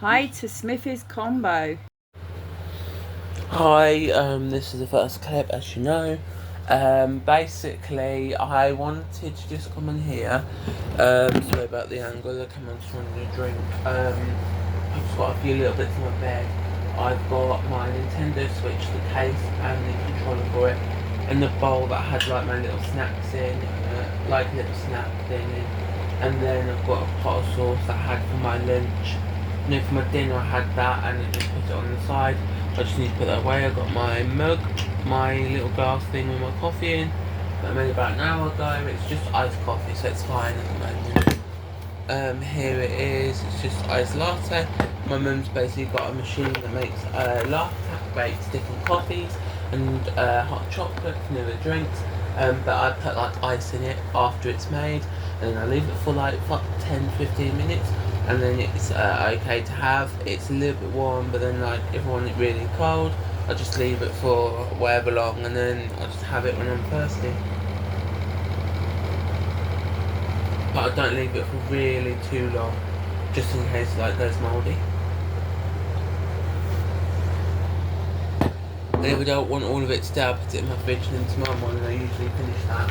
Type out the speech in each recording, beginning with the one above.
Hi to Smithy's Combo. Hi, this is the first clip, as you know. Basically, I wanted to just come in here. Sorry about the angle, I come on just wanting a drink. I've just got a few little bits in my bed. I've got my Nintendo Switch, the case, and the controller for it, and the bowl that had like my little snacks in, like a little snack thing in. And then I've got a pot of sauce that I had for my lunch. For my dinner I had that, and I just put it on the side. I just need to put that away. I got my mug, my little glass thing with my coffee in that I made about an hour ago. It's just iced coffee, so it's fine at the moment. Here it is. It's just iced latte. My mum's basically got a machine that makes latte, makes different coffees and hot chocolate and other drinks. But I put like ice in it after it's made, and then I leave it for like 10-15 minutes, and then it's okay to have. It's a little bit warm, but then like if I want it really cold, I just leave it for whatever long, and then I just have it when I'm thirsty. But I don't leave it for really too long, just in case it like goes mouldy. And if I don't want all of it to I'll put it in my fridge, and then tomorrow morning I usually finish that.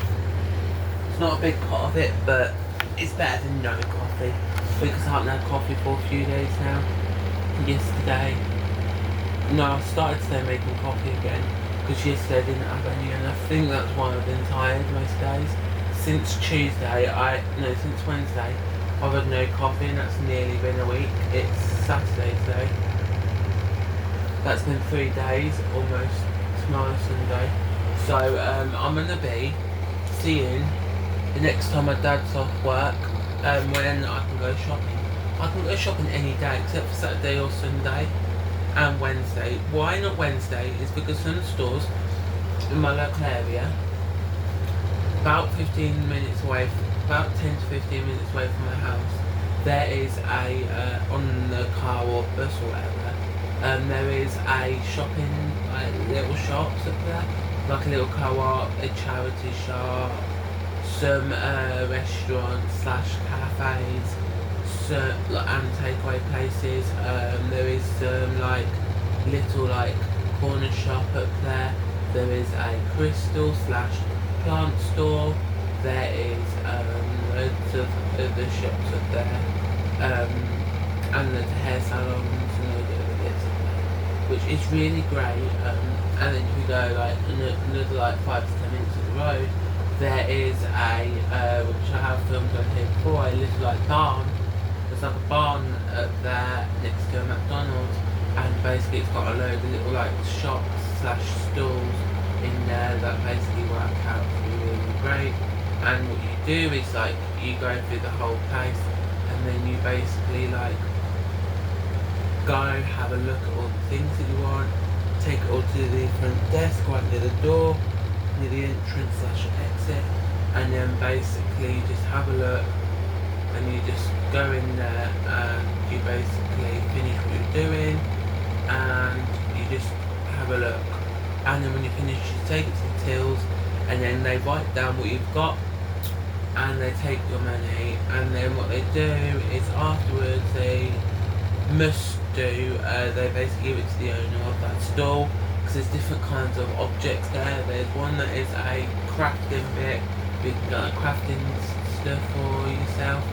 It's not a big pot of it, but it's better than no coffee, because I haven't had coffee for a few days now. Yesterday, no, I started today making coffee again, because yesterday I didn't have any, and I think that's why I've been tired most days. Since since Wednesday, I've had no coffee, and that's nearly been a week. It's Saturday today. That's been 3 days, almost tomorrow Sunday. So I'm gonna be seeing the next time my dad's off work, when I can go shopping. I can go shopping any day except for Saturday or Sunday and Wednesday. Why not Wednesday is because some stores in my local area, about 15 minutes away, about 10 to 15 minutes away from my house, there is a, on the car or bus or whatever, there is a shopping, like little shops up there, like a little co-op, a charity shop, some restaurants slash cafes, and takeaway places. There is some like little like corner shop up there. There is a crystal slash plant store. There is loads of other shops up there, and there's hair salons and loads of other bits up there, which is really great. And then if you go like another like 5 to 10 minutes of the road, there is a which I have filmed on here before, a little like barn. There's like a barn up there next to a McDonald's, and basically it's got a load of little like shops slash stalls in there that basically work out really great. And what you do is like you go through the whole place, and then you basically like go have a look at all the things that you want, take it all to the front desk right near the door, near the entrance slash exit, and then basically just have a look, and you just go in there and you basically finish what you're doing, and you just have a look, and then when you finish you take it to the tills, and then they write down what you've got, and they take your money, and then what they do is afterwards they must do, they basically give it to the owner of that stall, because there's different kinds of objects there. There's one that is a crafting bit, you can get like crafting stuff for yourself,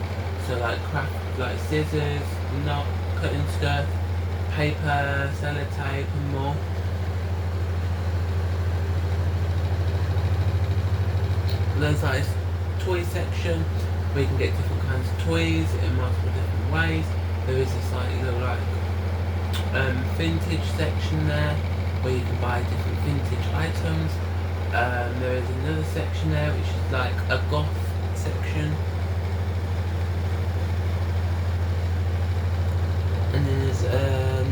so like scissors, knot, cutting stuff, paper, sellotape and more. There's like a toy section where you can get different kinds of toys in multiple different ways. There is this like little like vintage section there where you can buy different vintage items. There is another section there which is like a goth section, and then there's a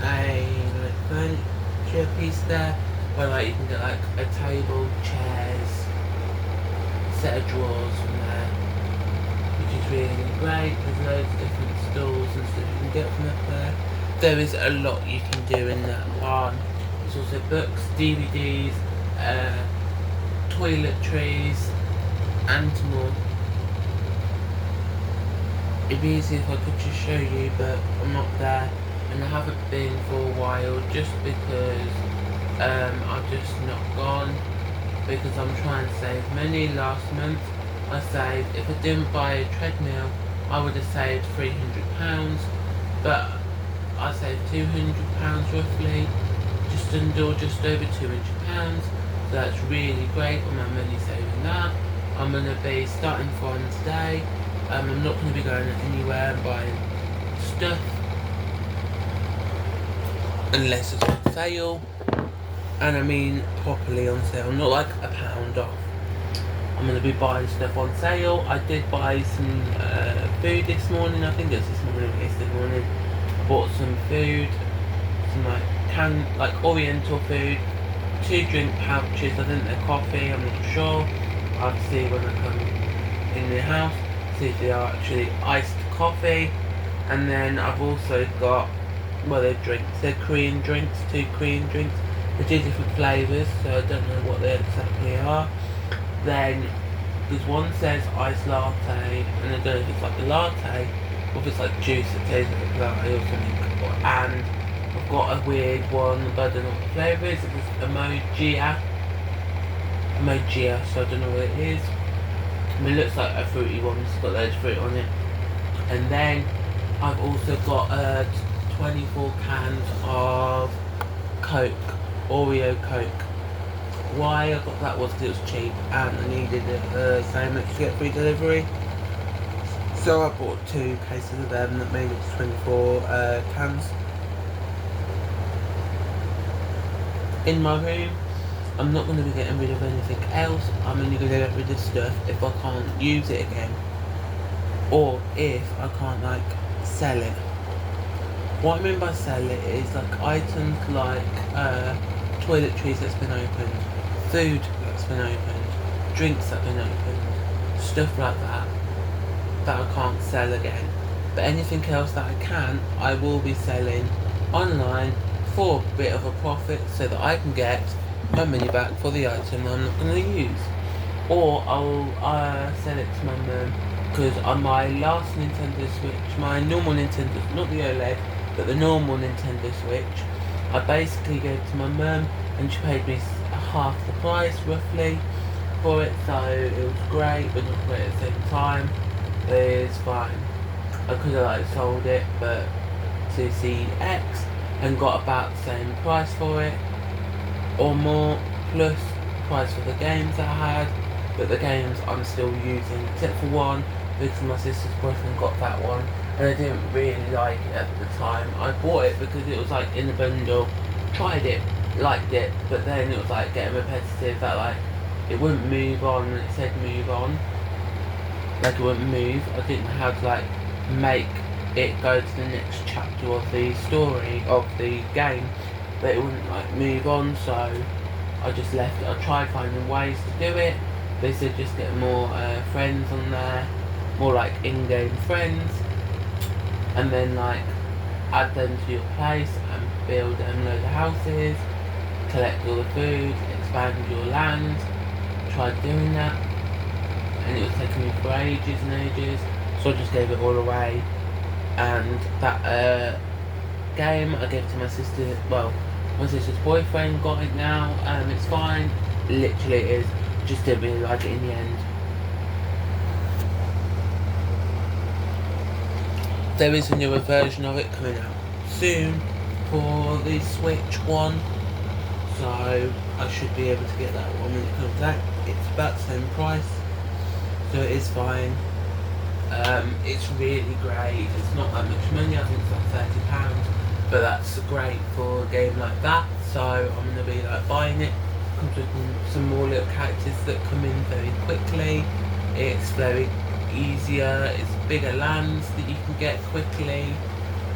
like furniture piece there where like you can get like a table, chairs, set of drawers from there, which is really great. There's loads of different stalls and stuff you can get from up there. There is a lot you can do in that barn. There's also books, DVDs, toiletries, and more. It'd be easy if I could just show you, but I'm not there, and I haven't been for a while just because I've just not gone, because I'm trying to save money. Last month I saved, if I didn't buy a treadmill, I would have saved £300, but I saved £200 roughly, just over £200, so that's really great on my money saving that. I'm going to be starting from today. I'm not going to be going anywhere and buying stuff unless it's on sale, and I mean properly on sale, not like £1 off. I'm going to be buying stuff on sale. I did buy some food this morning. I think it was this morning or yesterday morning. I bought some food, some like oriental food, 2 drink pouches. I think they're coffee, I'm not sure. I'll have to see when I come in the house, see if they are actually iced coffee. And then I've also got, well, they're drinks, they're Korean drinks, 2 Korean drinks. They're 2 different flavours, so I don't know what they exactly are. Then there's one says iced latte, and I don't know if it's like a latte or if it's like juice that tastes like a latte or something. And I've got a weird one, but I don't know what the flavour is. It's Emogia, so I don't know what it is. I mean, it looks like a fruity one, it's got loads of fruit on it. And then I've also got 24 cans of Coke, Oreo Coke. Why I got that was because it was cheap and I needed it so much to get free delivery. So I bought 2 cases of them that made it to 24 cans. In my room, I'm not going to be getting rid of anything else. I'm only going to get rid of stuff if I can't use it again, or if I can't like sell it. What I mean by sell it is like items like toiletries that's been opened, food that's been opened, drinks that have been opened, stuff like that I can't sell again. But anything else that I can, I will be selling online for a bit of a profit so that I can get my money back for the item that I'm not going to use. Or I'll sell it to my mum, because on my last Nintendo Switch, my normal Nintendo, not the OLED, but the normal Nintendo Switch, I basically gave it to my mum and she paid me half the price roughly for it, so it was great but not great at the same time. It's fine. I could have like sold it but to CX and got about the same price for it or more, plus price for the games that I had, but the games I'm still using except for one because my sister's boyfriend got that one and I didn't really like it at the time. I bought it because it was like in a bundle, tried it, liked it, but then it was like getting repetitive that like it wouldn't move on and it said move on, like it wouldn't move. I didn't know how to like make it go to the next chapter of the story of the game, but it wouldn't like move on, so I just left it. I tried finding ways to do it. They said just get more friends on there, more like in-game friends, and then like add them to your place and build them loads of houses, collect all the food, expand your land. Tried doing that and it was taking me for ages and ages, so I just gave it all away. And that game I gave to my sister, well, my sister's boyfriend got it now and it's fine. Literally it is, just didn't really like it in the end. There is a newer version of it coming out soon for the Switch one, so I should be able to get that one when it comes out. It's about the same price, so it is fine. It's really great. It's not that much money, I think it's like £30, but that's great for a game like that, so I'm going to be like buying it. Comes with some more little characters that come in very quickly. It's very easier, it's bigger lands that you can get quickly,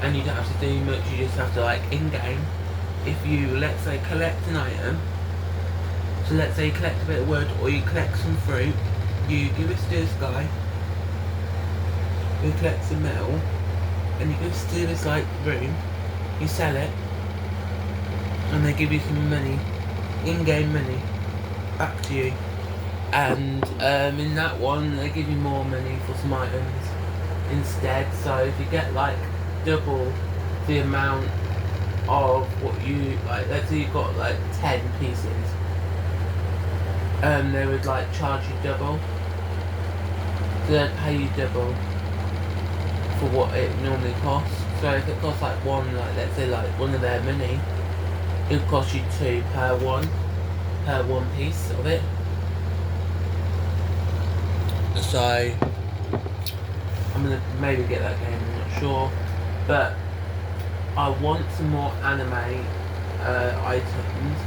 and you don't have to do much. You just have to like in-game, if you let's say collect an item, so let's say you collect a bit of wood or you collect some fruit, you give it to this guy who collects some metal, and you go to this like room, you sell it, and they give you some money, in-game money, back to you. And in that one they give you more money for some items, instead. So if you get like double the amount of what you like, let's say you got like 10 pieces, they would like charge you double. So they'd pay you double for what it normally costs. So if it costs like one, like let's say like one of their mini, it would cost you 2 per one piece of it. So I'm gonna maybe get that game, I'm not sure, but I want some more anime items.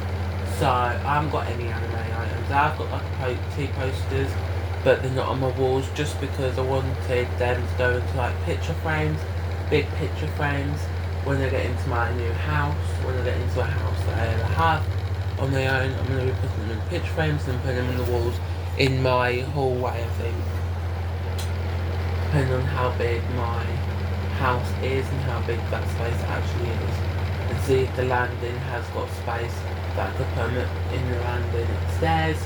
So I haven't got any anime items. I've got like 2 posters, but they're not on my walls just because I wanted them to go into like picture frames, big picture frames, when I get into my new house, when I get into a house that I have on my own. I'm going to be putting them in picture frames and putting them on the walls in my hallway, I think, depending on how big my house is and how big that space actually is, and see if the landing has got space that I could put them in the landing upstairs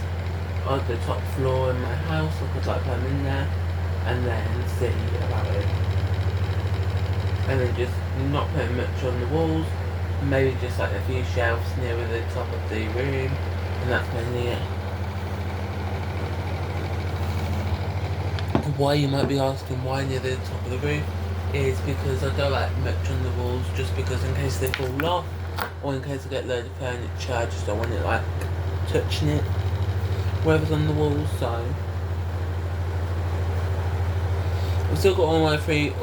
or the top floor in my house. I could like put them in there and then see about it, and then just not putting much on the walls, maybe just like a few shelves near the top of the room, and that's mainly it. Why, you might be asking, why near the top of the roof, is because I don't like much on the walls, just because in case they fall off or in case I get a load of furniture, I just don't want it like touching it, whatever's on the walls. So I've still got all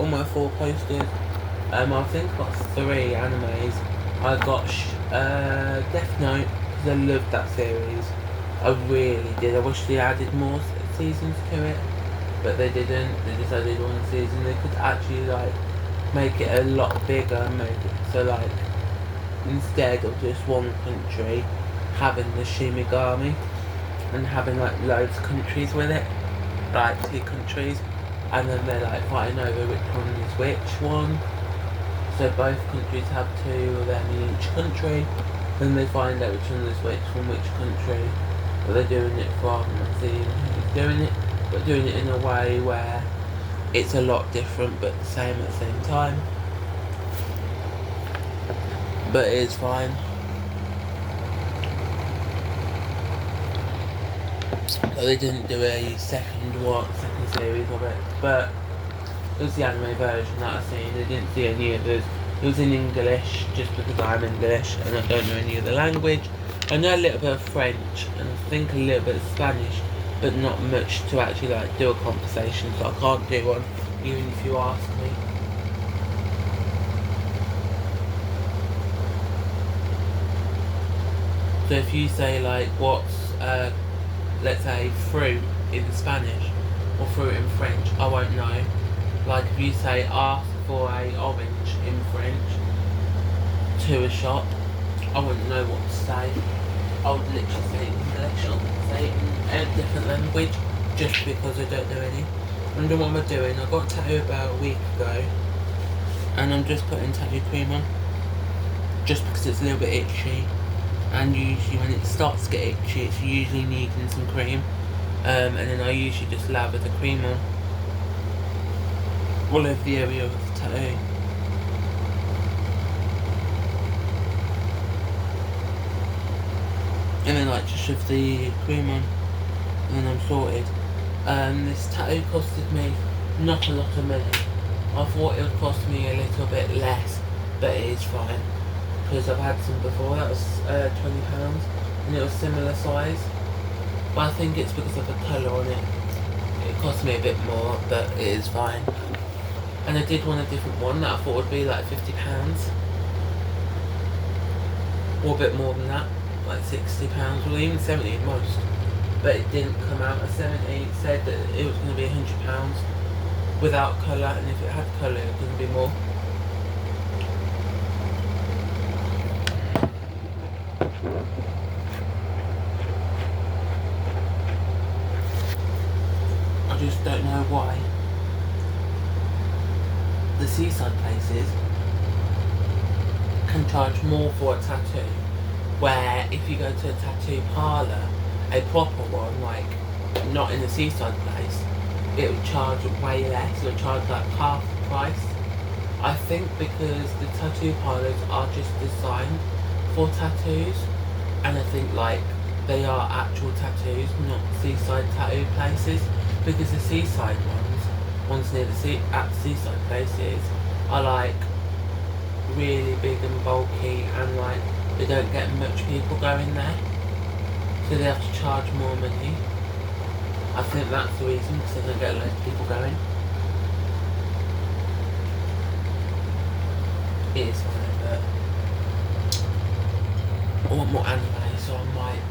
my 4 posters. I think I got 3 animes. I got Death Note, because I loved that series. I really did. I wish they added more seasons to it, but they didn't. They just added 1 season. They could actually like make it a lot bigger and make it so like instead of just one country having the Shimigami and having like loads of countries with it, like 2 countries, and then they're like fighting over which one is which one. So both countries have 2 of them in each country, then they find out which one is which from which country. But they're doing it from and seeing who's doing it, but doing it in a way where it's a lot different but the same at the same time. But it is fine. So they didn't do a second series of it, but it was the anime version that I seen. I didn't see any others. It was in English, just because I'm English and I don't know any other language. I know a little bit of French and I think a little bit of Spanish, but not much to actually like do a conversation, so I can't do one even if you ask me. So if you say like what's let's say fruit in Spanish or fruit in French, I won't know. Like if you say ask for a orange in French to a shop, I wouldn't know what to say. I would literally say it in English or say it in a different language just because I don't know any. And what am I doing? I got a tattoo about a week ago and I'm just putting tattoo cream on just because it's a little bit itchy, and usually when it starts to get itchy it's usually needing some cream, and then I usually just lather the cream on all over the area of the tattoo. And then like just shove the cream on and then I'm sorted. This tattoo costed me not a lot of money. I thought it would cost me a little bit less, but it is fine. Because I've had some before, that was £20 and it was similar size. But I think it's because of the colour on it. It cost me a bit more, but it is fine. And I did want a different one that I thought would be like £50. Or a bit more than that, like £60 or even 70 at most. But it didn't come out at 70, it said that it was going to be £100 without colour, and if it had colour it was going to be more. I just don't know why the seaside places can charge more for a tattoo, where if you go to a tattoo parlour, a proper one, like not in a seaside place, it would charge way less. It would charge like half the price. I think because the tattoo parlours are just designed for tattoos, and I think like they are actual tattoos, not seaside tattoo places. Because the seaside ones near the at the seaside places, are like really big and bulky, and like they don't get much people going there, so they have to charge more money. I think that's the reason, because they don't get loads of people going. It is fine, but I want more anime, so I might.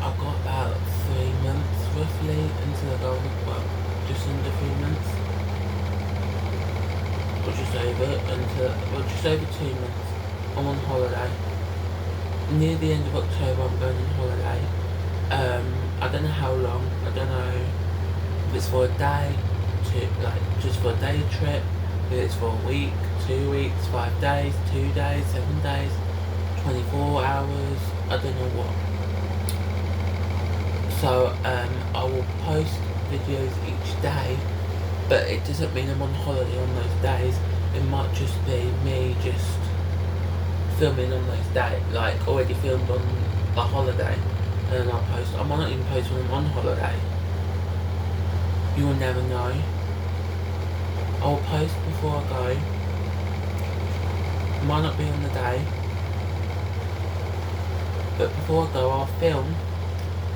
I've got about 3 months roughly until I go on, well, just under 3 months. Or just over 2 months. I'm on holiday. Near the end of October I'm going on holiday. I don't know how long. I don't know if it's for a day, just for a day trip, if it's for a week, 2 weeks, 5 days, 2 days, 7 days, 24 hours, I don't know what. So I will post videos each day, but it doesn't mean I'm on holiday on those days. It might just be me just filming on those days, like already filmed on the holiday, and then I'll post. I might not even post when I'm on holiday. You will never know. I will post before I go. Might not be on the day, but before I go I'll film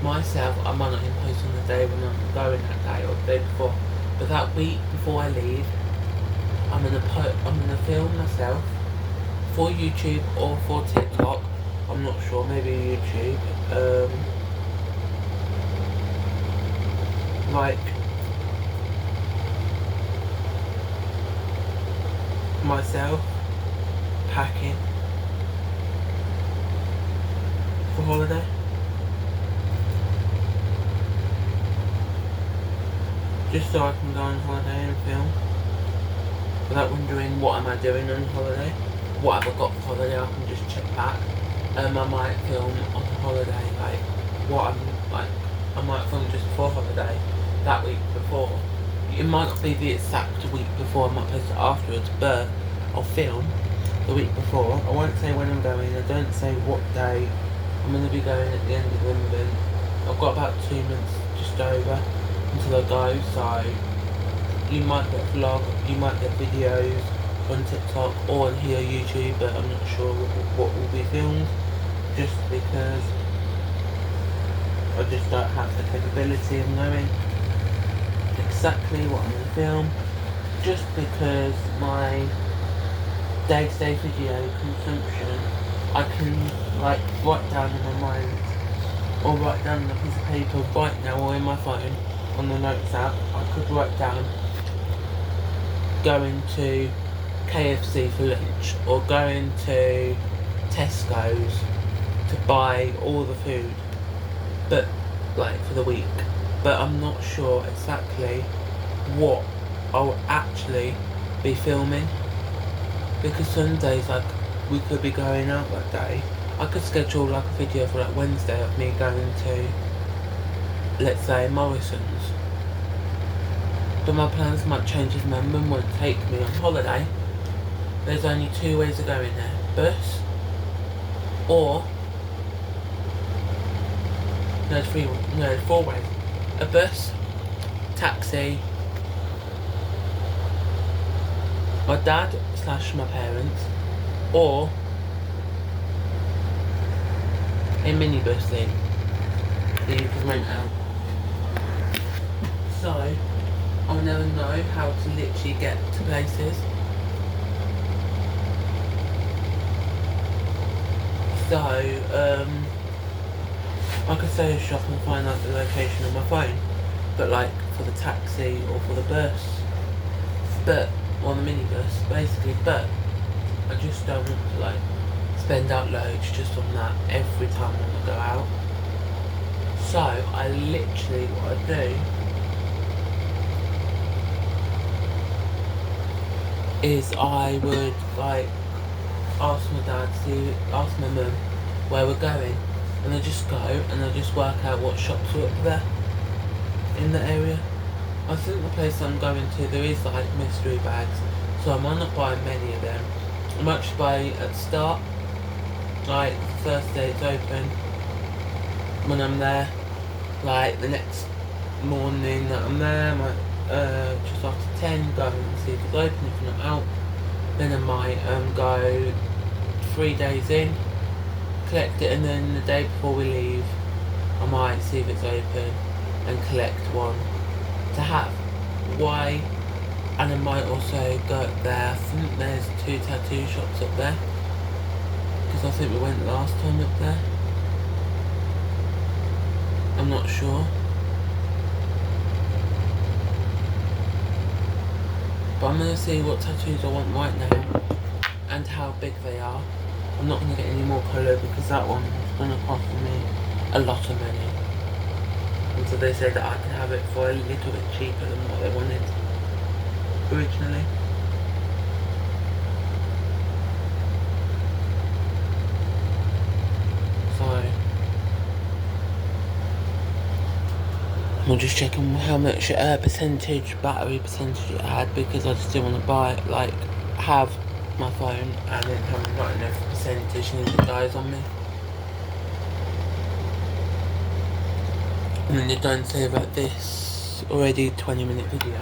myself. I might not even post on the day when I'm going that day or the day before, but that week before I leave, I'm gonna film myself for YouTube or for TikTok. I'm not sure, maybe YouTube. Like myself packing for holiday. Just so I can go on holiday and film without wondering what am I doing on holiday, what have I got for holiday. I can just check back. I might film on holiday, like what I'm like. I might film just before holiday, that week before. It might not be the exact week before. I might post it afterwards, but I'll film the week before. I won't say when I'm going. I don't say what day I'm going to be going at the end of the month. I've got about 2 months just over until I go, so you might get a vlog, you might get videos on TikTok or on here YouTube, but I'm not sure what will be filmed, just because I just don't have the capability of knowing exactly what I'm going to film, just because my day-to-day video consumption, I can like write down in my mind, or write down on a piece of paper right now, or in my phone on the notes app. I could write down going to KFC for lunch, or going to Tesco's to buy all the food, but like for the week. But I'm not sure exactly what I will actually be filming, because some days like we could be going out that day. I could schedule like a video for like Wednesday of me going to, let's say, Morrison's. But my plans might change if my mum won't take me on holiday. There's only 2 ways of going there. Bus, or no, there's 4 ways. A bus, taxi, my dad / my parents, or a minibus thing that you can rent out. So I'll never know how to literally get to places. So I could say shop and find out the location on my phone, but like for the taxi or for the bus, but or the minibus basically, but I just don't want to like spend out loads just on that every time I want to go out. So I literally, what I do is I would like ask my dad ask my mum where we're going, and I just go and I just work out what shops are up there in the area, I think the place I'm going to, there is like mystery bags, so I might not buy many of them. I might just buy at the start, like the first day it's open, when I'm there, like the next morning that I'm there, I might just after 10 go and see if it's open. If not out, then I might go 3 days in, collect it, and then the day before we leave I might see if it's open and collect one to have. Why? And I might also go up there. I think there's 2 tattoo shops up there, because I think we went last time up there. I'm not sure, but I'm going to see what tattoos I want right now and how big they are. I'm not going to get any more colour because that one is going to cost me a lot of money. And so they said that I could have it for a little bit cheaper than what they wanted originally. So I'm just checking how much battery percentage it had, because I just didn't want to buy it, like have my phone and then have not enough percentage and it dies on me. And then it don't say about this already 20-minute video.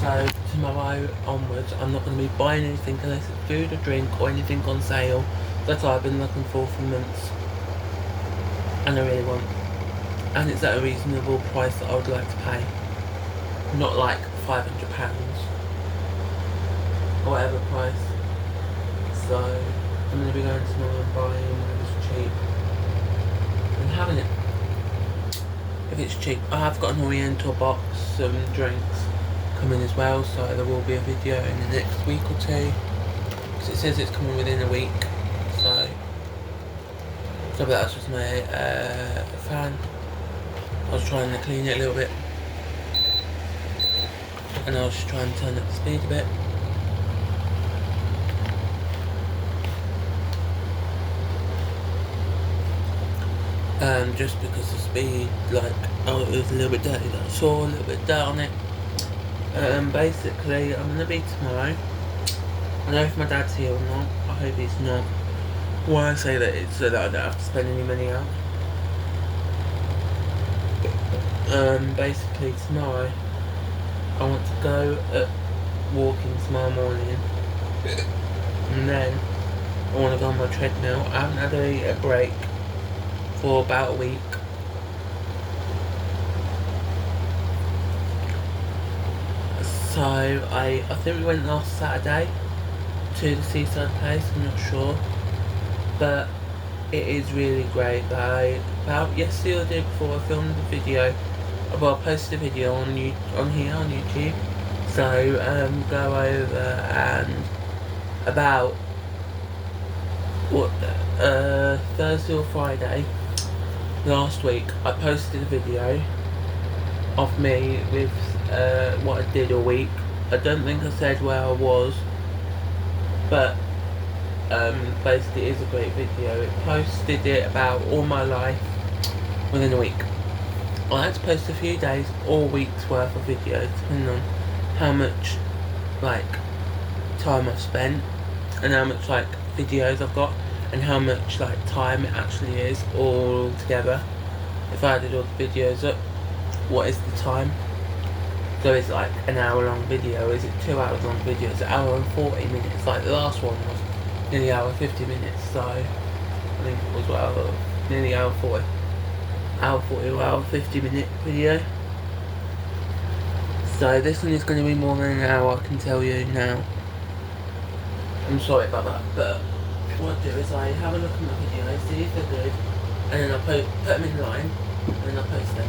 So tomorrow onwards I'm not going to be buying anything unless it's food or drink or anything on sale. That's what I've been looking for months, and I really want, and it's at a reasonable price that I would like to pay, not like £500 or whatever price. So I'm going to be going tomorrow and buying when it's cheap and having it if it's cheap. I have got an Oriental box, some drinks coming as well, so there will be a video in the next week or two, because it says it's coming within a week. So that's just my fan. I was trying to clean it a little bit, and I was just trying to turn up the speed a bit. Just because the speed, like, oh, it was a little bit dirty, I saw a little bit dirt on it. Basically, I'm gonna be tomorrow. I don't know if my dad's here or not. I hope he's not. Why I say that it's so that I don't have to spend any money out. Basically tomorrow I want to go walking tomorrow morning, and then I want to go on my treadmill. I haven't had a break for about a week. So I think we went last Saturday to the seaside place, I'm not sure, but it is really great. About yesterday or the day before I filmed the video, well, I posted a video on here on YouTube. So go over and about Thursday or Friday last week I posted a video of me with what I did a week. I don't think I said where I was, but basically it is a great video. It posted it about all my life within a week. I had to post a few days or weeks worth of videos, depending on how much like time I've spent and how much like videos I've got and how much like time it actually is all together. If I added all the videos up, what is the time? So it's like an hour long video, is it 2 hours long video, it's an hour and 40 minutes, like the last one was nearly an hour 50 minutes, so I think it was nearly hour 40 or hour 50 minute video. So this one is going to be more than an hour, I can tell you now. I'm sorry about that, but what I do is I have a look at my videos, see if they're good, and then I put them in line, and then I post them.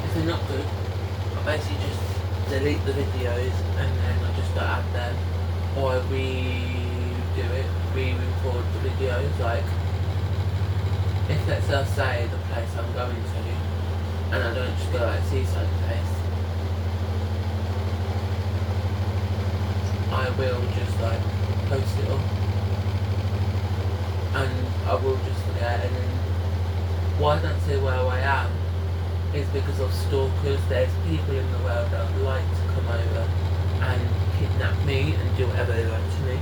If they're not good, I basically just delete the videos and then I just don't add them, or I re-record the videos. Like, if let's say the place I'm going to, and I don't just go like seaside place, I will just like post it up, and I will just forget, and then why don't say where I am, is because of stalkers. There's people in the world that would like to come over and kidnap me and do whatever they like to me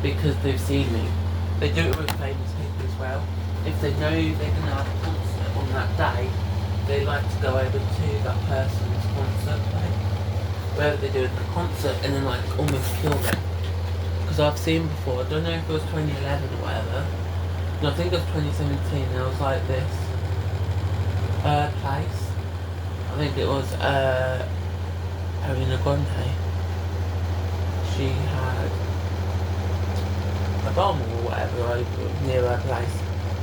because they've seen me. They do it with famous people as well. If they know they're going to have a concert on that day, they like to go over to that person's concert place, wherever they're doing the concert, and then like almost kill them. Because I've seen before, I don't know if it was 2011 or whatever, no, I think it was 2017, and I was like this place, I think it was Ariana Grande. She had a bomb or whatever over near her place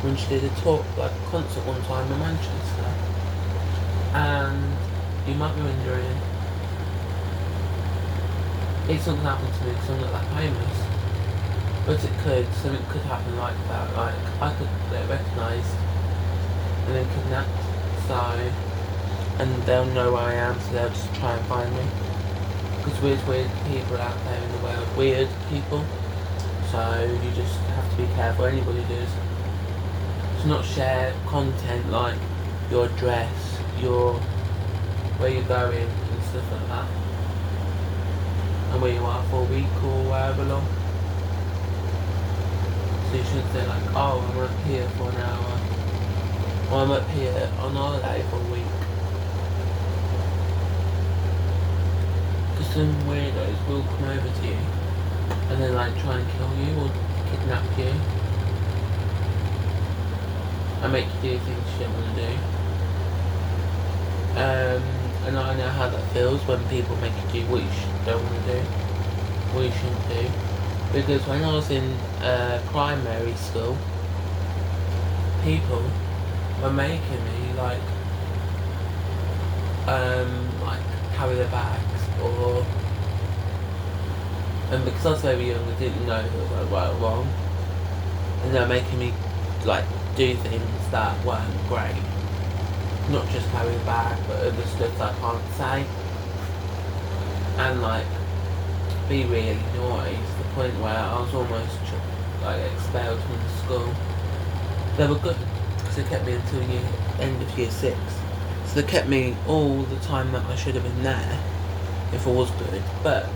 when she did a tour, like a concert one time in Manchester. And you might be wondering, it's not going to happen to me because I'm not that famous. But it could, something could happen like that. Like, I could get recognised and then kidnapped, so, and they'll know where I am, so they'll just try and find me. Because weird people out there in the world, weird people, so you just have to be careful, anybody does. To not share content like your address, your where you're going and stuff like that, and where you are for a week or wherever long. So you shouldn't say like, oh, I'm up here for an hour, or I'm up here on holiday for a week. Because some weirdos will come over to you and then like try and kill you or kidnap you and make you do things you don't want to do. And I know how that feels when people make you do what you don't want to do, what you shouldn't do. Because when I was in primary school, people were making me like carry their bags, or and because I was very young, I didn't know if it was like right or wrong, and they were making me like do things that weren't great. Not just carry a bag, but other stuff that I can't say, and like be really naughty to the point where I was almost like expelled from the school. They were good because they kept me until end of year 6, so they kept me all the time that I should have been there if I was good. But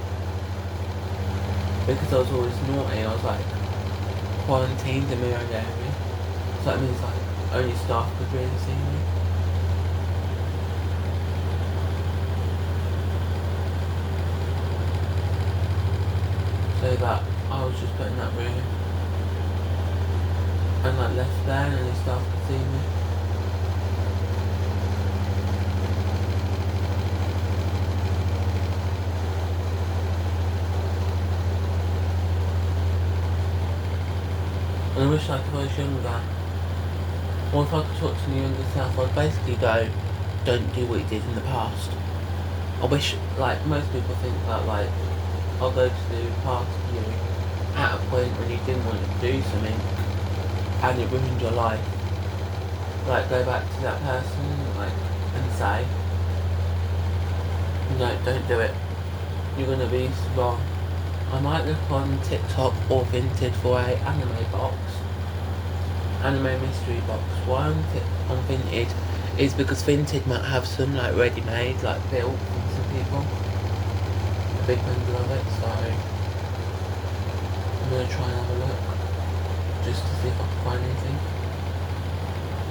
because I was always naughty, I was like quarantined in my own area, so that means like only staff could really see me. So that I was just put in that room and like left there, and only staff could see me. And I wish like if I was younger, or if I could talk to the younger self, I'd basically go, don't do what you did in the past. I wish, like most people think that like, I'll go to the past you at a point when you didn't want to do something and it ruined your life. Like go back to that person like and say, no, don't do it. You're gonna be wrong. I might look on TikTok or Vinted for a anime box, anime mystery box. Why on Vinted is because Vinted might have some like ready-made, like built from some people. Big fans of it, so I'm gonna try and have a look just to see if I can find anything.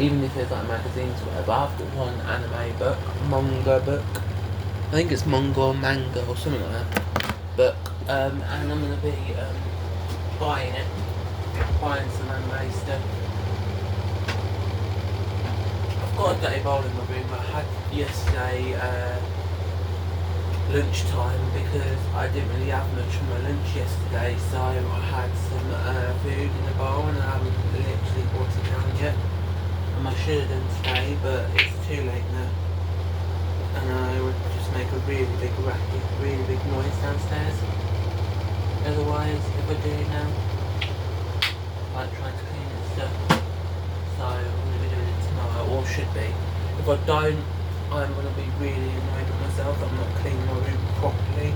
Even if it's like magazines or whatever. I've got one anime book, manga book. I think it's manga or manga or something like that. Book, and I'm gonna be buying some anime stuff. I've got a dirty bowl in my room. I had yesterday lunchtime because I didn't really have much for my lunch yesterday, so I had some food in a bowl and I haven't literally brought it down yet. And I should have done today, but it's too late now. And I would just make a really big racket, really big noise downstairs. Otherwise, if I do it now, like trying to clean and stuff, so I'm going to be doing it tomorrow, or should be. If I don't, I'm going to be really annoyed with myself. I'm not cleaning my room properly,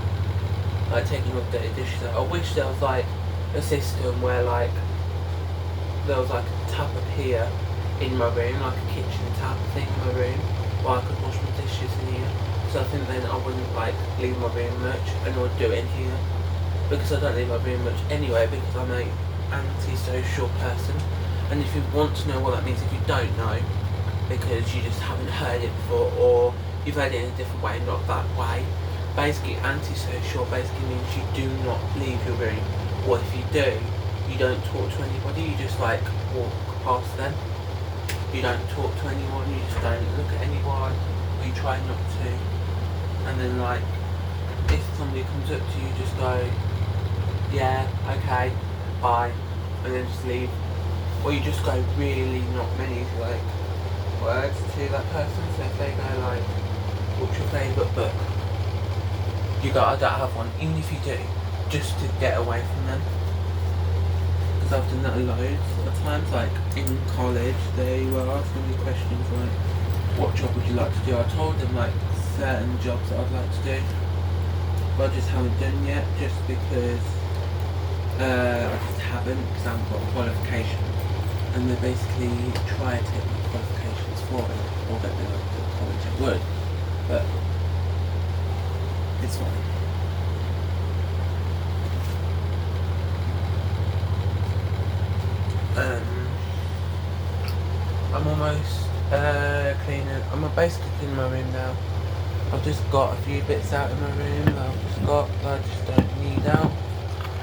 like taking up dirty dishes out. I wish there was like a system where like there was like a tap up here in my room, like a kitchen tap thing in my room, or I could wash my dishes in here. So I think then I wouldn't like leave my room much and I would do it in here. Because I don't leave my room much anyway because I'm a antisocial person. And if you want to know what that means, if you don't know, because you just haven't heard it before or you've heard it in a different way, not that way. Basically antisocial basically means you do not leave your room. Or if you do, you don't talk to anybody, you just like walk past them. You don't talk to anyone, you just don't look at anyone, or you try not to. And then like, if somebody comes up to you, just go, yeah, okay, bye, and then just leave. Or you just go really not many like words to that person. So if they go like, what's your favourite book? You go, I don't have one, even if you do, just to get away from them. I've done that loads of times, like in college they were asking me questions like what job would you like to do. I told them like certain jobs that I'd like to do but I just haven't done yet just because I just haven't because I haven't got a qualification and they basically try to get my qualifications for it or get me like to college I would, but it's fine. I'm almost cleaning. I'm basically cleaning my room now. I've just got a few bits out in my room that I've just got that I just don't need out.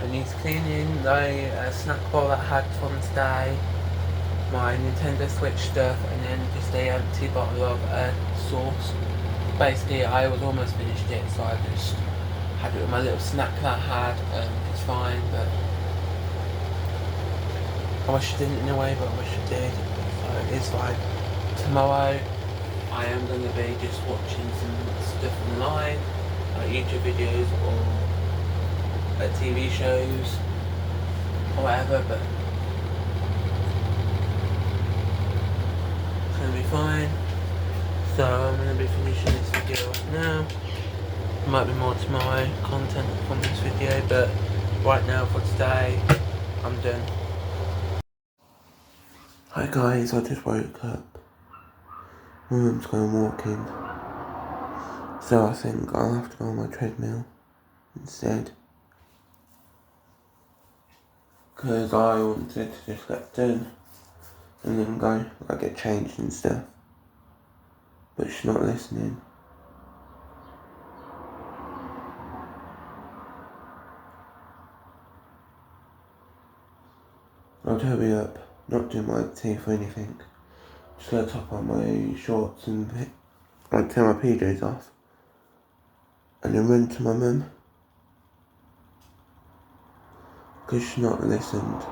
I need cleaning. A snack bowl that I had from today, my Nintendo Switch stuff, and then just a empty bottle of sauce. Basically, I was almost finished it, so I just had it with my little snack that I had, and it's fine. But I wish I didn't in a way, but I wish I did. So it is fine. Tomorrow, I am going to be just watching some stuff online, like YouTube videos or TV shows or whatever, but it's going to be fine. So I'm going to be finishing this video right now. There might be more tomorrow content from this video, but right now for today, I'm done. Hi guys, I just woke up. My mum's going walking, so I think I'll have to go on my treadmill instead. Because I wanted to just get done and then go, like get changed and stuff. But she's not listening. I'll hurry up, not do my teeth or anything. Just gonna top on my shorts and like take my PJs off. And then run to my mum. Because she's not listened.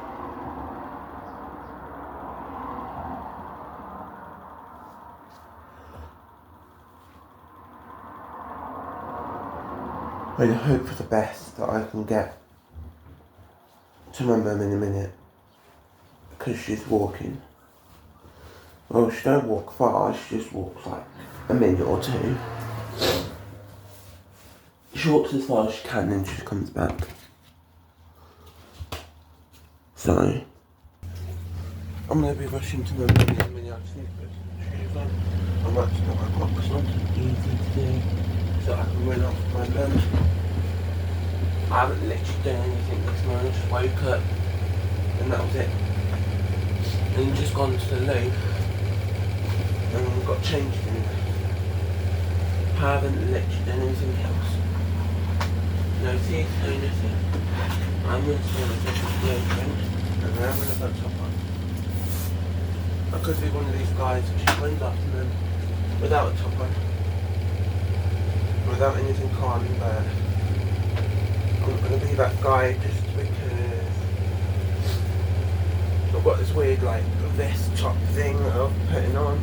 I hope for the best that I can get to my mum in a minute. Because she's walking. Well, she don't walk far, she just walks like a minute or two. She walks as far as she can and she comes back. So, I'm going to be rushing to my mum in a minute. I just need to put some shoes on. I'm actually got my Crocs on, easy to do, so I can run off my mum. I haven't literally done anything this morning, I just woke up and that was it. And just gone to the loo and got changed in there. I haven't literally done anything else. No teeth, no nothing. I'm going to smell a different deodorant and I'm going to put top on. I could be one of these guys which runs after them without a top on. Without anything on, but I'm going to be that guy just because I've got this weird like vest top thing that I'm putting on.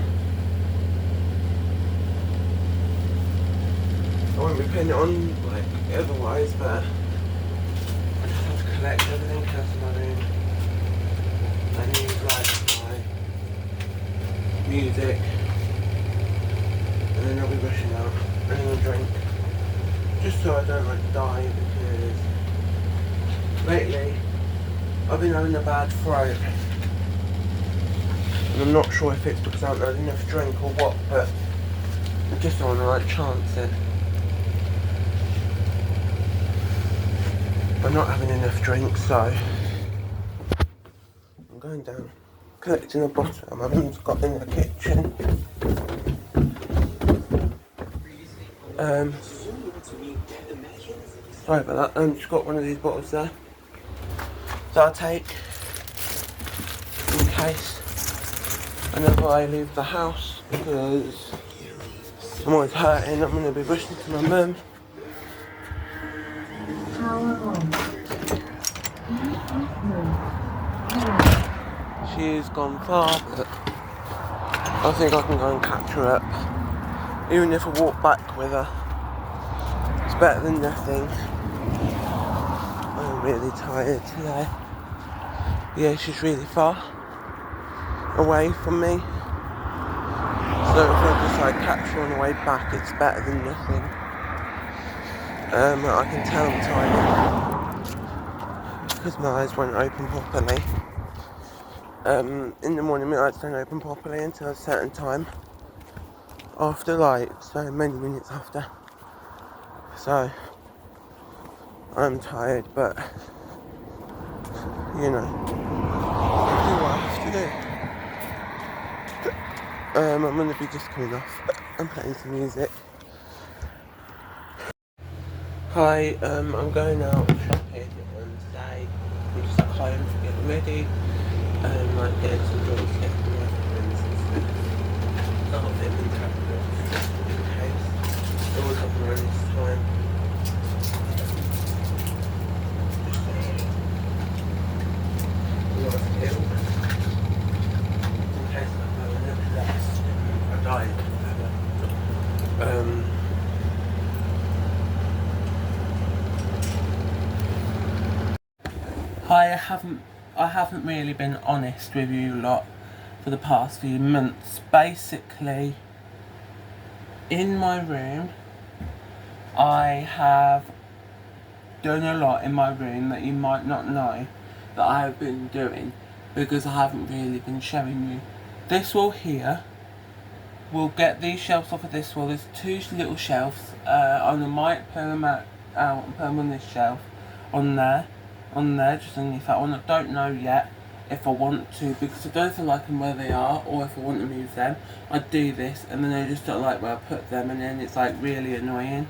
I won't be putting it on like otherwise, but I just have to collect everything else in my room. I need like my music, and then I'll be rushing out and then I'll drink. Just so I don't like die, because lately I've been having a bad throat. And I'm not sure if it's because I haven't had enough drink or what, but I just don't want to like chance it. I'm not having enough drinks, so I'm going down, collecting a bottle my mum's got in the kitchen. Sorry about that. Just got one of these bottles there that I'll take in case whenever I leave the house, because I'm always hurting. I'm going to be rushing to my mum. She's gone far, but I think I can go and catch her up. Even if I walk back with her, it's better than nothing. I'm really tired today. Yeah, she's really far away from me. So if I just like catch her on the way back, it's better than nothing. I can tell I'm tired because my eyes won't open properly. In the morning my eyes don't open properly until a certain time after light, so many minutes after. So I'm tired, but you know, I do what I have to do. I'm gonna be just coming off and playing some music. Hi, I'm going out shopping on today. I'm just at home getting ready, like getting some drinks, getting my friends and stuff. Not a bit in traffic, just in case. Always up and running this time. In case I have a little less, I died. Hi, I haven't really been honest with you lot for the past few months. Basically, in my room, I have done a lot in my room that you might not know that I have been doing, because I haven't really been showing you. This wall here, we'll get these shelves off of this wall. There's two little shelves. I might put them out and put them on this shelf, on there, just underneath that one. I don't know yet if I want to, because I don't feel like them where they are, or if I want to move them. I do this and then I just don't like where I put them, and then it's like really annoying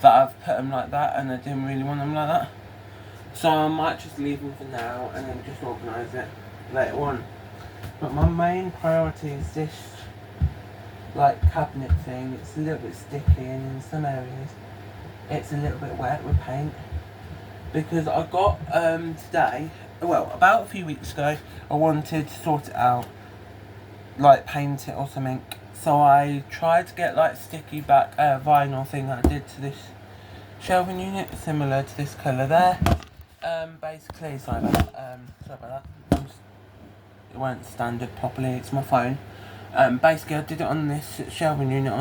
that I've put them like that and I didn't really want them like that. So I might just leave them for now and then just organise it later on. But my main priority is this like cabinet thing. It's a little bit sticky and in some areas it's a little bit wet with paint. Because I got today, well, about a few weeks ago, I wanted to sort it out, like paint it or something. So I tried to get like sticky back vinyl thing that I did to this shelving unit, similar to this colour there. Basically, sorry about that. It won't stand up properly. It's my phone. Basically, I did it on this shelving unit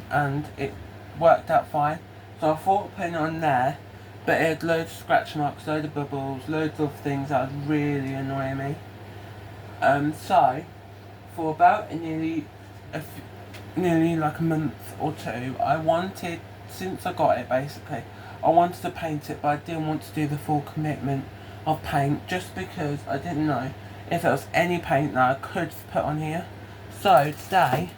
and it worked out fine. So I thought of putting it on there, but it had loads of scratch marks, loads of bubbles, loads of things that would really annoy me. So for about nearly like a month or two, I wanted, since I got it basically, I wanted to paint it, but I didn't want to do the full commitment of paint, just because I didn't know if there was any paint that I could put on here. So today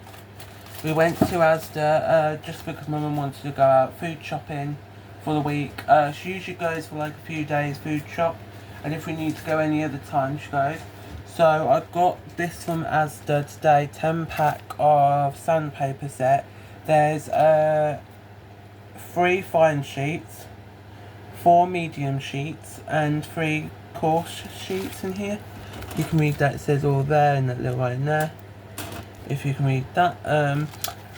we went to Asda, just because my mum wanted to go out food shopping for the week. She usually goes for like a few days food shop, and if we need to go any other time she goes. So I got this from Asda today, 10 pack of sandpaper set. There's 3 fine sheets, 4 medium sheets and 3 coarse sheets in here. You can read that, it says all there in that little line there, if you can read that.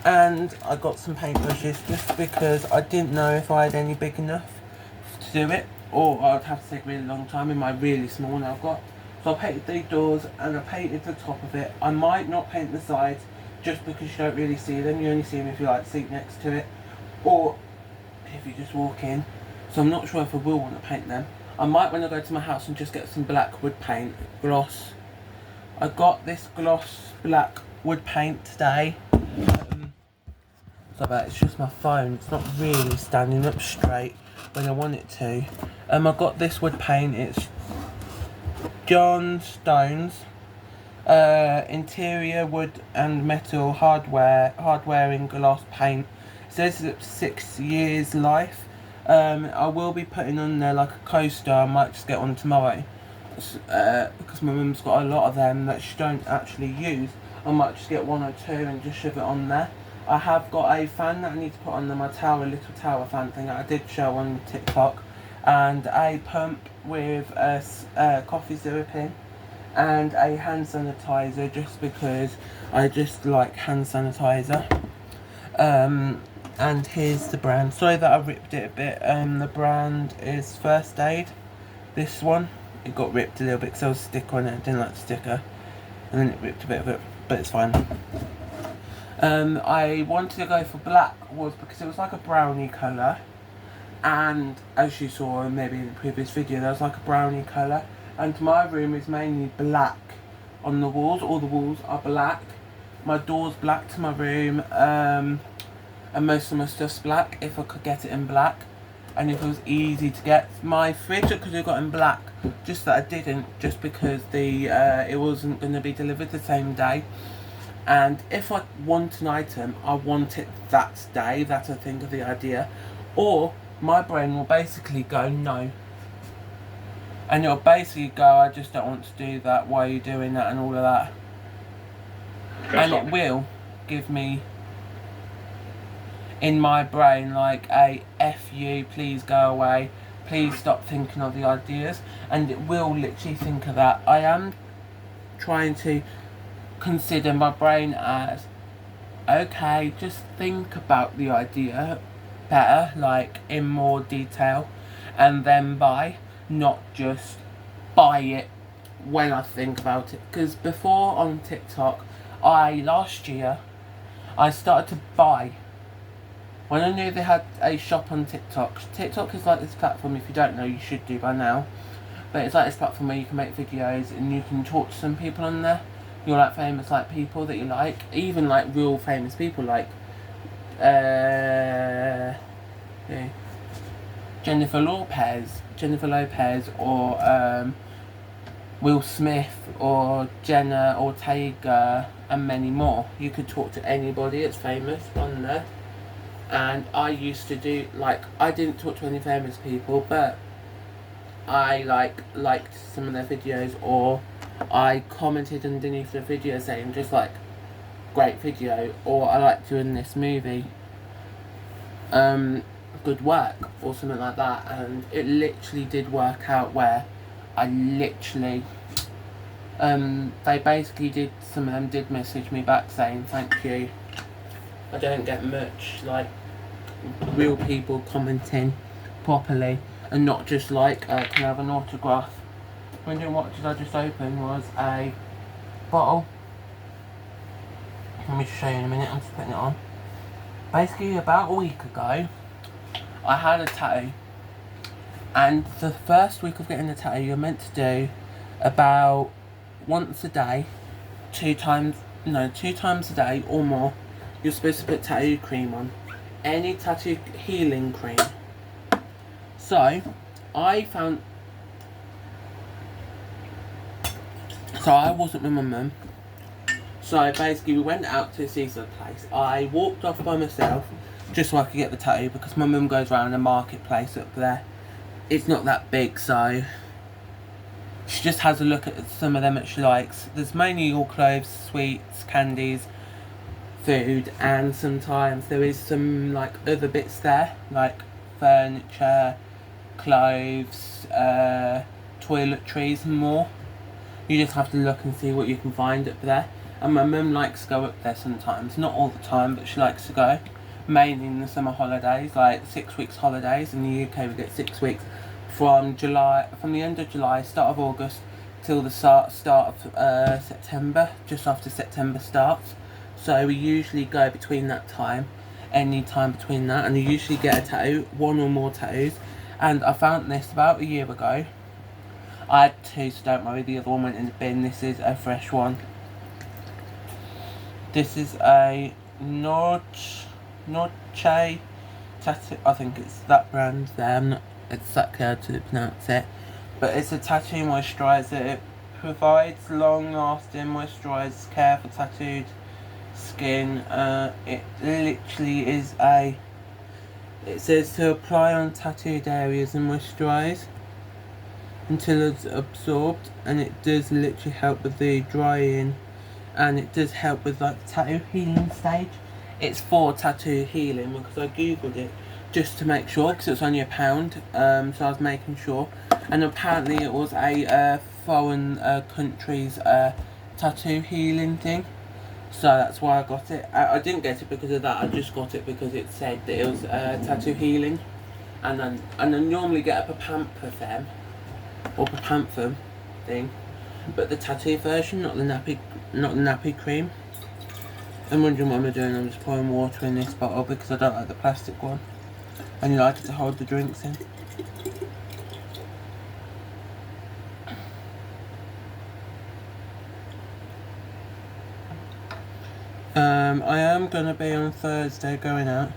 And I got some paintbrushes just because I didn't know if I had any big enough to do it, or I'd have to take a really long time in my really small one I've got. So I painted the doors and I painted the top of it. I might not paint the sides just because you don't really see them. You only see them if you like sit next to it, or if you just walk in. So I'm not sure if I will want to paint them. I might, when I go to my house, and just get some black wood paint, gloss. I got this gloss black wood paint today. So that it's just my phone. It's not really standing up straight when I want it to. I got this wood paint. It's John Stones. Interior wood and metal hardware in gloss paint. It says it's 6 years life. I will be putting on there like a coaster. I might just get one tomorrow. Because my mum's got a lot of them that she don't actually use. I might just get one or two and just shove it on there. I have got a fan that I need to put on my tower, little tower fan thing that I did show on TikTok, and a pump with a coffee syrup in, and a hand sanitizer just because I just like hand sanitizer. And here's the brand. Sorry that I ripped it a bit. The brand is First Aid. This one, it got ripped a little bit because there was a sticker on it. I didn't like the sticker, and then it ripped a bit of it, but it's fine. I wanted to go for black was because it was like a brownie colour, and as you saw maybe in the previous video, there was like a brownie colour, and my room is mainly black on the walls. All the walls are black. My door's black to my room, and most of my stuff's black if I could get it in black, and if it was easy to get. My fridge I could have got in black, just that I didn't, just because it wasn't going to be delivered the same day. And if I want an item, I want it that day, that I think of the idea. Or my brain will basically go, no. And it'll basically go, I just don't want to do that, why are you doing that, and all of that. And it will give me, in my brain, like a F you, please go away, please stop thinking of the ideas. And it will literally think of that. I am trying to consider my brain as, okay, just think about the idea better, like in more detail, and then buy, not just buy it when I think about it. Because before on TikTok, last year I started to buy when I knew they had a shop on TikTok. TikTok is like this platform, if you don't know, you should do by now, but it's like this platform where you can make videos and you can talk to some people on there. You're like famous like people that you like, even like real famous people like Jennifer Lopez, or Will Smith, or Jenna Ortega, and many more. You could talk to anybody that's famous on there. And I used to do, like, I didn't talk to any famous people, but I liked some of their videos, or I commented underneath the video saying just like, great video, or I like doing this movie, good work, or something like that. And it literally did work out where I literally, they basically did, some of them did message me back saying thank you. I don't get much like real people commenting properly, and not just like, can I have an autograph? Wondering what did I just open was a bottle. Let me just show you in a minute, I'm just putting it on. Basically about a week ago, I had a tattoo. And the first week of getting the tattoo, you're meant to do about once a day, 2 times a day or more. You're supposed to put tattoo cream on. Any tattoo healing cream. So, I wasn't with my mum. So basically we went out to Caesar place. I walked off by myself just so I could get the tattoo, because my mum goes around the marketplace up there. It's not that big, so she just has a look at some of them that she likes. There's mainly all clothes, sweets, candies, food, and sometimes there is some like other bits there, like furniture, clothes, toiletries and more. You just have to look and see what you can find up there. And my mum likes to go up there sometimes, not all the time, but she likes to go. Mainly in the summer holidays, like 6 weeks holidays. In the UK we get 6 weeks from the end of July, start of August, till the start of September, just after September starts. So we usually go between that time, any time between that, and you usually get a tattoo, 1 or more tattoos. And I found this about a year ago. I had 2, so don't worry, the other one went in the bin. This is a fresh one. This is a Nord Noche tattoo. I think it's that brand there. I'm not exactly how to pronounce it, but it's a tattoo moisturizer. It provides long-lasting moisturized care for tattooed skin. It literally is a. It says to apply on tattooed areas and moisturize until it's absorbed, and it does literally help with the drying, and it does help with like the tattoo healing stage. It's for tattoo healing because I googled it just to make sure because it was only £1, so I was making sure, and apparently it was a foreign country's tattoo healing thing, so that's why I got it. I didn't get it because of that, I just got it because it said that it was tattoo healing, and I normally get a Pepanthen or Pepanthen thing, but the tattoo version, not the nappy cream. I'm wondering what I'm doing. I'm just pouring water in this bottle because I don't like the plastic one. And you like it to hold the drinks in. I am going to be on Thursday going out.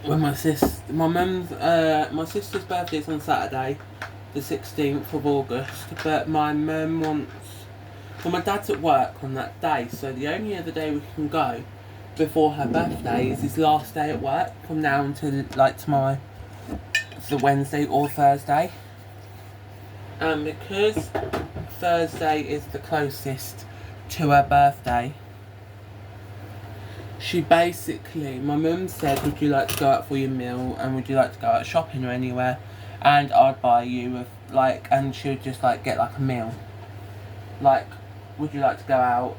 When my sister's birthday is on Saturday, the 16th of August, but my mum wants. Well, my dad's at work on that day, so the only other day we can go before her birthday is his last day at work from now until like tomorrow, the Wednesday or Thursday. And because Thursday is the closest to her birthday, she basically, my mum said, would you like to go out for your meal and would you like to go out shopping or anywhere, and I'd buy you and she would just like get like a meal, like, would you like to go out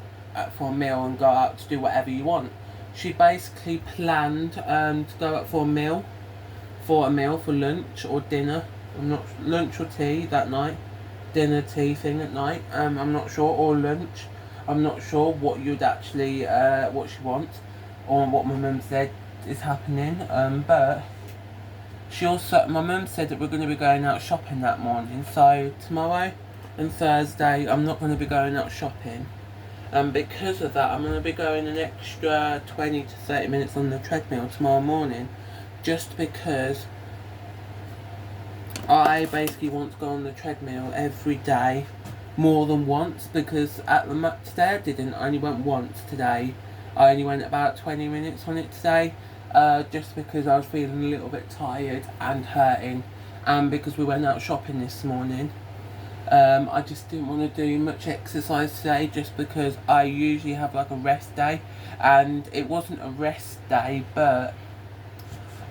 for a meal and go out to do whatever you want. She basically planned to go out for lunch or dinner. I'm not lunch or tea that night, dinner tea thing at night. I'm not sure, or lunch. I'm not sure what you'd actually what she wants or what my mum said is happening. But my mum said that we're going to be going out shopping that morning. So tomorrow and Thursday I'm not going to be going out shopping, and because of that I'm going to be going an extra 20 to 30 minutes on the treadmill tomorrow morning, just because I basically want to go on the treadmill every day more than once, because today I didn't. I only went once today. I only went about 20 minutes on it today, just because I was feeling a little bit tired and hurting, and because we went out shopping this morning. I just didn't want to do much exercise today, just because I usually have like a rest day, and it wasn't a rest day, but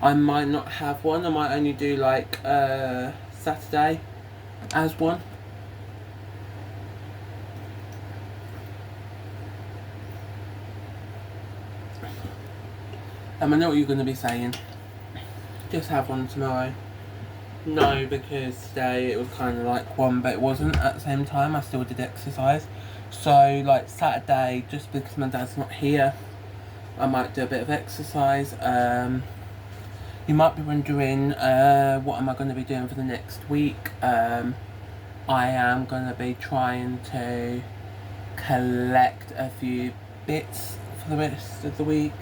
I might not have one. I might only do like Saturday as one. I know what you're going to be saying. Just have one tomorrow. No, because today it was kind of like one, but it wasn't at the same time. I still did exercise. So, like Saturday, just because my dad's not here, I might do a bit of exercise. You might be wondering, what am I going to be doing for the next week? I am going to be trying to collect a few bits for the rest of the week.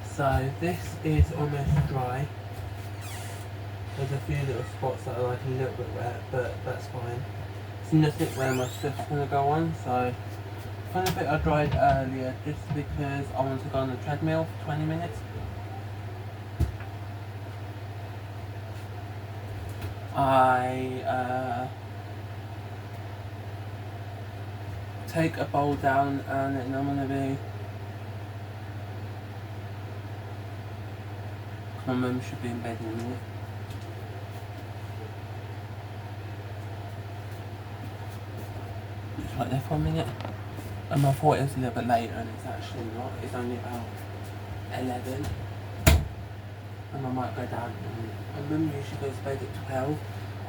So this is almost dry. There's a few little spots that are like a little bit wet, but that's fine. It's nothing where my stuff's gonna go on, so the funny bit I dried earlier just because I want to go on the treadmill for 20 minutes. I take a bowl down and then I'm gonna be. My mum should be in bed in a minute. Just wait there for a minute. And I thought it was a little bit later, and it's actually not. It's only about 11. And I might go down. And mum usually goes to bed at 12.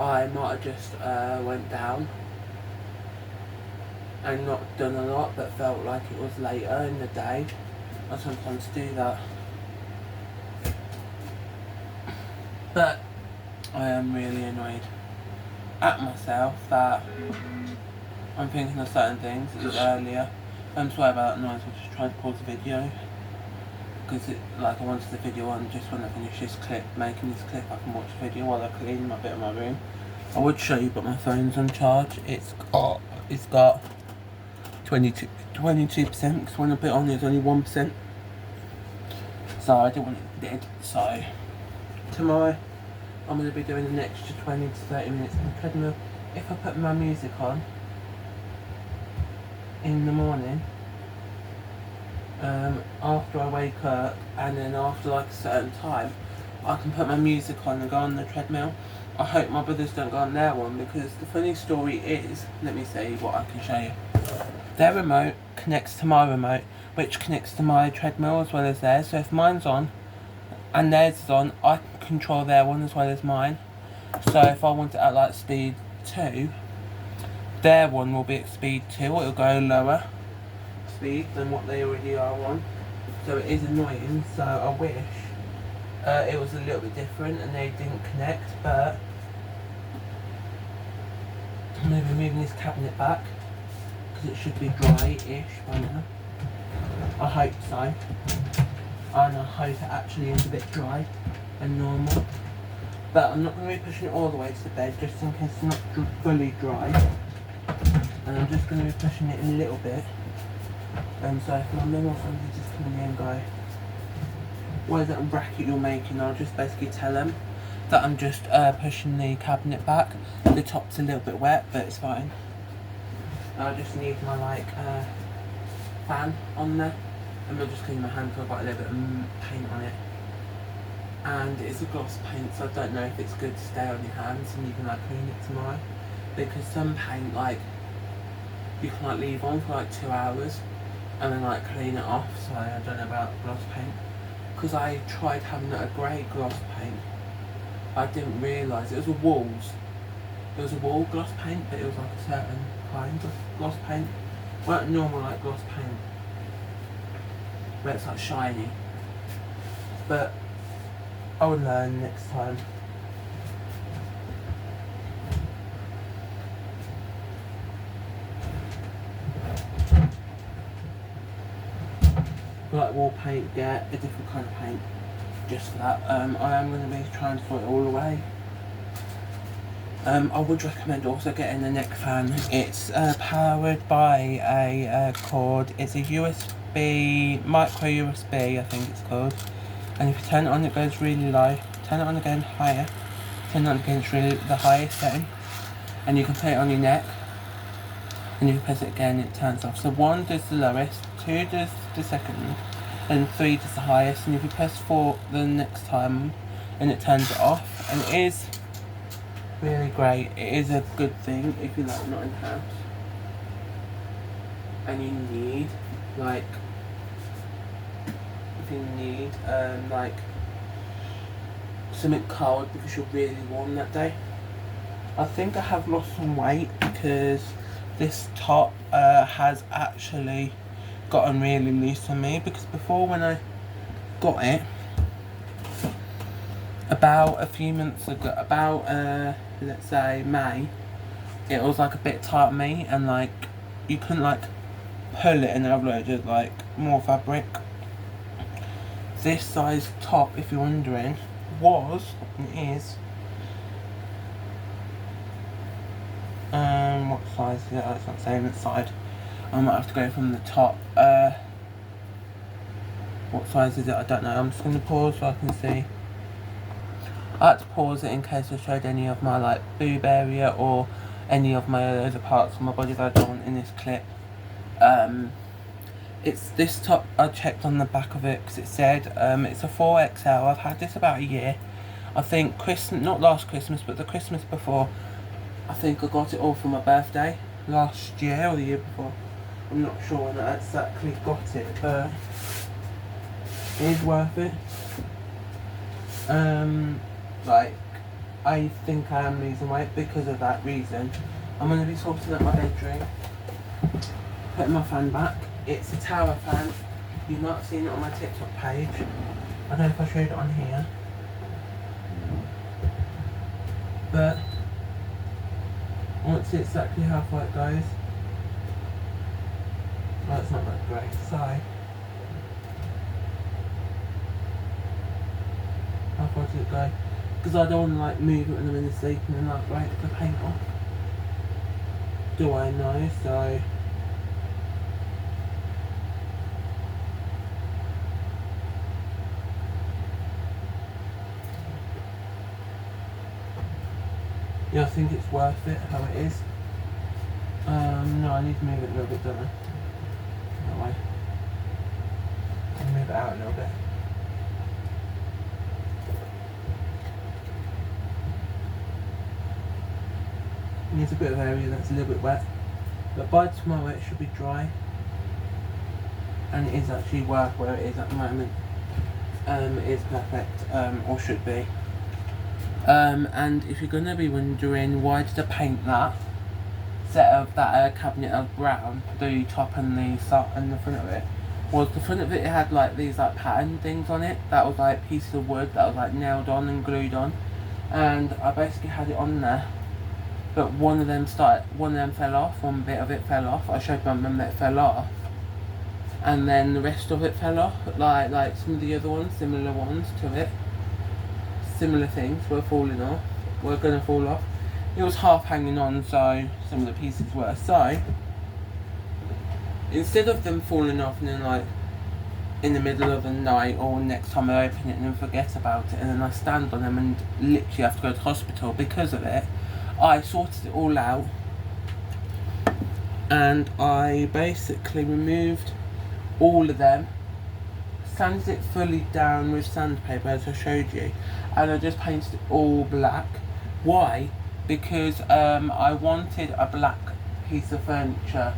I might have just went down and not done a lot, but felt like it was later in the day. I sometimes do that. But I am really annoyed at myself that I'm thinking of certain things. It was earlier. I'm sorry about that noise. I was just trying to pause the video because I wanted the video on just when I finish this clip, making this clip. I can watch the video while I clean a bit of my room. I would show you, but my phone's on charge. It's got 22% because when I put it on, there's only 1%. So I didn't want it dead. So tomorrow I'm going to be doing an extra 20 to 30 minutes on the treadmill. If I put my music on in the morning, after I wake up, and then after like a certain time, I can put my music on and go on the treadmill. I hope my brothers don't go on their one, because the funny story is, let me see what I can show you. Their remote connects to my remote, which connects to my treadmill as well as theirs. So if mine's on and theirs is on, I can control their one as well as mine. So if I want it at like speed 2, their one will be at speed 2, or it'll go lower speed than what they already are on. So it is annoying. So I wish it was a little bit different and they didn't connect, but I'm going to be moving this cabinet back because it should be dry-ish by now. I hope so. And I hope it actually is a bit dry and normal. But I'm not going to be pushing it all the way to the bed just in case it's not fully dry. And I'm just going to be pushing it in a little bit. So if my mum or somebody just come in here and go, what is that bracket you're making? I'll just basically tell them that I'm just pushing the cabinet back. The top's a little bit wet, but it's fine. I just need my fan on there. I'm not just cleaning my hand because I've got a little bit of paint on it. And it's a gloss paint, so I don't know if it's good to stay on your hands and you can clean it tomorrow. Because some paint you can leave on for 2 hours and then clean it off. So I don't know about gloss paint. Because I tried having a grey gloss paint. I didn't realise it was a walls. It was a wall gloss paint, but it was a certain kind of gloss paint. Well, not normal gloss paint, where it's shiny. But I will learn next time. Wall paint, get a different kind of paint just for that. I am going to be trying to throw it all away. I would recommend also getting a neck fan. It's powered by a cord. It's a USB, micro USB I think it's called. And if you turn it on, it goes really low. Turn it on again, higher. Turn it on again, it's really the highest setting. And you can put it on your neck. And if you press it again, it turns off. So 1 does the lowest, 2 does the second, and 3 does the highest. And if you press 4 the next time, and it turns it off. And it is really great. It is a good thing if you're not in house. And you need something cold because you're really warm that day. I think I have lost some weight because this top has actually gotten really loose on me, because before when I got it about a few months ago, about let's say May, it was a bit tight on me, and you couldn't pull it and upload it more fabric. This size top, if you're wondering, was and is what size is it? Oh, it's not saying the side. I might have to go from the top. What size is it? I don't know. I'm just going to pause so I can see. I had to pause it in case I showed any of my boob area or any of my other parts of my body that I don't want in this clip. It's this top. I checked on the back of it because it said it's a 4XL. I've had this about a year. I think not last Christmas, but the Christmas before. I think I got it all for my birthday last year or the year before. I'm not sure when I exactly got it, but it is worth it. I think I am losing weight because of that reason. I'm going to be sorting out my bedroom, putting my fan back. It's a tower fan. You might have seen it on my TikTok page. I don't know if I showed it on here. But I want to see exactly how far it goes. Well, it's not that great, so how far does it go? Because I don't want to like move it when I'm in the sleep and then like break the paint off. Do I know? So yeah, I think it's worth it how it is. No, I need to move it a little bit, don't I? That way. I'll move it out a little bit. Needs a bit of area that's a little bit wet, but by tomorrow it should be dry, and it is actually worth where it is at the moment. It is perfect, or should be. And if you're gonna be wondering why did I paint that set of that cabinet of brown, the top and the front of it, was the front of it had like these like pattern things on it that was like pieces of wood that was like nailed on and glued on, and I basically had it on there. But one of them fell off, one bit of it fell off. I showed my mum that it fell off. And then the rest of it fell off, like some of the other ones, similar ones to it. Similar things were gonna fall off. It was half hanging on, so some of the pieces were. So, instead of them falling off and then like in the middle of the night or next time I open it and then forget about it and then I stand on them and literally have to go to hospital because of it, I sorted it all out and I basically removed all of them, sanded it fully down with sandpaper as I showed you, and I just painted it all black. Why? Because I wanted a black piece of furniture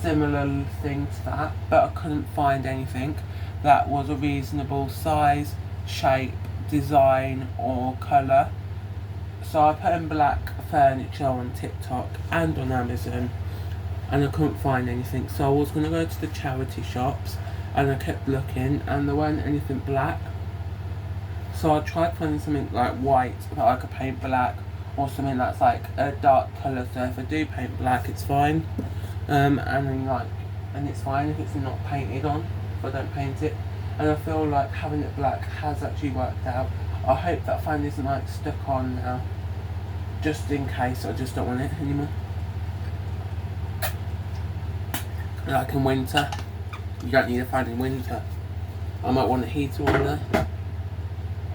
similar thing to that, but I couldn't find anything that was a reasonable size, shape, design or colour. So I put in black furniture on TikTok and on Amazon and I couldn't find anything, so I was going to go to the charity shops and I kept looking and there weren't anything black, so I tried finding something like white that I could paint black or something that's like a dark colour, so if I do paint black it's fine, and it's fine if it's not painted on, if I don't paint it, and I feel like having it black has actually worked out. I hope that fan isn't like stuck on now, just in case I just don't want it anymore. Like in winter, you don't need a fan in winter. I might want a heater on there,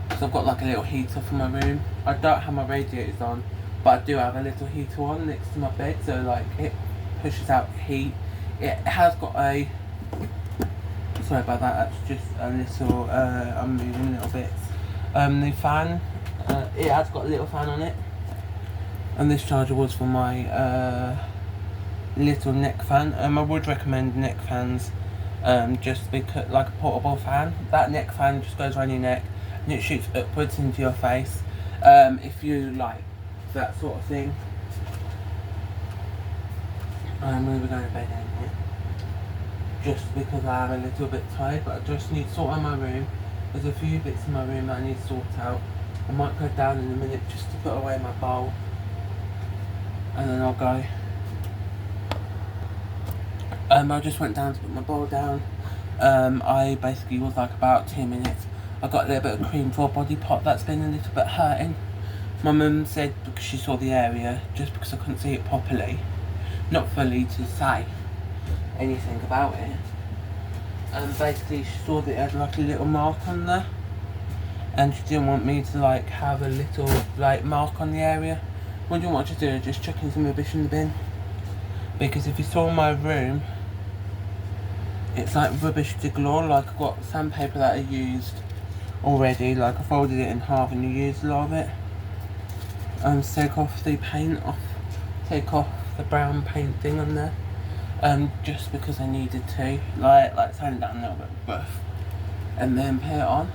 because I've got like a little heater for my room. I don't have my radiators on, but I do have a little heater on next to my bed, so like it pushes out heat. It has got a, sorry about that, that's just a little, I'm moving little bits. The fan, it has got a little fan on it, and this charger was for my little neck fan. I would recommend neck fans, just because, like a portable fan. That neck fan just goes around your neck and it shoots upwards into your face, if you like that sort of thing. I'm going to go to bed in here, just because I am a little bit tired, but I just need to sort out my room. There's a few bits in my room that I need to sort out. I might go down in a minute just to put away my bowl, and then I'll go. I just went down to put my bowl down. I basically was like about 2 minutes. I got a little bit of cream for a body pot that's been a little bit hurting. My mum said because she saw the area, just because I couldn't see it properly, not fully to say anything about it. And basically she saw that it had like a little mark on there, and she didn't want me to like have a little like mark on the area. Wondering what to do, just chucking some rubbish in the bin. Because if you saw my room, it's like rubbish to galore. Like I've got sandpaper that I used already, like I folded it in half and you used a lot of it. Take off the paint off, take off the brown paint thing on there. Just because I needed to, like sand it down a little bit rough, and then put it on.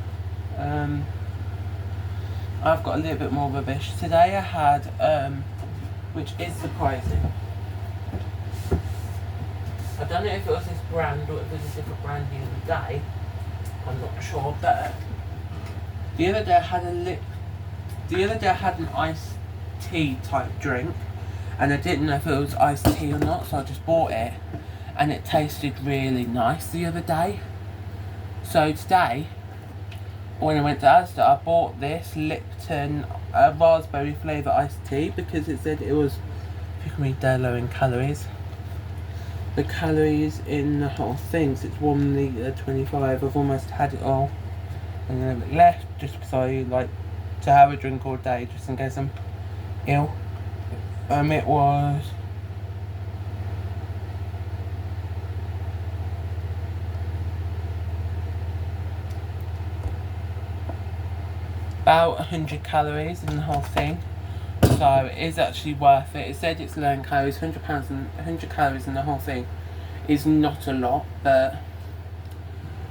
I've got a little bit more rubbish. Today I had, which is surprising, I don't know if it was this brand or if it was a different brand the other day, I'm not sure, but the other day I had an iced tea type drink, and I didn't know if it was iced tea or not, so I just bought it, and it tasted really nice the other day. So today, when I went to Asda, I bought this Lipton raspberry flavour iced tea because it said it was, if you can read there, low in calories. The calories in the whole thing, so it's 1 litre 25. I've almost had it all, and a little bit left just because I like to have a drink all day just in case I'm ill. It was about 100 calories in the whole thing, so it is actually worth it. It said it's low in calories, £100 and 100 calories in the whole thing is not a lot, but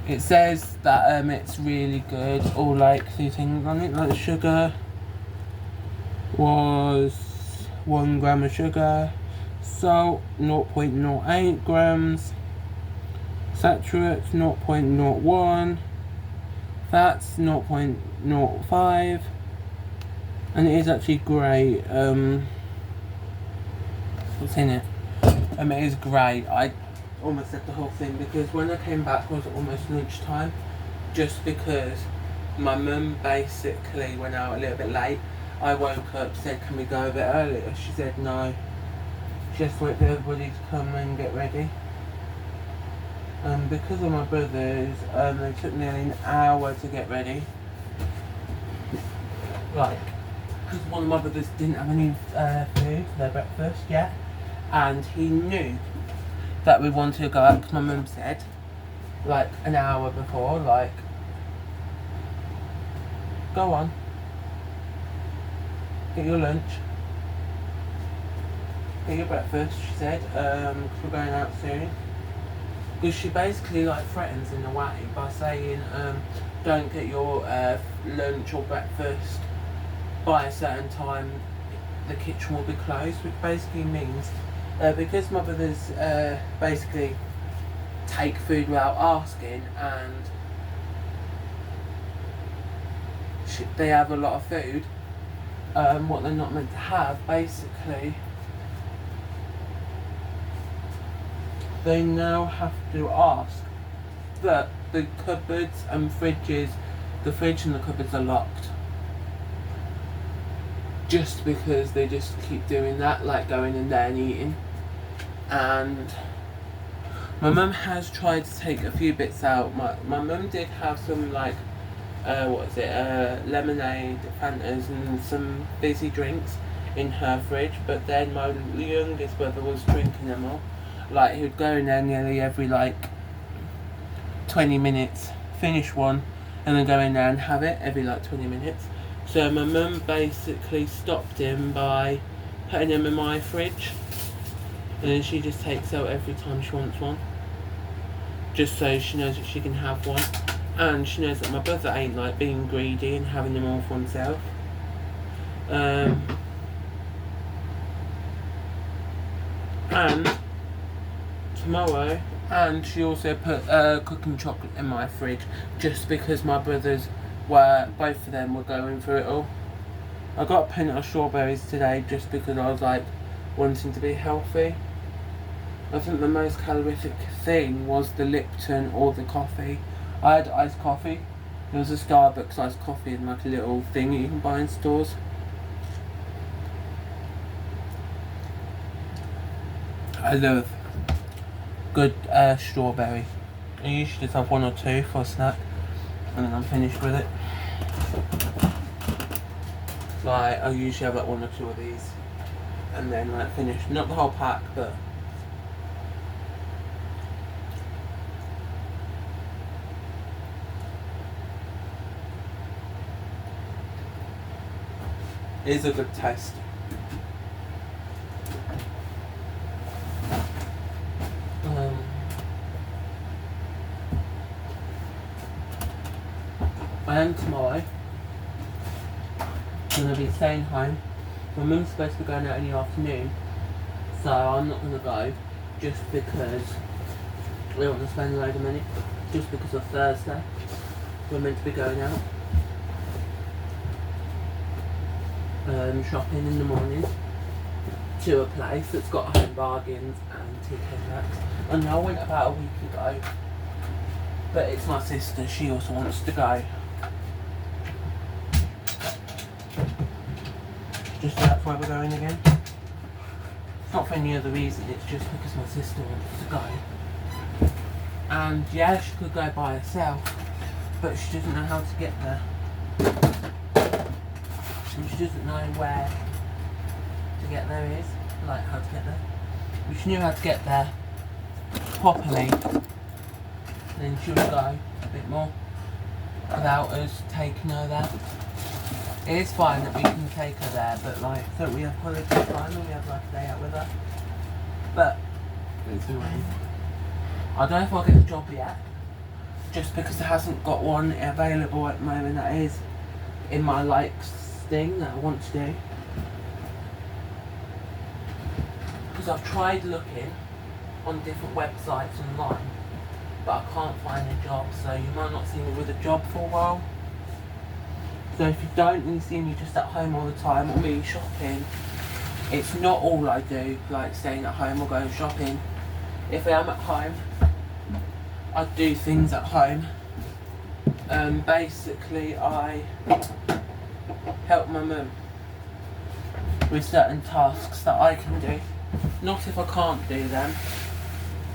it says that it's really good. All like the things on it, like the sugar was 1 gram of sugar, salt 0.08 grams, saturates 0.01, fats 0.05, and it is actually great. What's in it? It is great. I almost said the whole thing because when I came back it was almost lunchtime, just because my mum basically went out a little bit late. I woke up, said can we go a bit earlier? She said no, just wait for everybody to come and get ready. Because of my brothers, they took nearly an hour to get ready. Like, because one of my brothers didn't have any food for their breakfast yet, and he knew that we wanted to go out because my mum said, like an hour before, like, go on, get your lunch, get your breakfast, she said, because we're going out soon. Because she basically like threatens in a way by saying, don't get your lunch or breakfast by a certain time, the kitchen will be closed, which basically means because my brothers basically take food without asking, and they have a lot of food, what they're not meant to have, basically they now have to ask that the cupboards and fridges, the fridge and the cupboards are locked. Just because they just keep doing that, like going in there and eating. And my mum has tried to take a few bits out. My mum did have some like, lemonade, Fantas and some fizzy drinks in her fridge, but then my youngest brother was drinking them all. Like, he would go in there nearly every like 20 minutes, finish one, and then go in there and have it every like 20 minutes. So my mum basically stopped him by putting him in my fridge, and then she just takes out every time she wants one, just so she knows that she can have one, and she knows that my brother ain't like being greedy and having them all for himself. And tomorrow, and she also put cooking chocolate in my fridge, just because my brothers both of them were going through it all. I got a pint of strawberries today just because I was like wanting to be healthy. I think the most calorific thing was the Lipton or the coffee. I had iced coffee. There was a Starbucks iced coffee in like a little thing you can buy in stores. I love good strawberry. I usually just have 1 or 2 for a snack, and then I'm finished with it. Like, I usually have like 1 or 2 of these, and then like finish, not the whole pack, but it is a good taste. I am tomorrow going to be staying home. My mum's supposed to be going out in the afternoon, so I'm not going to go just because I don't want to spend a load of money. Just because of Thursday, we're meant to be going out shopping in the morning, to a place that's got Home Bargains and TK Maxx. I know I went about a week ago, but it's my sister, she also wants to go. Just so that's why we're going again. It's not for any other reason, it's just because my sister wants to go. And yeah, she could go by herself, but she doesn't know how to get there. And she doesn't know where to get there is, like how to get there. If she knew how to get there properly, then she would go a bit more without us taking her there. It is fine that we can take her there, but like, so we have quality time and we have like a day out with her. But it's annoying. I don't know if I'll get a job yet, just because there hasn't got one available at the moment that is in my likes thing that I want to do. Because I've tried looking on different websites online, but I can't find a job, so you might not see me with a job for a while. So if you don't really see me just at home all the time or me shopping, it's not all I do, like staying at home or going shopping. If I am at home, I do things at home. Basically I help my mum with certain tasks that I can do. Not if I can't do them.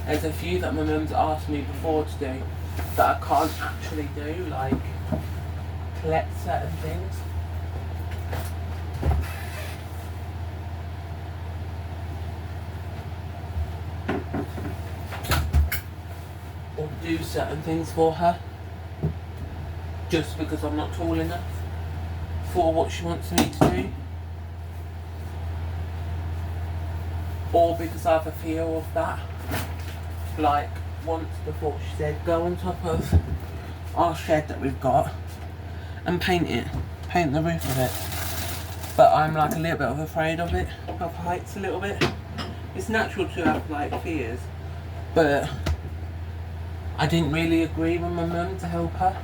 There's a few that my mum's asked me before to do that I can't actually do, like collect certain things. Or do certain things for her. Just because I'm not tall enough for what she wants me to do. Or because I have a fear of that. Like once before she said, go on top of our shed that we've got and paint it. Paint the roof of it. But I'm like a little bit afraid of it. Of heights a little bit. It's natural to have like fears. But I didn't really agree with my mum to help her.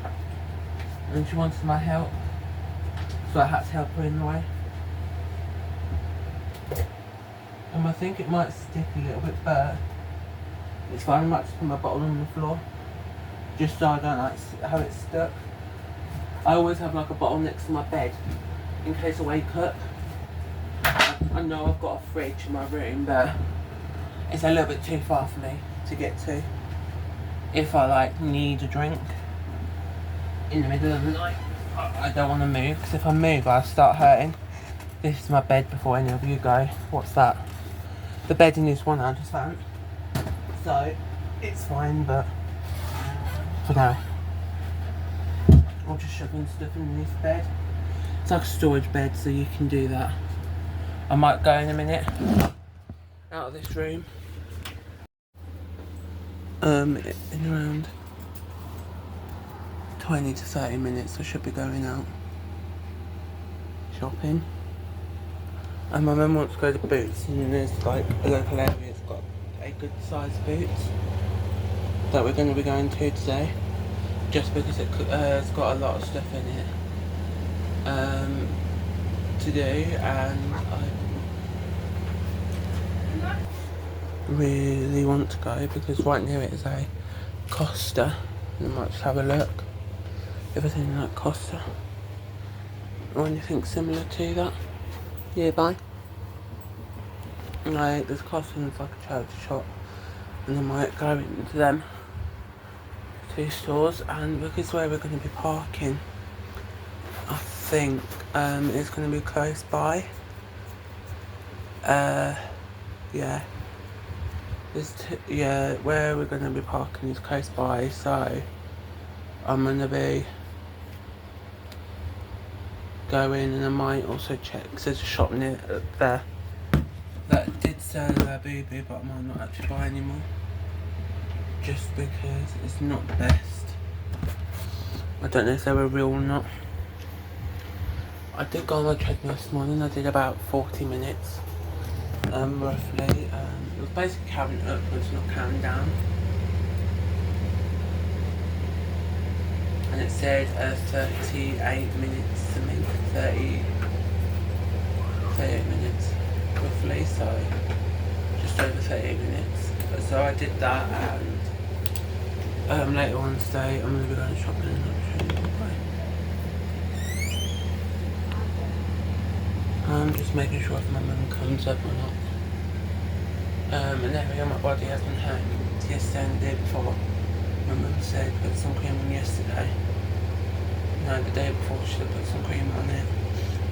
And she wanted my help. So I had to help her in the way. And I think it might stick a little bit, but it's fine. I might just put my bottle on the floor, just so I don't like how it's stuck. I always have like a bottle next to my bed, in case I wake up. I know I've got a fridge in my room, but it's a little bit too far for me to get to. If I like need a drink in the middle of the night, I don't want to move, because if I move I'll start hurting. This is my bed before any of you go. What's that? The bed in this one I just found. So, it's fine, but for now, I'm just shoving stuff underneath the bed. It's like a storage bed, so you can do that. I might go in a minute out of this room. In around 20 to 30 minutes I should be going out shopping. And my mum wants to go to Boots, and there's like a local area that's got a good sized Boots that we're going to be going to today, just because it's got a lot of stuff in it to do, and I really want to go because right near it is a Costa, and I might just have a look. Everything like Costa or anything similar to that nearby. Like there's Costa and it's like a charity shop, and I might go into them two stores. And because where we're going to be parking, I think it's going to be close by. Yeah. Where we're going to be parking is close by, so I'm going to be going, and I might also check, because there's a shop near there that did sell Boo Boo, but I might not actually buy anymore, just because it's not the best. I don't know if they were real or not. I did go on the treadmill this morning. I did about 40 minutes roughly. It was basically counting upwards, not counting down. And it said 38 minutes to me. 38 minutes roughly. roughly, so just over 30 minutes. So I did that, and later on today I'm going to be going shopping and I'll show you why. I'm just making sure if my mum comes up or not. An area on my body has been hurt yesterday and the day before. My mum said put some cream on yesterday. No, the day before she should have put some cream on it.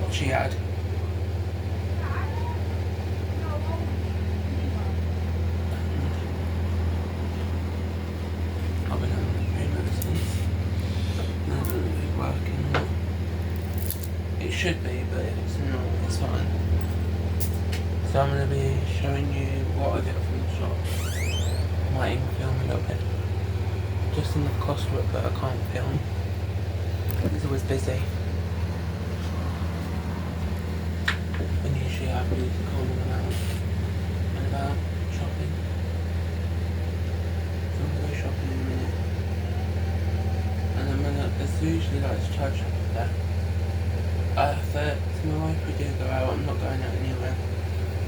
What she had. I've been having the cream ever since. And I don't know if it's working or not. It should be, but if it's not, it's fine. So I'm going to be showing you what I get from the shop. Might even film a little bit. Just enough cost work that I can't film. It's always busy. And usually I have music on and about shopping. So I'm going to go shopping in a minute. And I'm going to, there's usually like a charge shop there. For tomorrow if we do go out, I'm not going out anywhere.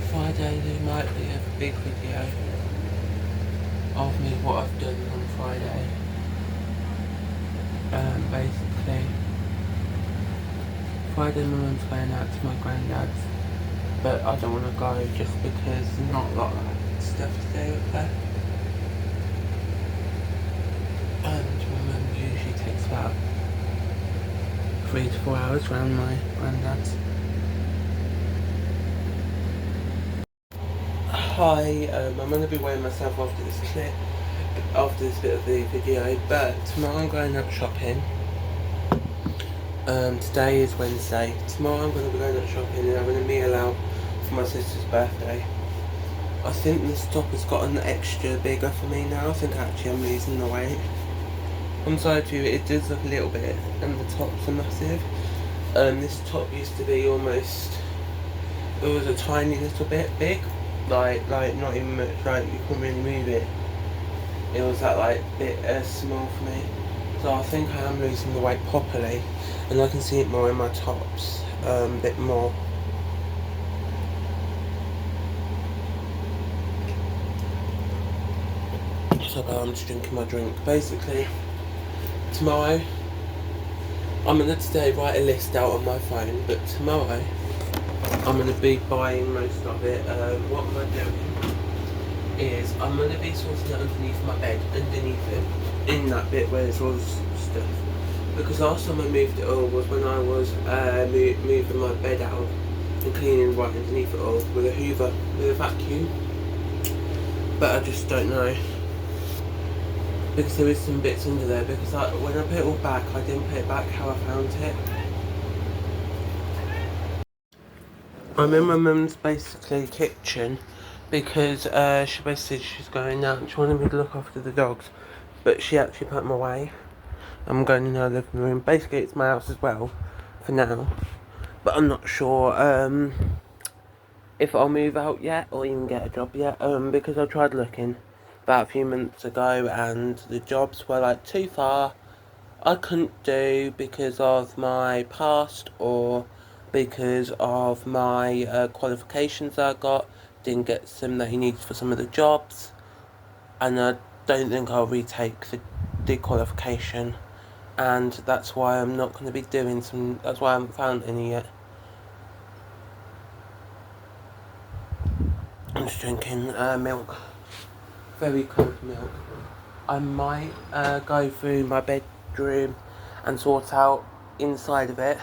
Friday there might be a big video of me what I've done on Friday. Basically Friday my mum's going out to my granddad's, but I don't want to go just because there's not a lot of stuff to do with her. And my mum usually takes about 3 to 4 hours around my granddad's. Hi, I'm going to be weighing myself after this clip, after this bit of the video, but tomorrow I'm going out shopping. Today is Wednesday. Tomorrow I'm going to be going out shopping and having a meal out for my sister's birthday. I think this top has gotten extra bigger for me now. I think actually I'm losing the weight. I'm sorry to you, it does look a little bit, and the tops are massive. This top used to be almost, it was a tiny little bit big. Like not even much, like you couldn't really move it. It was that like bit small for me. So I think I am losing the weight properly, and I can see it more in my tops, a bit more. So I'm just drinking my drink. Basically, tomorrow, I'm going to today write a list out on my phone, but tomorrow, I'm going to be buying most of it. What am I doing? Is I'm going to be sorting it underneath my bed, underneath it, in that bit where there's all this stuff. Because last time I moved it all was when I was moving my bed out and cleaning right underneath it all with a hoover, with a vacuum. But I just don't know. Because there is some bits under there, because when I put it all back, I didn't put it back how I found it. I'm in my mum's basically kitchen because she basically said she's going out and she wanted me to look after the dogs, but she actually put them away. I'm going in her living room. Basically it's my house as well for now, but I'm not sure if I'll move out yet or even get a job yet, because I tried looking about a few months ago and the jobs were like too far. I couldn't do because of my past or because of my qualifications that I got. Didn't get some that he needs for some of the jobs, and I don't think I'll retake the qualification, and that's why I'm not going to be doing some, that's why I haven't found any yet. I'm just drinking milk, very cold milk. I might go through my bedroom and sort out inside of it,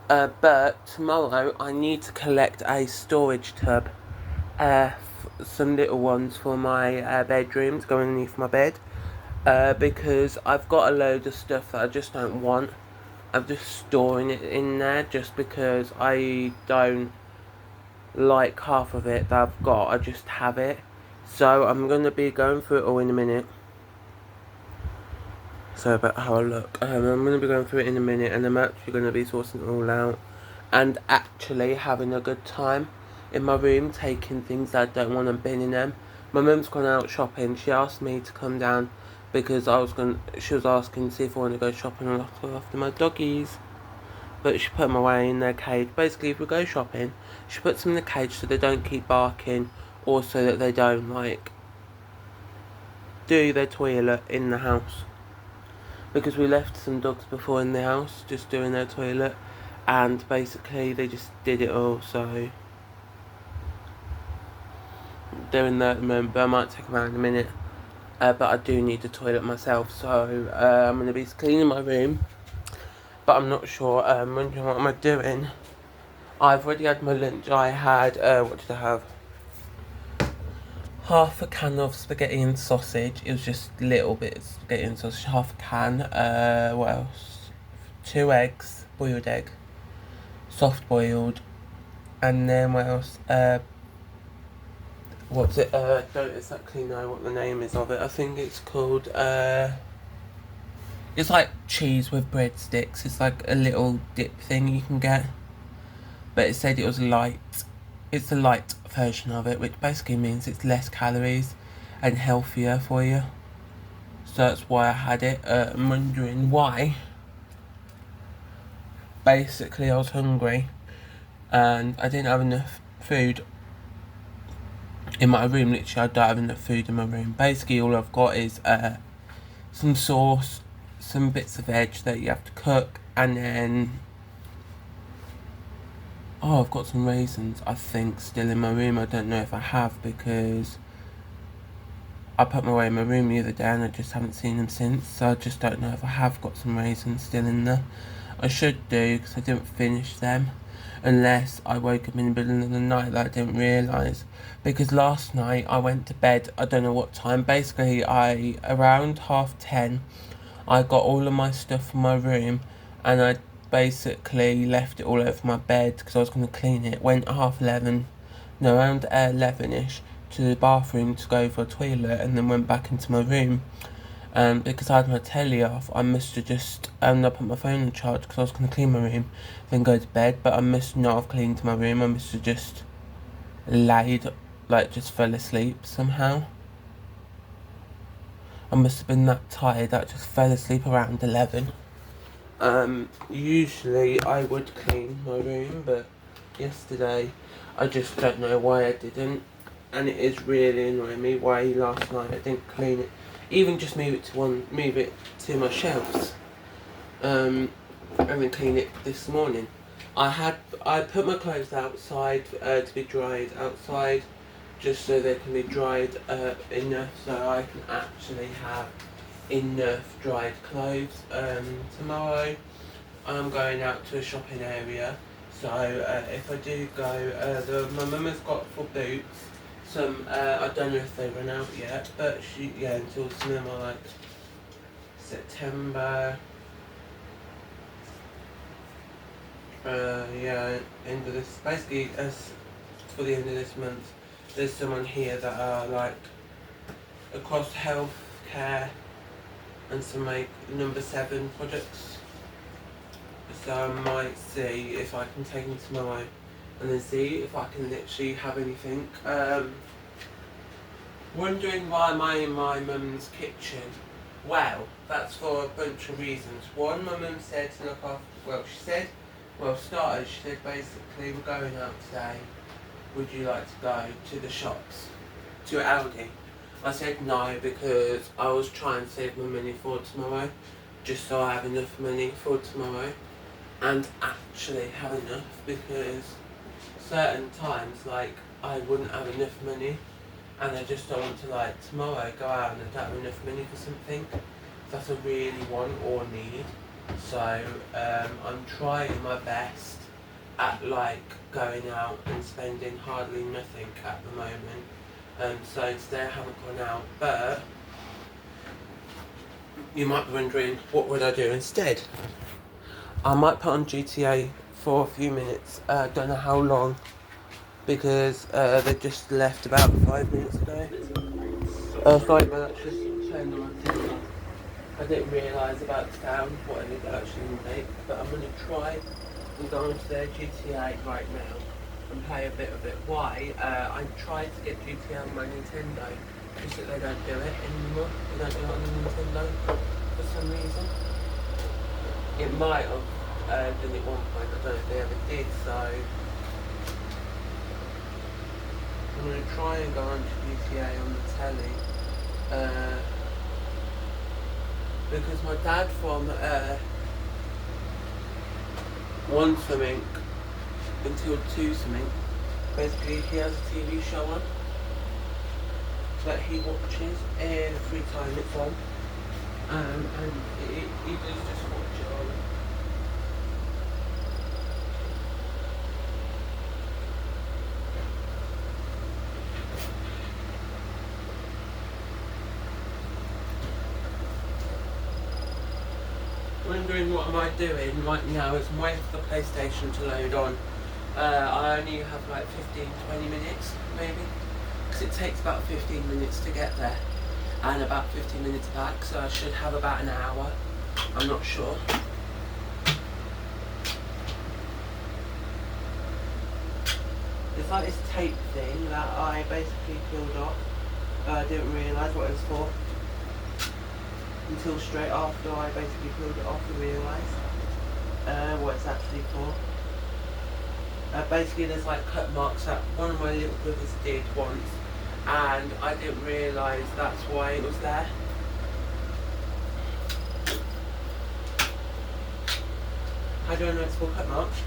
but tomorrow I need to collect a storage tub, some little ones for my bedroom to go underneath my bed, because I've got a load of stuff that I just don't want. I'm just storing it in there just because I don't like half of it that I've got. I just have it. So I'm going to be going through it all in a minute. So about how I look. I'm going to be going through it in a minute, and I'm actually going to be sorting it all out and actually having a good time in my room, taking things that I don't want and binning them. My mum's gone out shopping. She asked me to come down because she was asking to see if I want to go shopping and look after my doggies. but she put them away in their cage. Basically, if we go shopping, she puts them in the cage so they don't keep barking, or so that they don't like do their toilet in the house. Because we left some dogs before in the house just doing their toilet, and basically they just did it all, so they're in there at the moment, but I might take them out in a minute. But I do need the toilet myself, so I'm going to be cleaning my room, but I'm not sure. I'm wondering what am I doing. I've already had my lunch. I had, what did I have? Half a can of spaghetti and sausage. It was just little bits of spaghetti and sausage. Half a can. What else? 2 eggs, boiled egg, soft boiled, and then what else? What's it? I don't exactly know what the name is of it. I think it's called. It's like cheese with breadsticks. It's like a little dip thing you can get, but it said it was light. It's a light version of it, which basically means it's less calories and healthier for you. So that's why I had it. I'm wondering why. Basically, I was hungry and I didn't have enough food in my room. Literally, I don't have enough food in my room. Basically, all I've got is some sauce, some bits of veg that you have to cook, and then I've got some raisins, I think, still in my room. I don't know if I have, because I put them away in my room the other day and I just haven't seen them since. So I just don't know if I have got some raisins still in there. I should do, because I didn't finish them. Unless I woke up in the middle of the night that I didn't realise. Because last night I went to bed, I don't know what time. Basically, around 10:30, I got all of my stuff from my room, and I basically left it all over my bed because I was going to clean it. Went around 11ish to the bathroom to go for a toilet, and then went back into my room. And because I had my telly off, I must have just ended up put my phone on charge because I was going to clean my room, then go to bed. But I must not have cleaned my room. I must have just just fell asleep somehow. I must have been that tired that I just fell asleep around 11. Usually I would clean my room, but yesterday I just don't know why I didn't, and it is really annoying me why last night I didn't clean it. Even just move it to my shelves, and then clean it this morning. I put my clothes outside to be dried outside, just so they can be dried enough so I can actually have enough dried clothes. Tomorrow I'm going out to a shopping area, so if I do go, my mum has got for boots some, I don't know if they run out yet, but until some of them are like September, end of this, basically as for the end of this month. There's someone here that are like across healthcare and some like number 7 products, so I might see if I can take them tomorrow and then see if I can literally have anything. Wondering why am I in my mum's kitchen? Well, that's for a bunch of reasons. One, my mum said to look after, she said basically, we're going out today, would you like to go to the shops, to Aldi? I said no, because I was trying to save my money for tomorrow, just so I have enough money for tomorrow, and actually have enough, because certain times, like, I wouldn't have enough money, and I just don't want to, like, tomorrow go out and I don't have enough money for something that I really want or need. So I'm trying my best at like going out and spending hardly nothing at the moment. So today I haven't gone out, but you might be wondering what would I do instead. I might put on GTA for a few minutes, don't know how long, because they just left about 5 minutes ago. Sorry, but that's just turned on my TV. I didn't realise about the sound, what it would actually make, but I'm going to try and go onto their GTA right now and play a bit of it. Why? I tried to get GTA on my Nintendo, just that they don't do it anymore. They don't do it on the Nintendo for some reason. It might have than at one point. I don't know if they ever did, so I'm going to try and go on to GTA on the telly. Because my dad from One Something until Two Something, basically he has a TV show on that he watches every time it's on, and he does just watch it on. Wondering what am I doing right now as I'm waiting for the PlayStation to load on. I only have like 15-20 minutes maybe, because it takes about 15 minutes to get there and about 15 minutes back, so I should have about an hour. I'm not sure. It's like this tape thing that I basically peeled off. I didn't realise what it was for until straight after I basically peeled it off and realised what it's actually for. Basically there's like cut marks that one of my little brothers did once, and I didn't realise that's why it was there. How do I know it's for cut marks?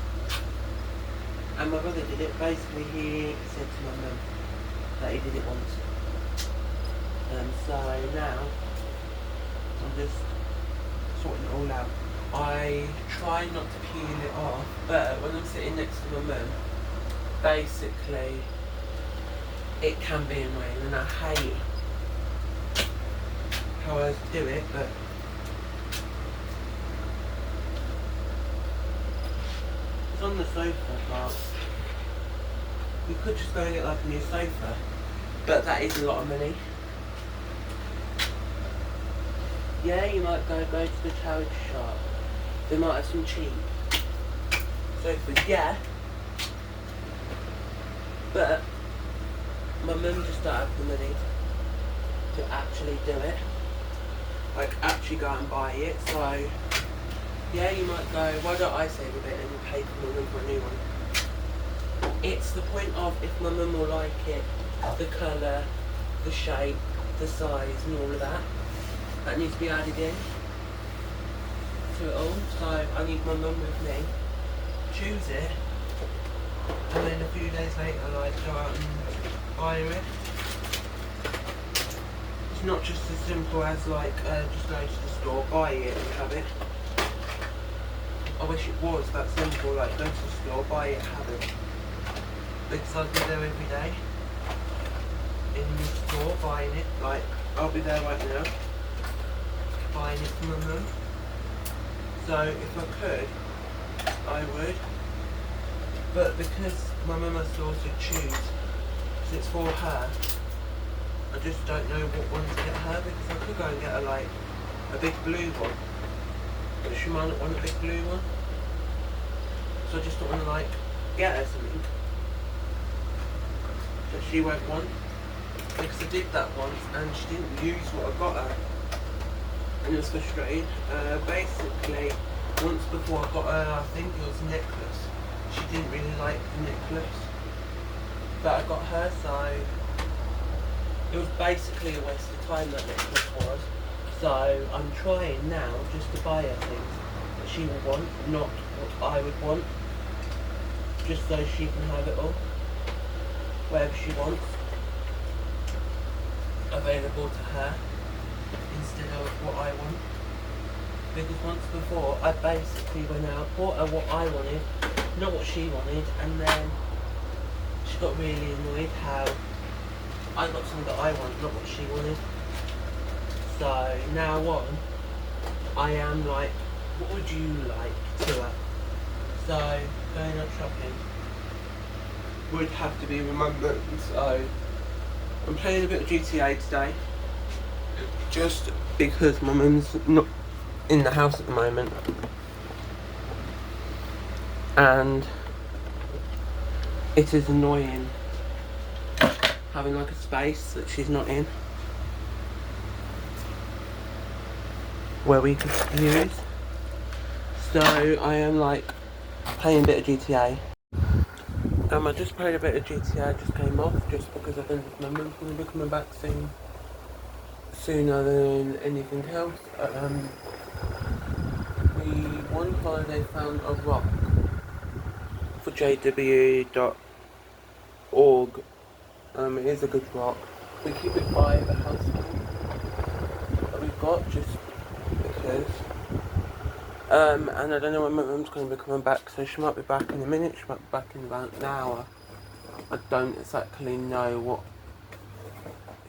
And my brother did it. Basically he said to my mum that he did it once. So now I'm just sorting it all out. I try not to peel it off, but when I'm sitting next to my mum, basically it can be annoying, and I hate how I do it, but it's on the sofa part. We could just go and get like a new sofa, but that is a lot of money. Yeah, you might go to the charity shop. They might have some cheap sofas, yeah. But my mum just don't have the money to actually do it. Like actually go and buy it. So yeah, you might go, why don't I save a bit and pay for my mum for a new one? It's the point of if my mum will like it, the colour, the shape, the size and all of that. That needs to be added in to it all. So I need my mum with me, choose it, and then a few days later like go out and buy it. It's not just as simple as like just go to the store, buy it and have it. I wish it was that simple, like go to the store, buy it, have it. Because I'll be there every day in the store buying it. Like I'll be there right now buying it for my mum. So if I could, I would. But because my mum has to also choose, because it's for her, I just don't know what one to get her, because I could go and get her like a big blue one, but she might not want a big blue one. So I just don't want to like get her something that she won't want, because I did that once and she didn't use what I got her. And it was frustrating. Basically, once before I got her, I think it was a necklace. She didn't really like the necklace that I got her, so it was basically a waste of time, that necklace was. So I'm trying now just to buy her things that she will want, not what I would want, just so she can have it all, whatever she wants, available to her, instead of what I want. Because once before I basically went out, bought her what I wanted, not what she wanted, and then she got really annoyed how I got something that I want, not what she wanted. So now on, I am like, what would you like to her? So going out shopping would have to be remembered. So I'm playing a bit of GTA today, just because my mum's not in the house at the moment, and it is annoying having like a space that she's not in where we could use. So I am like playing a bit of GTA. I just played a bit of GTA, just came off just because I think my mum's going to be coming back sooner than anything else. We one holiday found a rock for jw.org. It is a good rock. We keep it by the house that we've got just because. And I don't know when my mum's going to be coming back, so she might be back in a minute, she might be back in about an hour. I don't exactly know what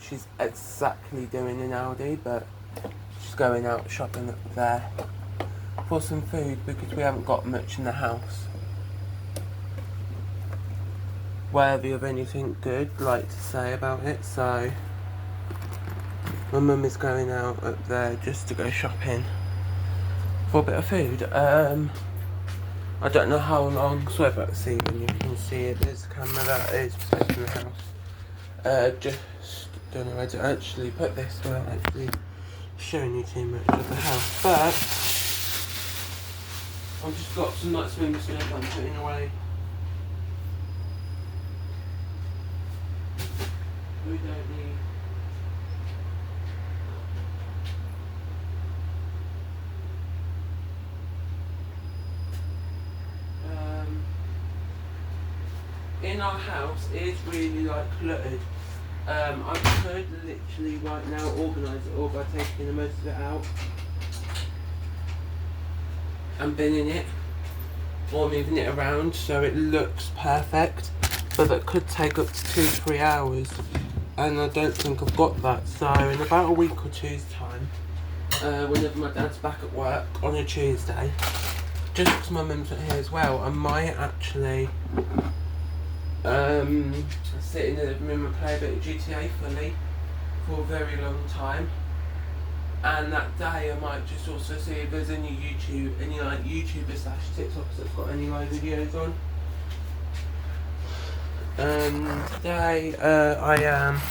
she's exactly doing in Aldi, but she's going out shopping up there for some food because we haven't got much in the house. Whether you have anything good like to say about it, so my mum is going out up there just to go shopping for a bit of food. I don't know how long, sorry about the sea when you can see it, there's a camera that is placed in the house. Just don't know how to actually put this without actually showing you too much of the house, but I've just got some like swing stuff I'm putting away. We don't need. In our house, it's really like cluttered. I could literally right now organise it all by taking the most of it out and binning it or moving it around so it looks perfect, but that could take up to 2-3 hours, and I don't think I've got that. So in about a week or two's time, whenever my dad's back at work on a Tuesday, just because my mum's not here as well, I might actually sit in the living room and play a bit of GTA fully for a very long time. And that day I might just also see if there's any like YouTubers / TikTokers that's got any live videos on. Today I am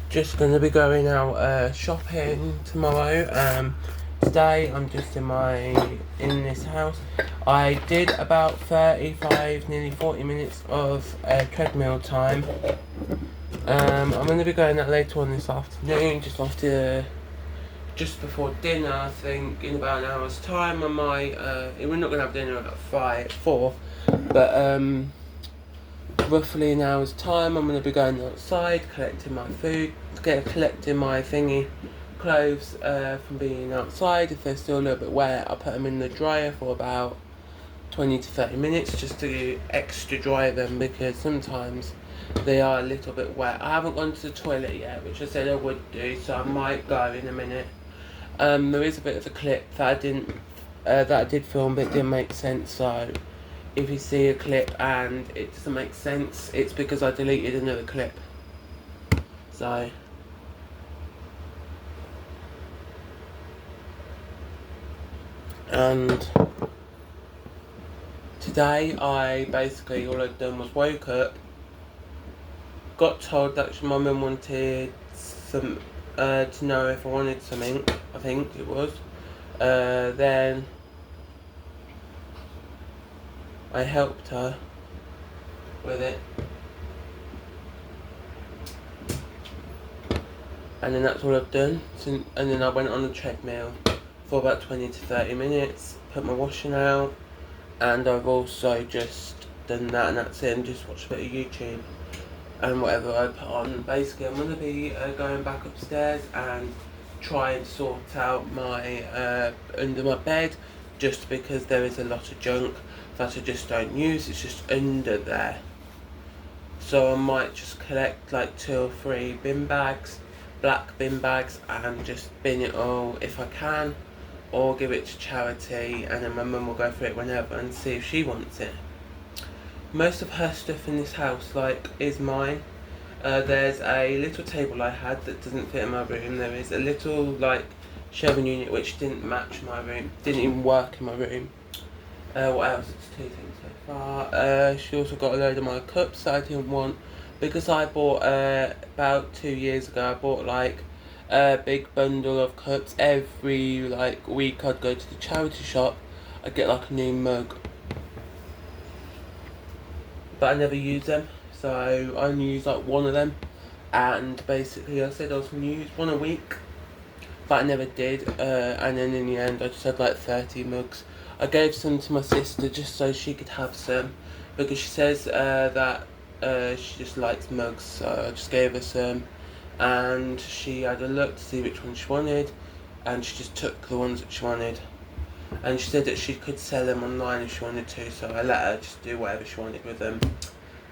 just going to be going out shopping tomorrow. Today I'm just in this house. I did about 35, nearly 40 minutes of treadmill time. I'm going to be going out later on this afternoon, just before dinner. I think in about an hour's time I might, we're not going to have dinner at 4, but roughly an hour's time I'm going to be going outside, collecting my food, collecting my clothes from being outside. If they're still a little bit wet, I'll put them in the dryer for about 20 to 30 minutes just to extra dry them, because sometimes they are a little bit wet. I haven't gone to the toilet yet, which I said I would do, so I might go in a minute. There is a bit of a clip that I did film but it didn't make sense, so if you see a clip and it doesn't make sense, it's because I deleted another clip. So and today I basically, all I'd done was woke up, got told that my mum wanted some to know if I wanted something, I think it was. Then I helped her with it, and then that's all I've done. And then I went on the treadmill for about 20 to 30 minutes, put my washing out, and I've also just done that, and that's it, and just watched a bit of YouTube and whatever I put on. Basically I'm going to be going back upstairs and try and sort out my under my bed, just because there is a lot of junk that I just don't use. It's just under there, so I might just collect like 2 or 3 bin bags, black bin bags, and just bin it all if I can, or give it to charity, and then my mum will go for it whenever and see if she wants it. Most of her stuff in this house is mine. There's a little table I had that doesn't fit in my room. There is a little shelving unit which didn't match my room, didn't even work in my room. What else? It's 2 things so far. She also got a load of my cups that I didn't want, because I bought about 2 years ago, I bought a big bundle of cups. Every like week I'd go to the charity shop, I'd get like a new mug. But I never use them, so I only use like one of them. And basically I said I was going to use one a week, but I never did. And then in the end I just had like 30 mugs. I gave some to my sister just so she could have some, because she says that she just likes mugs, so I just gave her some. And she had a look to see which one she wanted, and she just took the ones that she wanted. And she said that she could sell them online if she wanted to, so I let her just do whatever she wanted with them.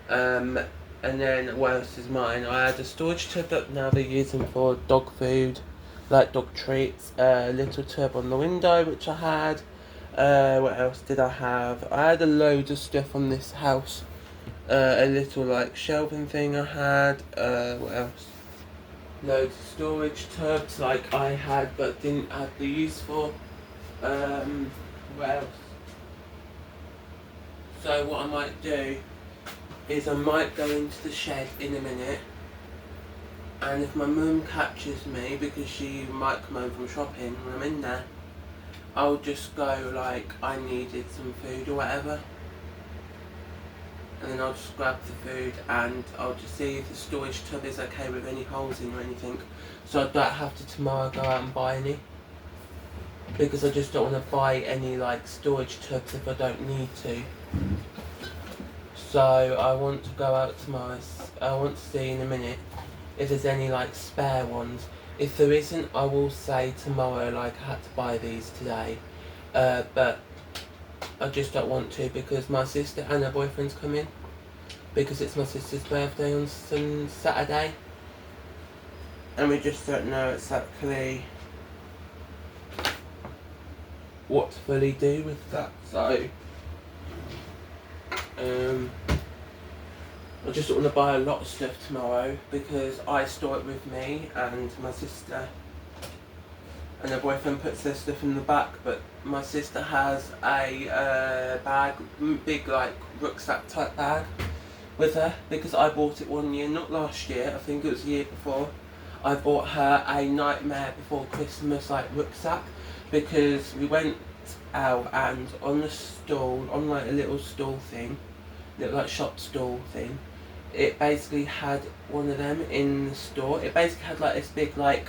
And then what else is mine? I had a storage tub that now they're using for dog food, like dog treats. A little tub on the window which I had. What else did I have? I had a load of stuff on this house. A little like shelving thing I had. What else? Loads of storage tubs like I had but didn't have the use for. What else? So what I might do is I might go into the shed in a minute, and if my mum catches me, because she might come home from shopping when I'm in there, I'll just go like I needed some food or whatever, and then I'll just grab the food and I'll just see if the storage tub is okay with any holes in or anything, so I don't have to tomorrow go out and buy any, because I just don't want to buy any like storage tubs if I don't need to. So I want to go out tomorrow. I want to see in a minute if there's any like spare ones. If there isn't, I will say tomorrow like I had to buy these today. But I just don't want to, because my sister and her boyfriend's coming, because it's my sister's birthday on Saturday, and we just don't know exactly what to fully do with that. So I just want to buy a lot of stuff tomorrow, because I store it with me and my sister, and her boyfriend puts their stuff in the back, but my sister has a bag, big like rucksack type bag with her, because I bought it one year, not last year, I think it was the year before. I bought her a Nightmare Before Christmas like rucksack, because we went out and on the stall, on like a little stall thing, little like shop stall thing, it basically had one of them in the store. It basically had like this big like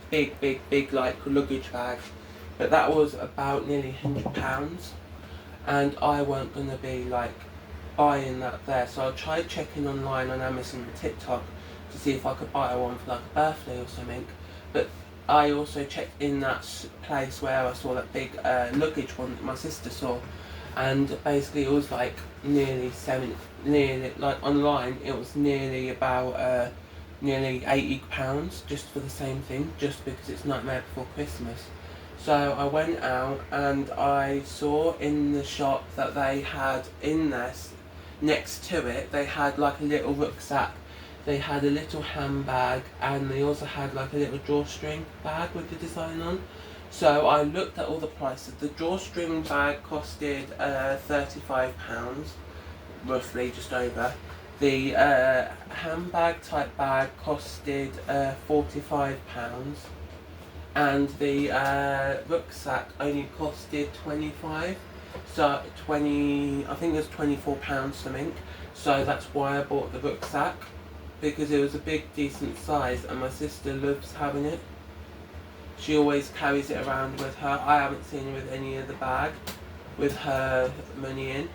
big like luggage bag, but that was about nearly £100, and I weren't gonna be like buying that there, so I tried checking online on Amazon and TikTok to see if I could buy one for like a birthday or something. But I also checked in that place where I saw that big luggage one that my sister saw, and basically it was like nearly like online it was nearly about nearly £80 just for the same thing, just because it's Nightmare Before Christmas. So I went out and I saw in the shop that they had in there, next to it, they had like a little rucksack, they had a little handbag, and they also had like a little drawstring bag with the design on. So I looked at all the prices. The drawstring bag costed £35, roughly, just over. The handbag type bag costed £45, and the rucksack only costed £25. So I think it was £24 something. So that's why I bought the rucksack, because it was a big decent size, and my sister loves having it. She always carries it around with her. I haven't seen her with any of the bag with her money in.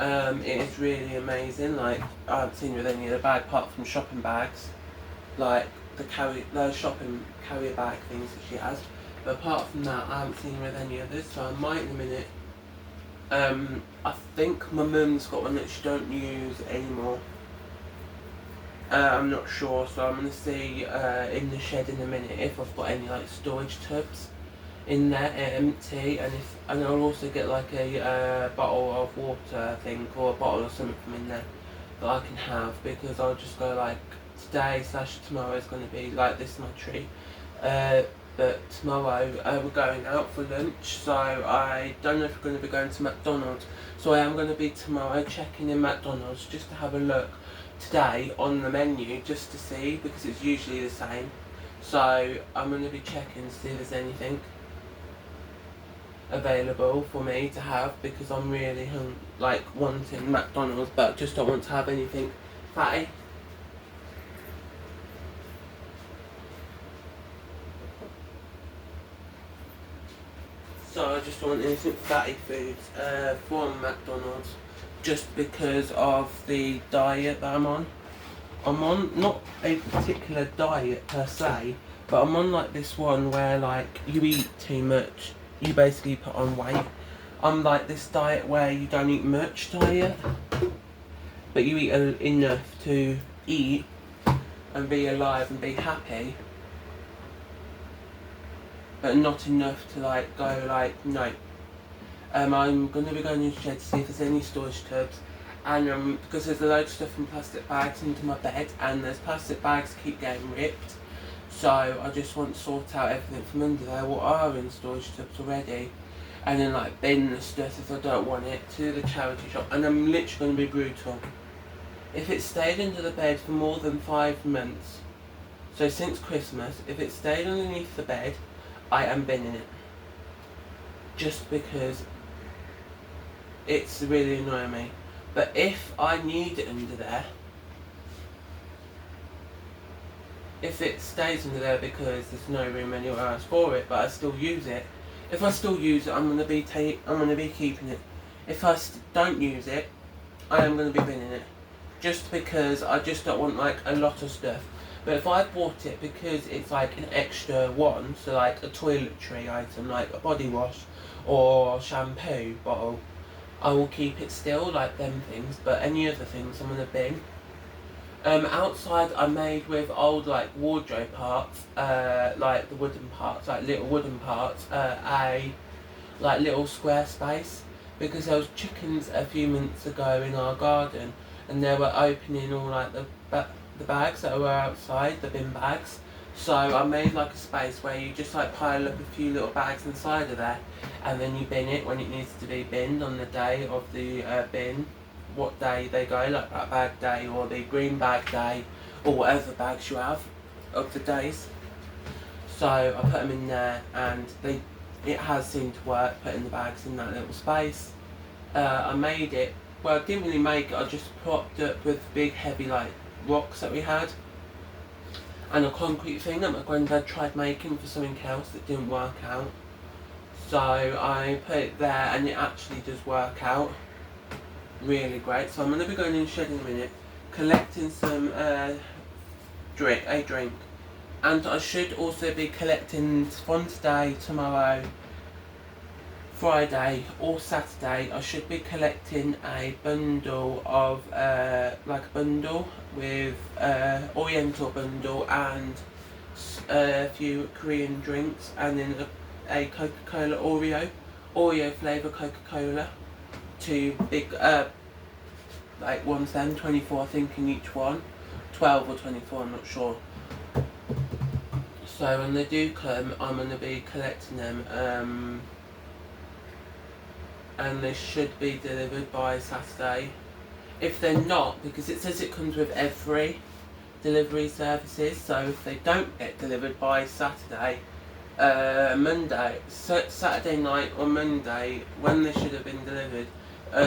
It is really amazing. Like, I haven't seen her with any of the bag apart from shopping bags, like the shopping carrier bag things that she has. But apart from that, I haven't seen her with any others. So I might in a minute. I think my mum's got one that she don't use anymore. I'm not sure, so I'm going to see in the shed in a minute if I've got any like storage tubs in there empty, and I'll also get like a bottle of water thing, or a bottle or something from in there that I can have, because I'll just go like today/tomorrow is going to be like this is my treat. But tomorrow we're going out for lunch, so I don't know if we're going to be going to McDonald's. So I am going to be tomorrow checking in McDonald's just to have a look today on the menu, just to see, because it's usually the same. So I'm going to be checking to see if there's anything available for me to have, because I'm really wanting McDonald's, but just don't want to have anything fatty. So I just don't want anything fatty foods from McDonald's, just because of the diet that I'm on. I'm on not a particular diet per se, but I'm on like this one where like you eat too much, you basically put on weight. I'm like this diet where you don't eat much diet, but you eat enough to eat and be alive and be happy, but not enough to like go like no. I'm going to be going in the shed to see if there's any storage tubs, and because there's a load of stuff in plastic bags under my bed, and there's plastic bags keep getting ripped, so I just want to sort out everything from under there what are in storage tubs already, and then like bin the stuff if I don't want it to the charity shop. And I'm literally going to be brutal. If it stayed under the bed for more than 5 months, so since Christmas, if it stayed underneath the bed, I am binning it. Just because it's really annoying me. But if I need it under there, if it stays under there because there's no room anywhere else for it, but I still use it, if I still use it, I'm gonna be keeping it. If I don't use it, I am gonna be binning it, just because I just don't want like a lot of stuff. But if I bought it because it's like an extra one, so like a toiletry item, like a body wash or shampoo bottle, I will keep it still, like them things, but any other things I'm gonna bin. Outside I made with old like wardrobe parts, like the wooden parts, like little wooden parts, a like little square space, because there was chickens a few months ago in our garden, and they were opening all like the bags that were outside, the bin bags. So I made like a space where you just like pile up a few little bags inside of there, and then you bin it when it needs to be binned on the day of the bin, what day they go, like black bag day or the green bag day, or whatever bags you have of the days. So I put them in there, and it has seemed to work, putting the bags in that little space. I made it, well I didn't really make it, I just propped up with big heavy like rocks that we had, and a concrete thing that my granddad tried making for something else that didn't work out. So I put it there, and it actually does work out really great. So I'm going to be going in the shed in a minute, collecting some drink, and I should also be collecting from today, tomorrow, Friday or Saturday. I should be collecting a bundle of like a bundle with Oriental bundle and a few Korean drinks, and then a Coca-Cola Oreo flavour Coca-Cola, 2 big like ones then, 24 I think in each one, 12 or 24 I'm not sure. So when they do come, I'm going to be collecting them, and they should be delivered by Saturday. If they're not, because it says it comes with every delivery services, so if they don't get delivered by Saturday, Saturday night or Monday, when they should have been delivered,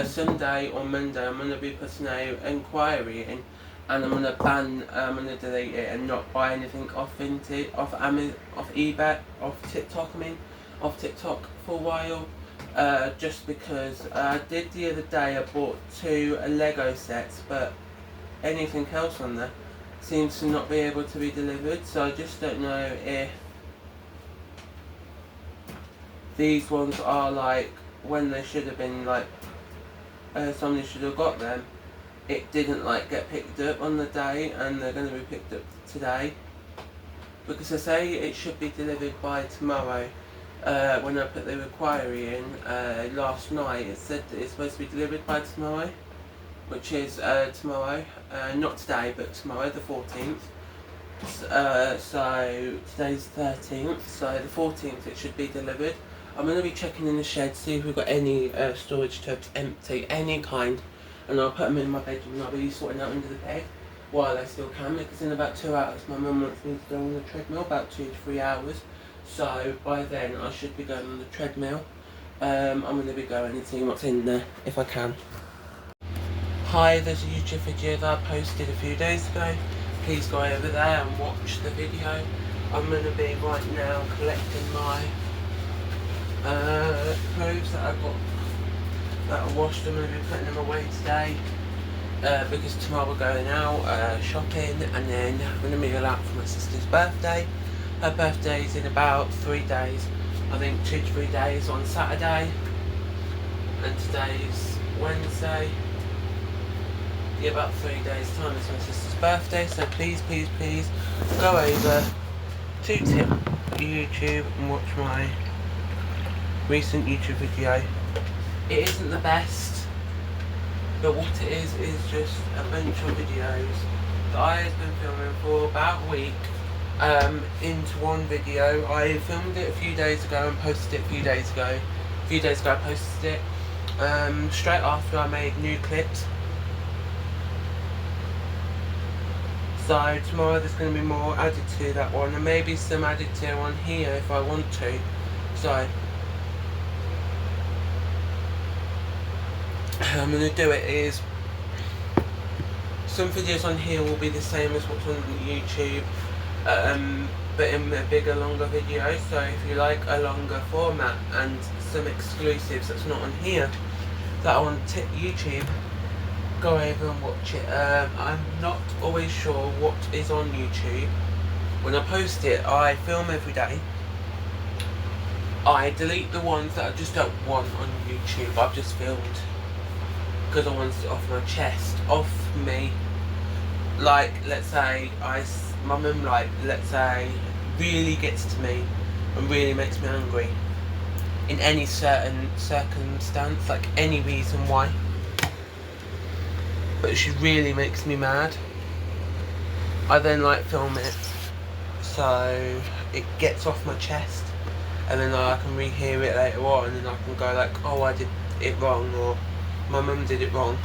Sunday or Monday, I'm going to be putting an inquiry in, and I'm going to delete it and not buy anything off eBay, off TikTok for a while. Just because I did the other day, I bought 2 Lego sets, but anything else on there seems to not be able to be delivered, so I just don't know if these ones are like when they should have been, like somebody should have got them, it didn't like get picked up on the day, and they're going to be picked up today, because I say it should be delivered by tomorrow. When I put the inquiry in last night, it said that it's supposed to be delivered by tomorrow, which is tomorrow, not today but tomorrow the 14th. So today's 13th, so the 14th it should be delivered. I'm going to be checking in the shed, see if we've got any storage tubs empty, any kind, and I'll put them in my bedroom and I'll be sorting out under the bed. while I still can, because in about 2 hours my mum wants me to go on the treadmill, about 2 to 3 hours. So by then I should be going on the treadmill. I'm going to be going and seeing what's in there if I can. Hi, there's a YouTube video that I posted a few days ago. Please go over there and watch the video. I'm going to be right now collecting my clothes that I got that I washed. I'm going to be putting them away today because tomorrow we're going out shopping, and then having a meal out for my sister's birthday. Her birthday is in about 3 days. I think 2 to 3 days on Saturday, and today's Wednesday. Yeah, about 3 days time is my sister's birthday, so please go over to Tip YouTube and watch my recent YouTube video. It isn't the best, but what it is just a bunch of videos that I have been filming for about a week into one video. I filmed it a few days ago and posted it a few days ago. A few days ago I posted it straight after I made new clips. So tomorrow there's going to be more added to that one, and maybe some added to on here if I want to. So how I'm going to do it is, some videos on here will be the same as what's on YouTube, but in a bigger, longer video. So if you like a longer format and some exclusives that's not on here that are on YouTube, go over and watch it. I'm not always sure what is on YouTube. When I post it, I film every day. I delete the ones that I just don't want on YouTube. I've just filmed because I want it off my chest, off me. Like, let's say my mum, like, let's say, really gets to me and really makes me angry in any certain circumstance, like any reason why, but she really makes me mad. I then like film it so it gets off my chest, and then I can rehear it later on, and I can go like, oh, I did it wrong, or my mum did it wrong.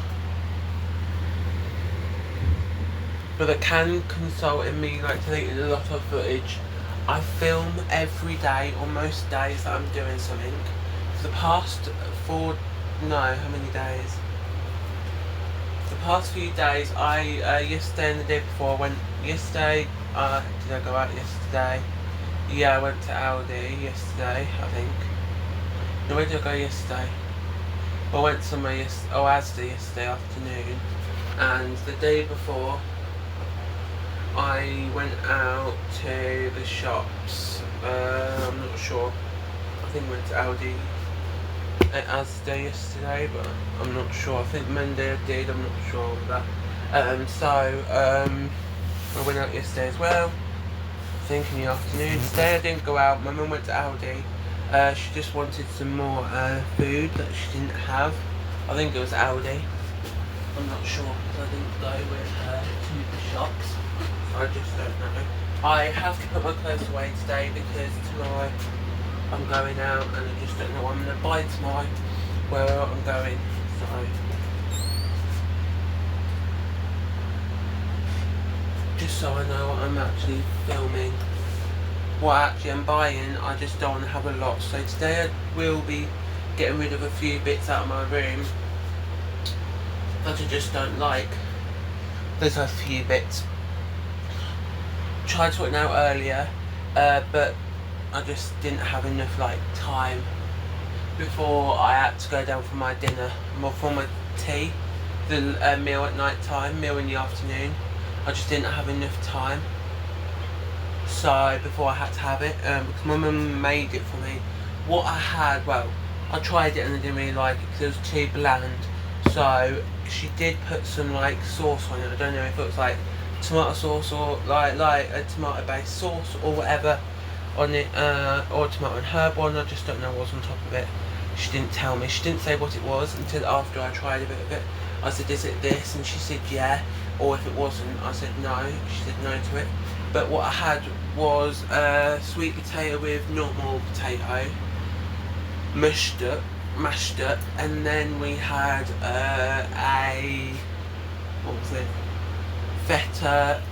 But I can consult in me like deleting a lot of footage. I film every day, or most days that I'm doing something. For the past how many days? The past few days, yesterday and the day before, yesterday, did I go out yesterday? Yeah, I went to Aldi yesterday, I think. No, where did I go yesterday? I went somewhere Asda yesterday afternoon, and the day before, I went out to the shops. I'm not sure. I think I went to Aldi at Asda yesterday, but I'm not sure. I think Monday I did. I'm not sure of that. I went out yesterday as well. I think in the afternoon. Today I didn't go out. My mum went to Aldi. She just wanted some more food that she didn't have. I think it was Aldi. I'm not sure because I didn't go with her to the shops. I just don't know. I have to put my clothes away today because tomorrow I'm going out, and I just don't know what I'm going to buy tomorrow, where I'm going. So just so I know what I'm actually filming, what actually I'm buying. I just don't want to have a lot. So today I will be getting rid of a few bits out of my room that I just don't like. There's a few bits. Tried sorting out earlier, but I just didn't have enough time before I had to go down for my dinner, for my tea, the meal at night time, meal in the afternoon. I just didn't have enough time, so before I had to have it, because my mum made it for me. What I had, I tried it and I didn't really like it because it was too bland. So she did put some sauce on it. I don't know if it was tomato sauce or like a tomato based sauce or whatever on it, or tomato and herb one. I just don't know what was on top of it. She didn't tell me. She didn't say what it was until after I tried a bit of it. I said, is it this? And she said yeah. Or if it wasn't, I said no. She said no to it. But what I had was sweet potato with normal potato, mashed up, and then we had what was it? feta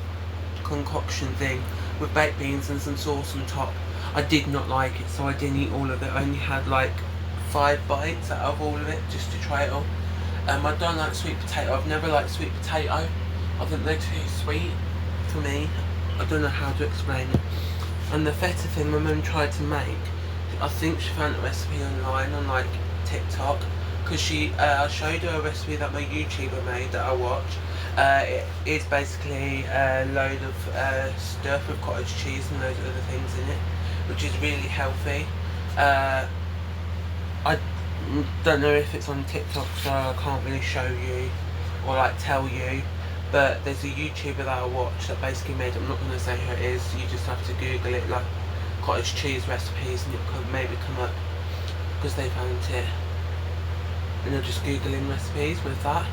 concoction thing with baked beans and some sauce on top. I did not like it, so I didn't eat all of it. I only had like 5 bites out of all of it just to try it all. I don't like sweet potato. I've never liked sweet potato. I think they're too sweet for me. I don't know how to explain it. And the feta thing my mum tried to make, I think she found a recipe online on like TikTok, because I showed her a recipe that my YouTuber made that I watch. It is basically a load of stuff with cottage cheese and loads of other things in it, which is really healthy. I don't know if it's on TikTok, so I can't really show you or like tell you, but there's a YouTuber that I watch that basically made, I'm not going to say who it is, you just have to Google it, like cottage cheese recipes, and it'll maybe come up, because they found it. And they're just Googling recipes with that,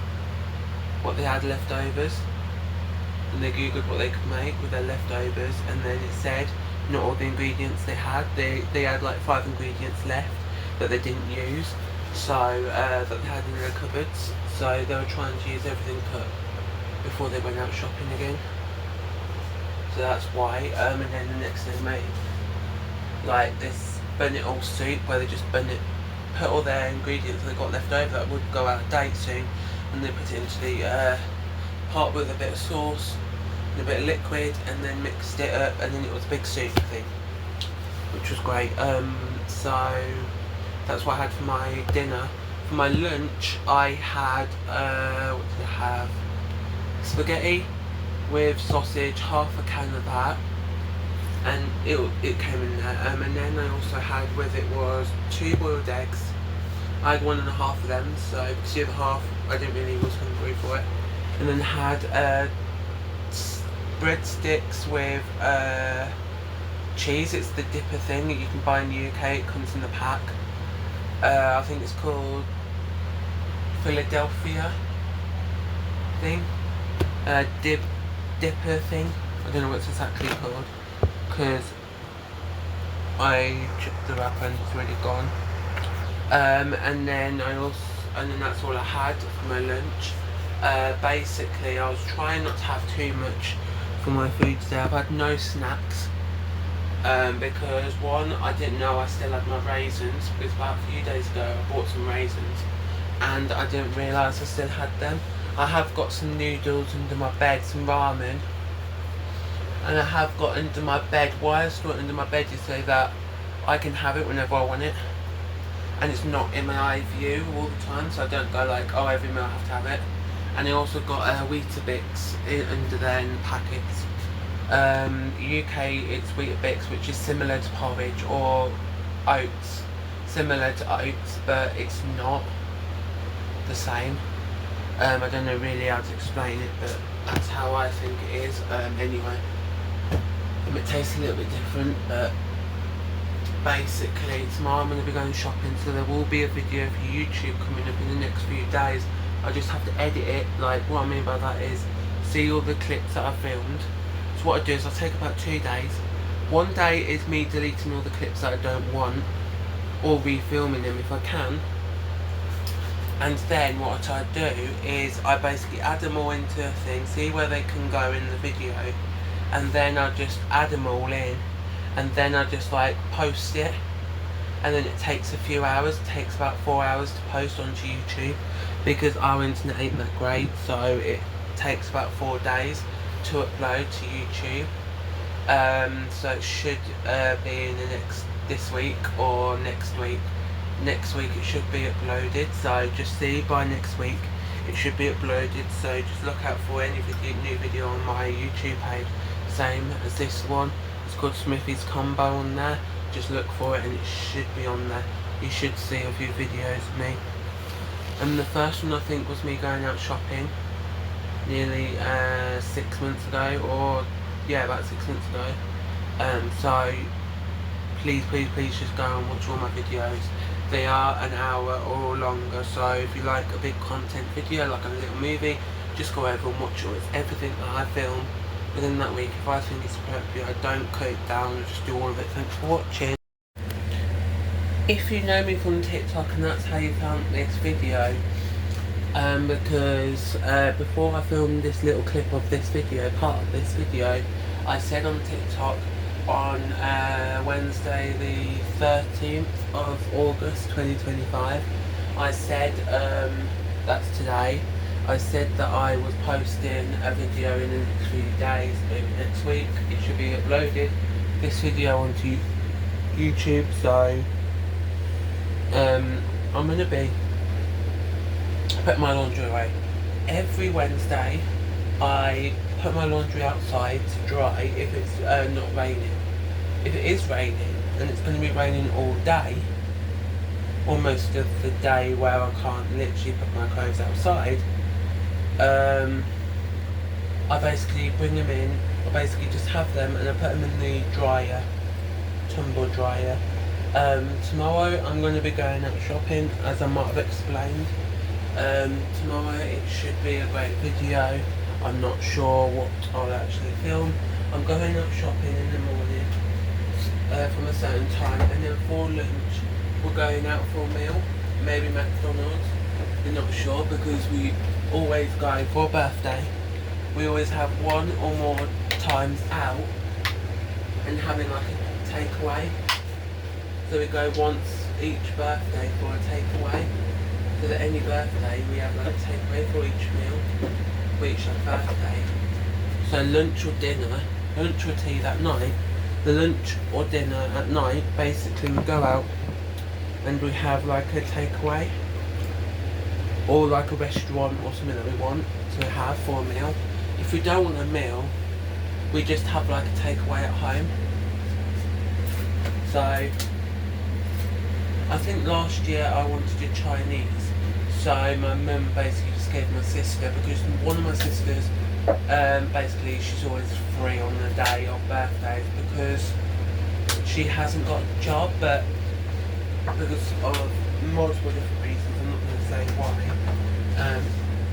what they had leftovers, and they Googled what they could make with their leftovers, and then it said not all the ingredients they had. They had like 5 ingredients left that they didn't use, so that they had in their cupboards, so they were trying to use everything cut before they went out shopping again. So that's why. And then the next thing they made like this burn it all soup, where they just burn it, put all their ingredients that they got left over that would go out of date soon, and they put it into the pot with a bit of sauce and a bit of liquid, and then mixed it up, and then it was a big soup thing, which was great. So that's what I had for my dinner. For my lunch, I had what did I have? Spaghetti with sausage, half a can of that, and it came in there. And then I also had with it was 2 boiled eggs. I had 1.5 of them, so because the other half I didn't really was hungry for it. And then had breadsticks with cheese. It's the dipper thing that you can buy in the UK. It comes in the pack. I think it's called Philadelphia thing. Dipper thing. I don't know what it's exactly called, because I chipped the wrapper and it's already gone. And then that's all I had for my lunch. Basically, I was trying not to have too much for my food today. I've had no snacks. Because one, I didn't know I still had my raisins, because about a few days ago I bought some raisins and I didn't realise I still had them. I have got some noodles under my bed, some ramen, and I have got under my bed. Why I store it under my bed is so that I can have it whenever I want it, and it's not in my eye view all the time, so I don't go like, oh, every meal I have to have it. And I also got Weetabix under there in packets. UK it's Weetabix, which is similar to porridge or oats, similar to oats, but it's not the same. I don't know really how to explain it, but that's how I think it is. Anyway, it tastes a little bit different, but basically tomorrow I'm going to be going shopping, so there will be a video for YouTube coming up in the next few days. I just have to edit it. Like, what I mean by that is see all the clips that I filmed. So what I do is I take about 2 days. One day is me deleting all the clips that I don't want, or refilming them if I can. And then what I try to do is I basically add them all into a thing, see where they can go in the video, and then I just add them all in, and then I just like post it, and then it takes a few hours. It takes about 4 hours to post onto YouTube, because our internet ain't that great, so it takes about 4 days to upload to YouTube. So it should be in this week or next week. Next week it should be uploaded, so just see by next week it should be uploaded. So just look out for any new video on my YouTube page, same as this one. It's called Smithy's Combo on there. Just look for it and it should be on there. You should see a few videos of me. And the first one I think was me going out shopping nearly 6 months ago, or yeah, about 6 months ago. So please just go and watch all my videos. They are an hour or longer, so if you like a big content video, like a little movie, just go over and watch it. It's everything that I film within that week. If I think it's appropriate, I don't cut it down, I just do all of it. Thanks for watching. If you know me from TikTok and that's how you found this video, Because before I filmed this little clip of this video, part of this video, I said on TikTok on Wednesday the 13th of August 2025, I said, that's today, I said that I was posting a video in the next few days, maybe next week. It should be uploaded, this video, onto YouTube. So I'm going to be putting my laundry away. Every Wednesday I put my laundry outside to dry if it's not raining. If it is raining, and it's going to be raining all day, or most of the day where I can't literally put my clothes outside, I basically bring them in, I basically just have them and I put them in the dryer, tumble dryer. Tomorrow I'm going to be going out shopping, as I might have explained. Tomorrow it should be a great video. I'm not sure what I'll actually film. I'm going out shopping in the morning from a certain time, and then for lunch we're going out for a meal, maybe McDonald's. We're not sure because we always go for a birthday. We always have one or more times out and having like a takeaway. So we go once each birthday for a takeaway. So that any birthday we have like a takeaway for each meal, for each birthday. So lunch or dinner, lunch or tea that night, the lunch or dinner at night, basically we go out and we have like a takeaway or like a restaurant or something that we want to have for a meal. If we don't want a meal, we just have like a takeaway at home. So I think last year I wanted to Chinese, so my mum basically just gave my sister, because one of my sisters, basically she's always free on the day of birthdays because she hasn't got a job, but because of multiple different reasons, I'm not going to say why.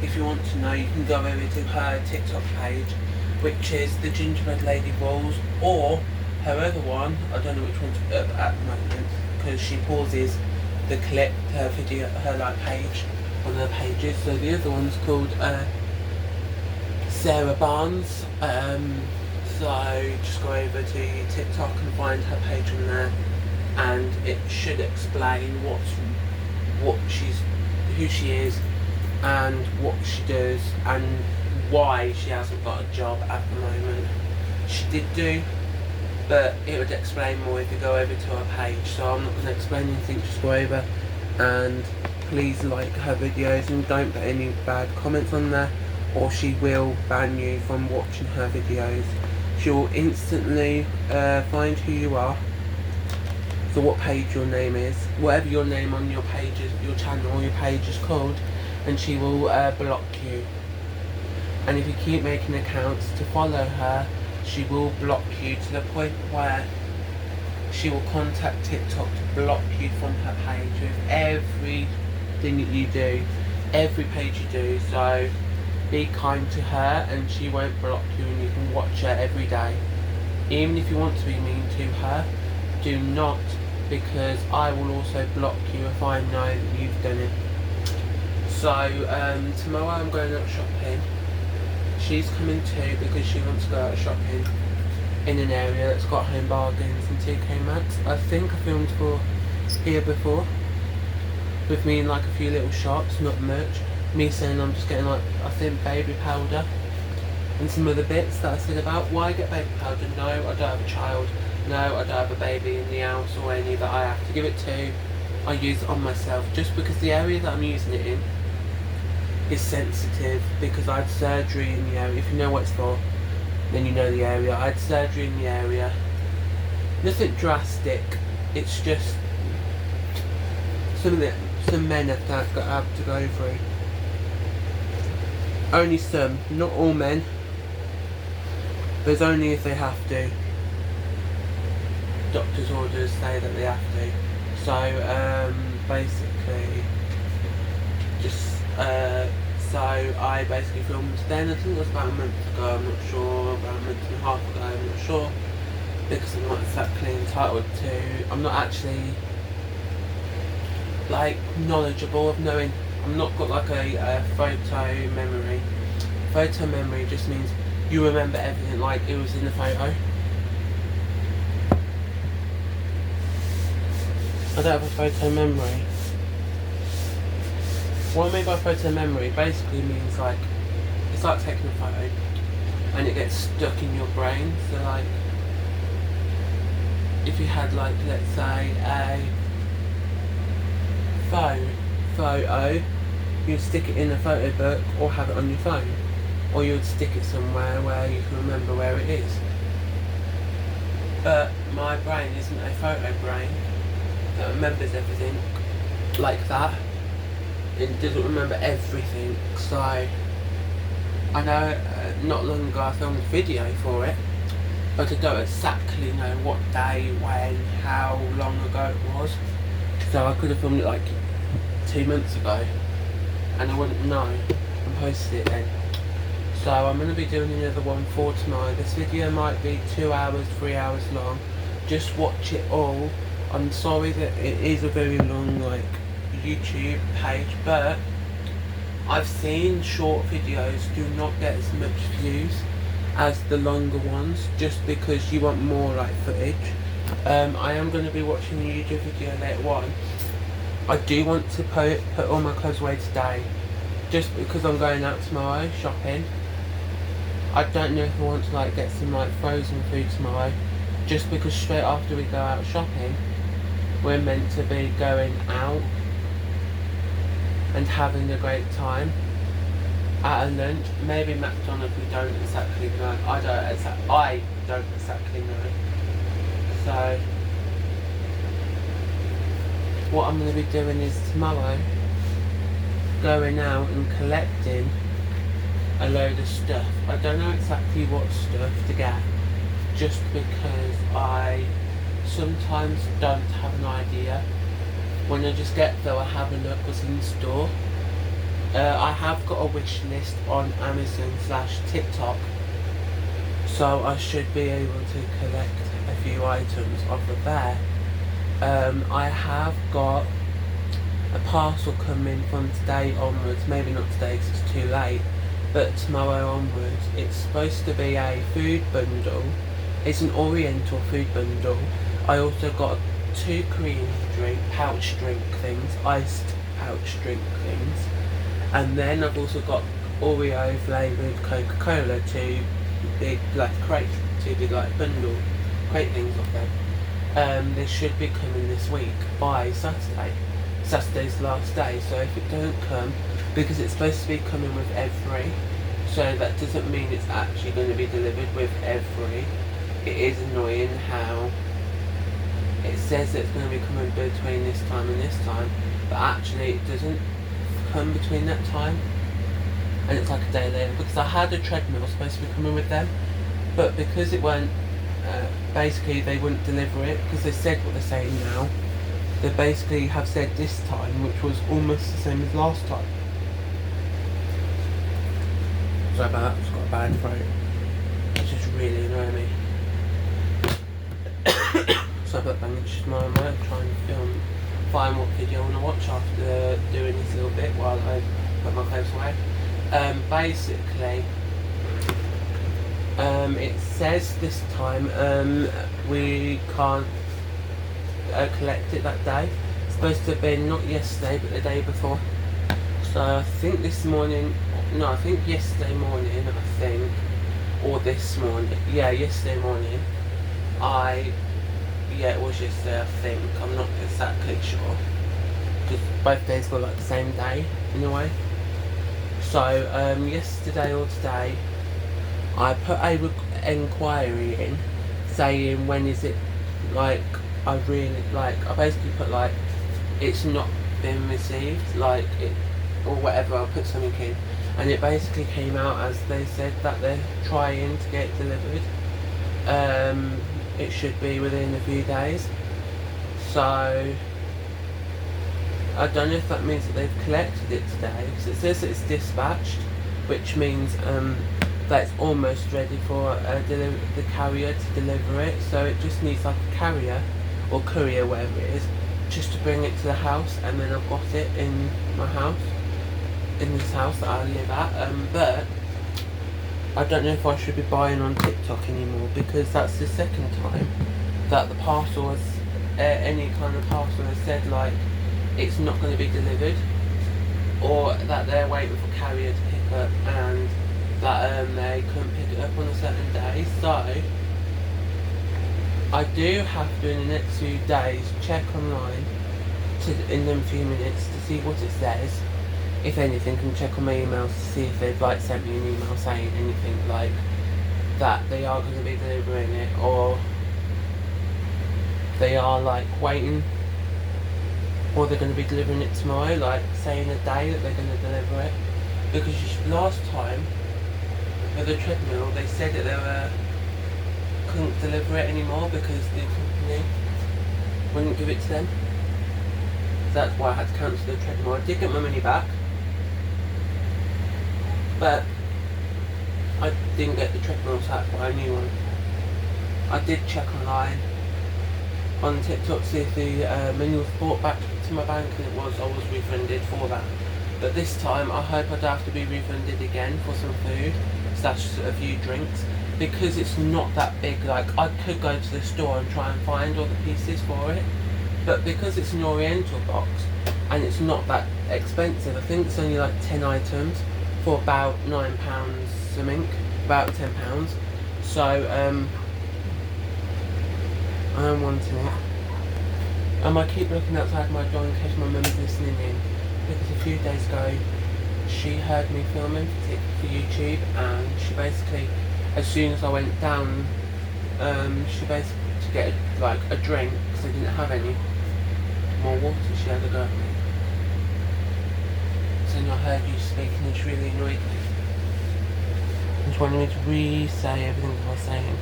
If you want to know, you can go over to her TikTok page, which is the Gingerbread Lady Rules, or her other one, I don't know which one's up at the moment, because she pauses the clip, her video, her like page, on her pages. So the other one's called Sarah Barnes. So just go over to TikTok and find her page on there, and it should explain who she is and what she does and why she hasn't got a job at the moment. She did do, but it would explain more if you go over to her page. So I'm not going to explain anything, just go over and please like her videos and don't put any bad comments on there, or she will ban you from watching her videos. She'll instantly find who you are, so what page your name is, whatever your name on your page is, your channel or your page is called, and she will block you. And if you keep making accounts to follow her, she will block you to the point where she will contact TikTok to block you from her page with everything that you do, every page you do. So be kind to her and she won't block you, and you can watch her every day. Even if you want to be mean to her, do not, because I will also block you if I know that you've done it. So tomorrow I'm going out shopping. She's coming too because she wants to go out shopping in an area that's got Home Bargains and TK Maxx. I think I filmed for here before with me in like a few little shops, not much. Me saying I'm just getting like, I think, baby powder and some other bits that I said about. Why get baby powder? No, I don't have a child. No, I don't have a baby in the house or any that I have to give it to. I use it on myself just because the area that I'm using it in is sensitive, because I had surgery in the area. If you know what it's for, then you know the area. I had surgery in the area. Nothing drastic, it's just something that some men have to go through. Only some, not all men. There's only if they have to. Doctor's orders say that they have to. So basically, just so I basically filmed then. I think it was about a month ago. I'm not sure. About a month and a half ago. I'm not sure, because I'm not exactly entitled to. I'm not actually like knowledgeable of knowing I'm not got like a photo memory. Photo memory just means you remember everything like it was in the photo. I don't have a photo memory. What I mean by photo memory basically means like it's like taking a photo and it gets stuck in your brain. So like if you had like, let's say, a photo, you'd stick it in a photo book or have it on your phone, or you'd stick it somewhere where you can remember where it is. But my brain isn't a photo brain that remembers everything like that. It doesn't remember everything. So I know not long ago I filmed a video for it, but I don't exactly know what day, when, how long ago it was. So I could have filmed it like 2 months ago and I wouldn't know and posted it then. So I'm going to be doing another one for tomorrow. This video might be 2 hours, 3 hours long. Just watch it all. I'm sorry that it is a very long like YouTube page, but I've seen short videos do not get as much views as the longer ones, just because you want more like footage. I am going to be watching a YouTube video later on. I do want to put all my clothes away today, just because I'm going out tomorrow shopping. I don't know if I want to like get some like frozen food tomorrow, just because straight after we go out shopping, we're meant to be going out and having a great time at a lunch. Maybe McDonald's, we don't exactly know. I don't exactly know. So what I'm going to be doing is tomorrow going out and collecting a load of stuff. I don't know exactly what stuff to get, just because I sometimes don't have an idea. When I just get there, I have a look what's in store. I have got a wish list on Amazon/TikTok, so I should be able to collect a few items off of there. I have got a parcel coming from today onwards, maybe not today because it's too late, but tomorrow onwards. It's supposed to be a food bundle. It's an Oriental food bundle. I also got 2 Korean pouch drink things, iced pouch drink things, and then I've also got Oreo flavoured Coca-Cola, 2 big like crate, 2 big like bundle crate things of them. They should be coming this week by Saturday. Saturday's the last day, so if it don't come, because it's supposed to be coming with every, so that doesn't mean it's actually going to be delivered with every. It is annoying how it says that it's going to be coming between this time and this time, but actually it doesn't come between that time, and it's like a day later, because I had a treadmill supposed to be coming with them, but because it weren't, basically they wouldn't deliver it, because they said what they're saying now. They basically have said this time, which was almost the same as last time. Sorry about that, I've just got a bad throat. It's just really annoying me. So I've got banging just tomorrow. I might try and find what video I want to watch after doing this little bit while I put my clothes away. Basically, it says this time we can't collect it that day. It's supposed to have been not yesterday but the day before. So I think this morning, no, I think yesterday morning, or this morning, yeah, yesterday morning, yeah, it was yesterday, I think. I'm not exactly sure, because both days were like the same day in a way. So yesterday or today, I put a inquiry in saying when is it, like, I basically put like it's not been received, like it or whatever. I put something in, and it basically came out as they said that they're trying to get it delivered. It should be within a few days. So I don't know if that means that they've collected it today, because it says that it's dispatched, which means that it's almost ready for the carrier to deliver it. So it just needs like a carrier or courier, whatever it is, just to bring it to the house, and then I've got it in my house. in this house that I live at, but I don't know if I should be buying on TikTok anymore, because that's the second time that the parcel has, any kind of parcel has said like it's not going to be delivered, or that they're waiting for carrier to pick up and that they couldn't pick it up on a certain day. So I do have to, in the next few days, check online in them few minutes to see what it says. If anything, can check on my emails to see if they've like sent me an email saying anything like that they are going to be delivering it, or they are like waiting, or they're going to be delivering it tomorrow, like saying a day that they're going to deliver it. Because last time with the treadmill, they said that they couldn't deliver it anymore because the company wouldn't give it to them. So that's why I had to cancel the treadmill. I did get my money back, but I didn't get the treadmill, so I bought a new one. I did check online on TikTok to see if the money was brought back to my bank, and I was refunded for that. But this time I hope I don't have to be refunded again for some food / a few drinks, because it's not that big. Like, I could go to the store and try and find all the pieces for it, but because it's an Oriental box and it's not that expensive, I think it's only like 10 items for about £9 something, about £10. So I'm wanting it. I keep looking outside my door in case my mum's listening in, because a few days ago she heard me filming for YouTube, and she basically, as soon as I went down, she basically, to get like a drink because I didn't have any more water, she had a go at me. So then I heard you speaking and she really annoyed me. And she wanted me to re-say everything I was saying.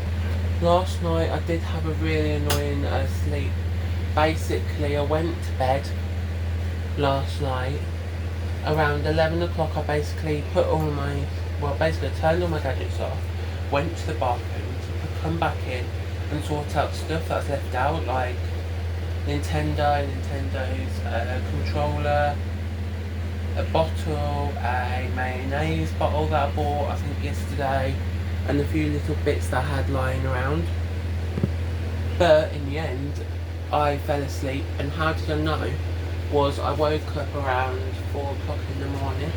Last night I did have a really annoying sleep. Basically, I went to bed last night around 11 o'clock. I basically put all my, basically turned all my gadgets off, went to the bathroom to come back in and sort out stuff that's left out, like Nintendo's controller, a bottle, a mayonnaise bottle that I bought I think yesterday, and a few little bits that I had lying around. But in the end I fell asleep, and how did I know? Was I woke up around 4 o'clock in the morning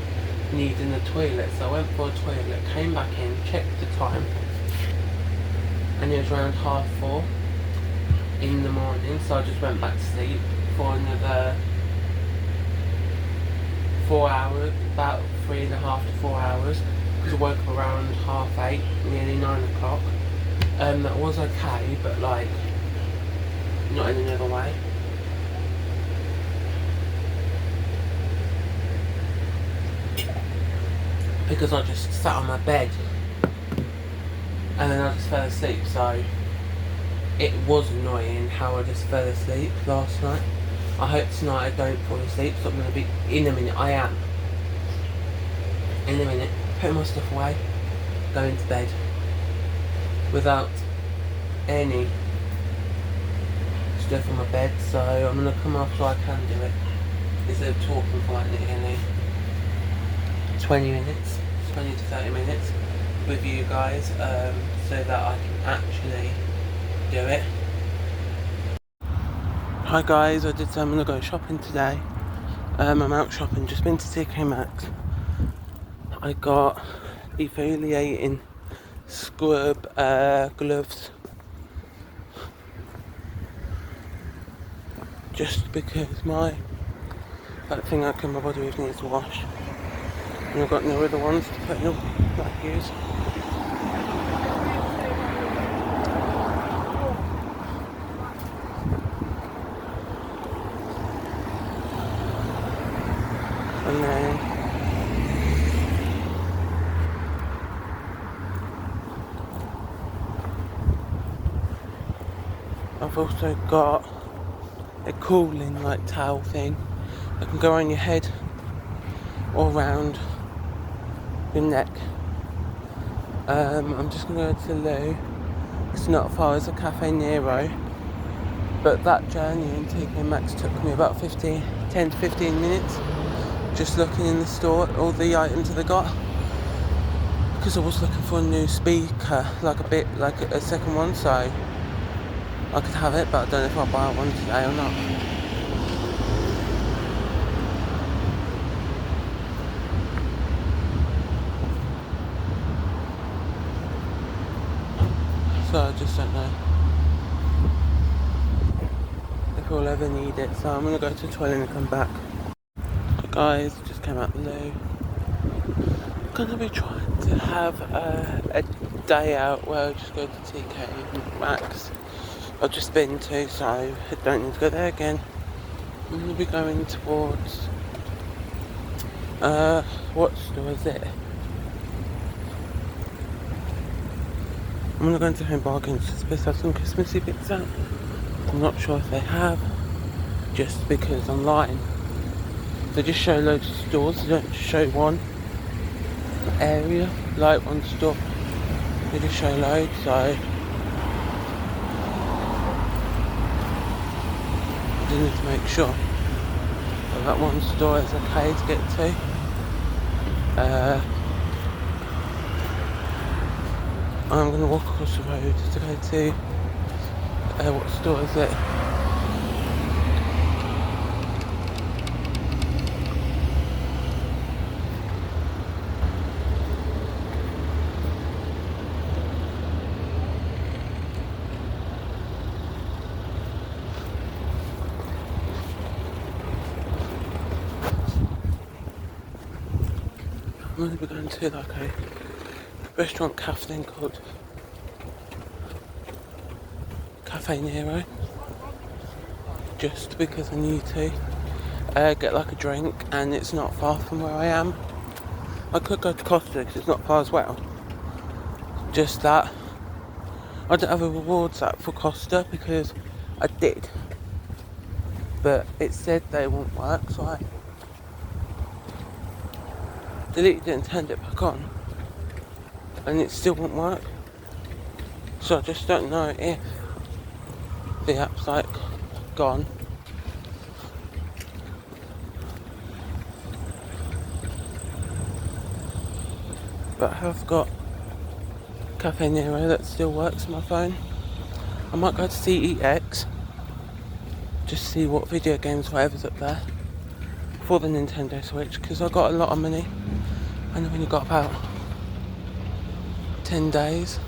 needing a toilet, so I went for a toilet, came back in, checked the time, and it was around 4:30 in the morning. So I just went back to sleep for another 4 hours, about 3.5 to 4 hours, because I woke up around 8:30, nearly 9 o'clock. That was okay, but like not in another way. Because I just sat on my bed and then I just fell asleep, so it was annoying how I just fell asleep last night. I hope tonight I don't fall asleep, so I'm going to be, in a minute, I am, in a minute, putting my stuff away, going to bed, without any stuff on my bed, so I'm going to come off so I can do it, instead of talking for like nearly 20 minutes, 20 to 30 minutes with you guys, so that I can actually do it. Hi guys, I did say I'm going to go shopping today. I'm out shopping, just been to TK Maxx. I got defoliating scrub gloves, just because that thing I clean my body with needs to wash, and I've got no other ones to put in that I use. And then I've also got a cooling like towel thing that can go on your head or around your neck. I'm just going to go to the loo. It's not far, it's a Cafe Nero, but that journey in TK Maxx took me about 10 to 15 minutes, just looking in the store at all the items that they got, because I was looking for a new speaker, like a second one, so I could have it, but I don't know if I'll buy one today or not. So I just don't know if we'll ever need it, so I'm gonna go to the toilet and come back. Guys, just came out the loo. Gonna be trying to have a day out where I just go to TK and Max. I've just been to, so I don't need to go there again. I'm gonna be going towards what store is it? I'm gonna go into Home Bargains, just supposed to have some Christmassy bits out. I'm not sure if they have, just because online they just show loads of stores, they don't show one area, like one store. They just show loads, so I do need to make sure that one store is okay to get to. I'm going to walk across the road to go to what store is it? I'm going to be going to like a restaurant cafe thing called Cafe Nero, just because I need to get like a drink, and it's not far from where I am. I could go to Costa because it's not far as well. Just that I don't have a rewards app for Costa because I did, but it said they won't work, so I deleted it and turned it back on, and it still won't work. So I just don't know if the app's like gone. But I have got Cafe Nero that still works on my phone. I might go to CEX, just see what video games, whatever's up there for the Nintendo Switch, because I got a lot of money. And I've only got about 10 days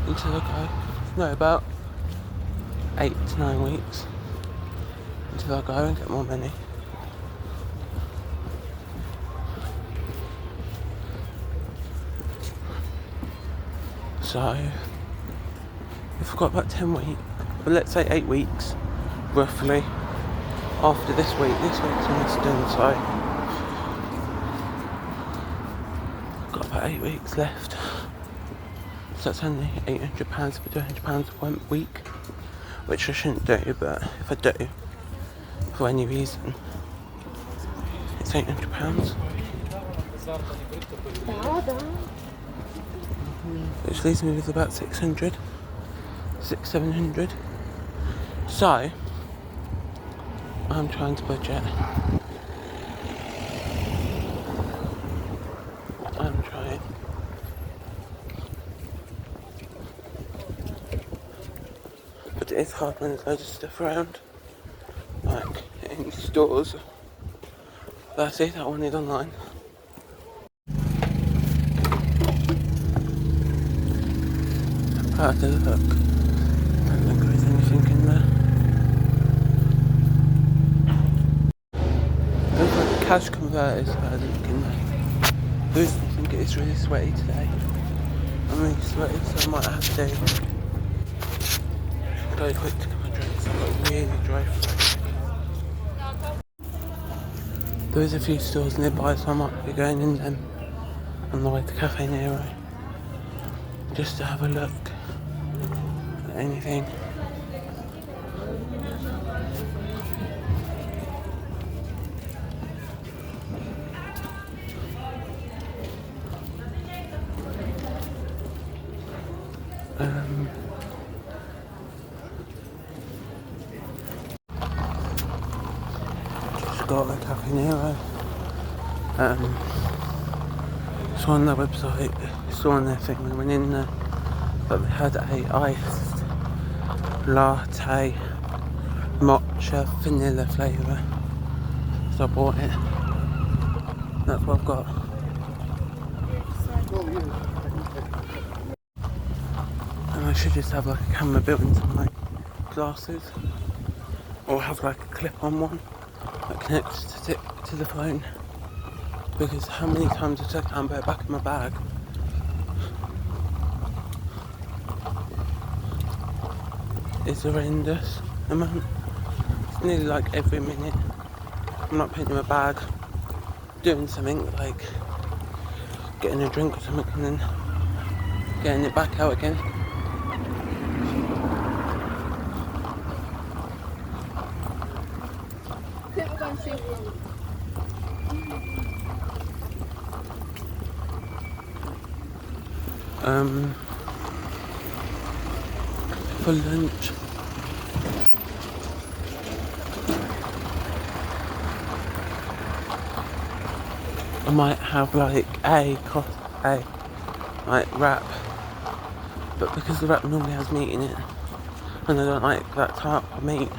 until I go. No, about 8 to 9 weeks until I go and get more money. So if I've got about 10 weeks, but let's say 8 weeks roughly after this week's almost done, so got about 8 weeks left. So that's only £800 for £200 1 week, which I shouldn't do, but if I do for any reason, it's £800, which leaves me with about 700. So I'm trying to budget. I'm trying. But it is hard when there's loads of stuff around, like in stores. That's it, that one is online. I had to look. I don't think there's anything in there. There's like cash converters, but I don't think in there. I think it is really sweaty today. I'm really sweaty, so I might have to go quick to get my drinks. I've got really dry throat. There is a few stores nearby, so I might be going in them on the way to Cafe Nero, just to have a look at anything. got a Cafe Nero. It's on their website, it's on their thing. We went in there, but they had a iced latte matcha vanilla flavour, so I bought it. That's what I've got. And I should just have like a camera built into my glasses, or have like a clip-on one that connects to the phone, because how many times I took and put it back in my bag. It's horrendous amount. It's nearly like every minute I'm not putting in my bag, doing something like getting a drink or something and then getting it back out again. For lunch, I might have like a wrap, but because the wrap normally has meat in it and I don't like that type of meat,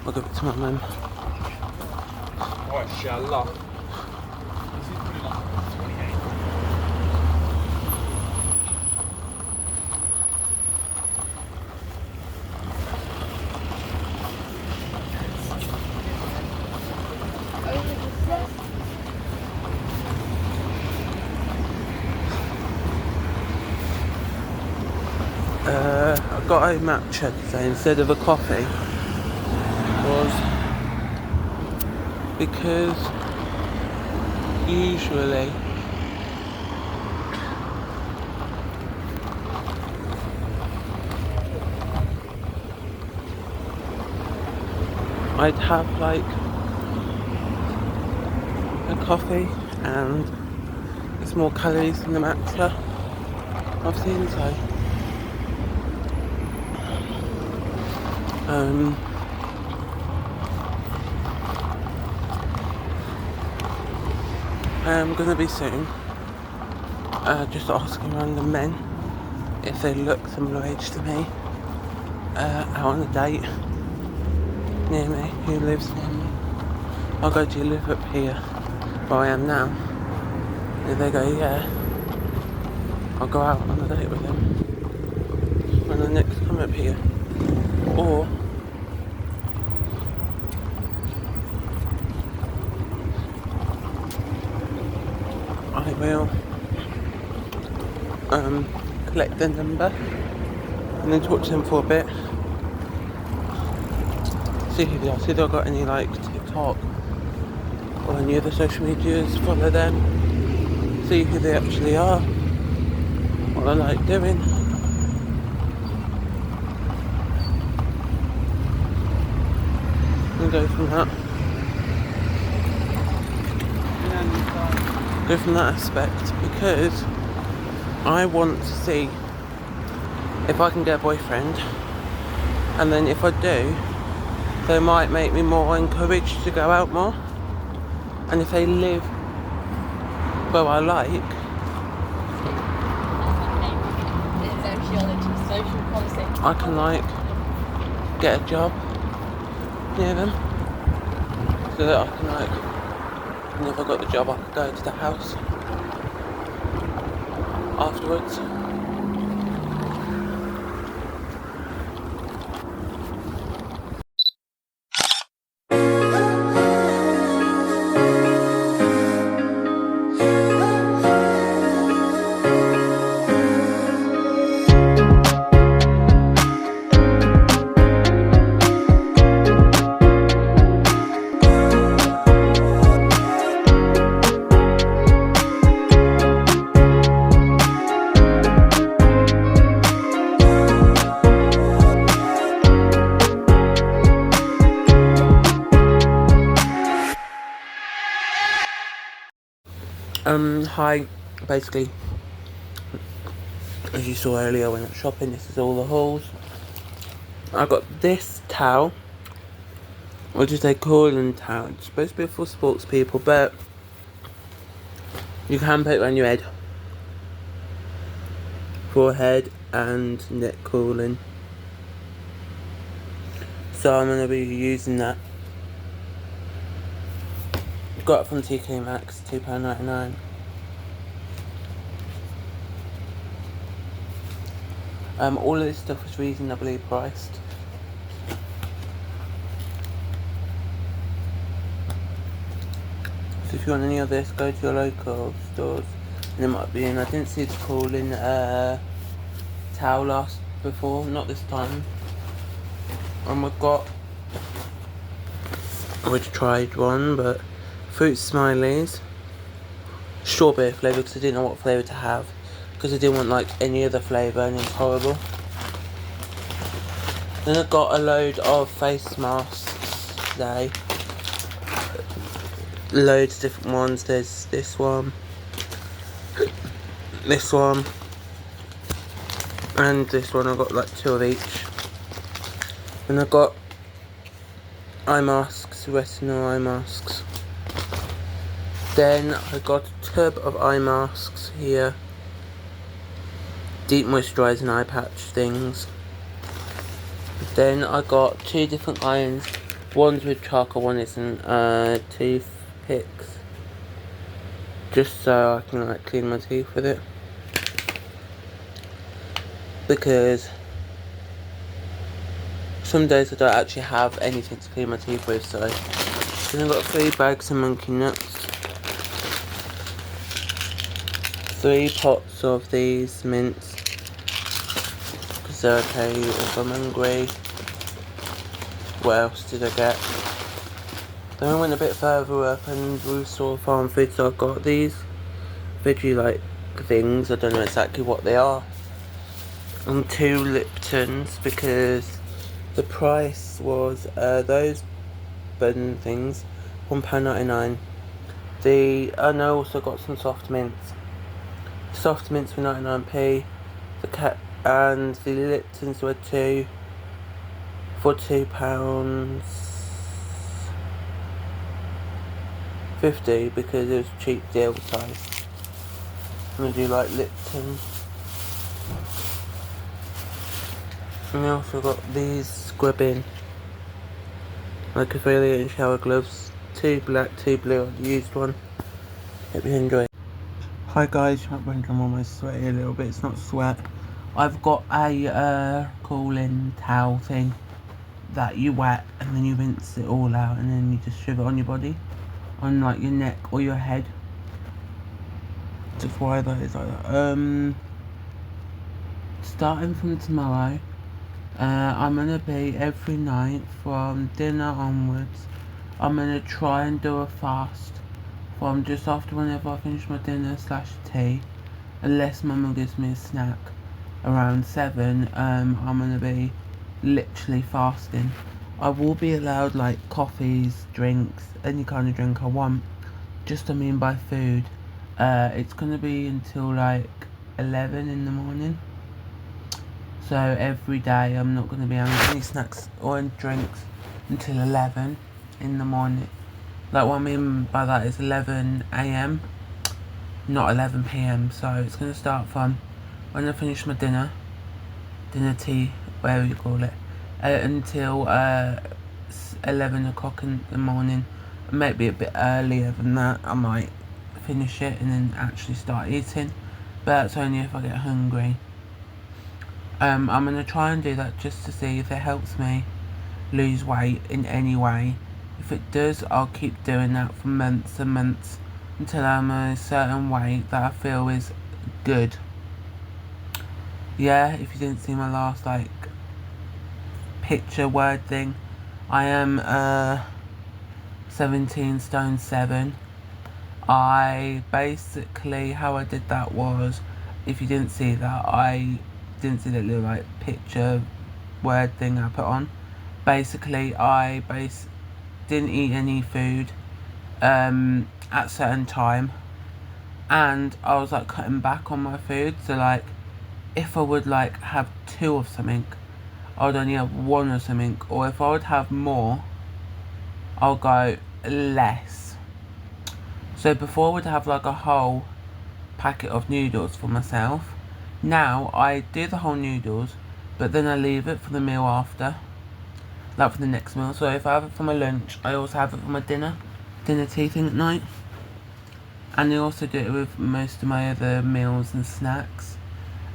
I'll give it to my mum. MashaAllah. I got a matcha today instead of a coffee, was because usually I'd have like a coffee and it's more calories than the matcha I've seen, so I am gonna be soon just asking random men if they look similar age to me out on a date near me, who lives near me. I'll go, do you live up here where I am now? And if they go, yeah, I'll go out on a date with them when I next come up here. Or I will collect their number and then talk to them for a bit. See who they are, see if they've got any like TikTok or any other social medias, follow them, see who they actually are, what they like doing. And go from that. Go from that aspect, because I want to see if I can get a boyfriend, and then if I do, they might make me more encouraged to go out more. And if they live where I like, I can like get a job near them, so that I can like, and if I got the job I could go to the house afterwards. Hi, basically, as you saw earlier when I went shopping, this is all the hauls. I got this towel, What did they call in town? It's supposed to be for sports people, but you can put it on your head. Forehead and neck cooling. So I'm going to be using that. Got it from TK Maxx, £2.99. All of this stuff is reasonably priced. So if you want any of this, go to your local stores. And it might be in. I didn't see the cooling towel last before, not this time. And we've got, I already tried one, but fruit smileys, strawberry flavour, because I didn't know what flavour to have, because I didn't want like any other flavour and it was horrible. Then I got a load of face masks today. Loads of different ones. There's this one, this one, and this one. I got like 2 of each. And I got eye masks, retinol eye masks. Then I got a tub of eye masks here. Deep moisturising eye patch things. Then I got 2 different irons. One's with charcoal, one isn't. Toothpicks. Just so I can like clean my teeth with it. Because some days I don't actually have anything to clean my teeth with, so. Then I've got 3 bags of monkey nuts. 3 pots of these mints. Because they're okay if I'm hungry. What else did I get? Then we went a bit further up and we saw farm food, so I got these veggie like things. I don't know exactly what they are. And 2 Liptons, because the price was those bun things £1.99. And I also got some soft mints. Soft mints for 99p. And the Liptons were 2 for £2.50 because it was a cheap deal size. I'm gonna do like Lipton. And I also got these scrubbing like exfoliating shower gloves. 2 black, 2 blue. I used one. Hope you enjoy. Hi guys, you might wonder I'm almost sweaty a little bit. It's not sweat. I've got a cooling towel thing that you wet and then you rinse it all out and then you just shove it on your body, on like your neck or your head. Just why that is like that. Starting from tomorrow, I'm gonna be every night from dinner onwards. I'm gonna try and do a fast from just after whenever I finish my dinner / tea, unless mama gives me a snack around 7. I'm gonna be literally fasting. I will be allowed like coffees, drinks, any kind of drink I want. Just I mean by food. It's gonna be until like 11 in the morning. So every day I'm not gonna be having any snacks or any drinks until 11 in the morning. Like what I mean by that is 11 AM, not 11 PM. So it's gonna start from when I finish my dinner, tea, whatever you call it, until 11 o'clock in the morning. Maybe a bit earlier than that. I might finish it and then actually start eating, but that's only if I get hungry. I'm gonna try and do that just to see if it helps me lose weight in any way. If it does, I'll keep doing that for months and months until I'm a certain weight that I feel is good. Yeah, if you didn't see my last like picture word thing, I am 17 stone 7. I basically, how I did that was, if you didn't see that, I didn't see that little like picture word thing I put on. Basically, I didn't eat any food at certain time, and I was like cutting back on my food. So like, if I would like have 2 of something, I would only have 1 of something, or if I would have more, I'll go less. So before I would have like a whole packet of noodles for myself. Now I do the whole noodles, but then I leave it for the meal after, like for the next meal. So if I have it for my lunch, I also have it for my dinner tea thing at night. And I also do it with most of my other meals and snacks.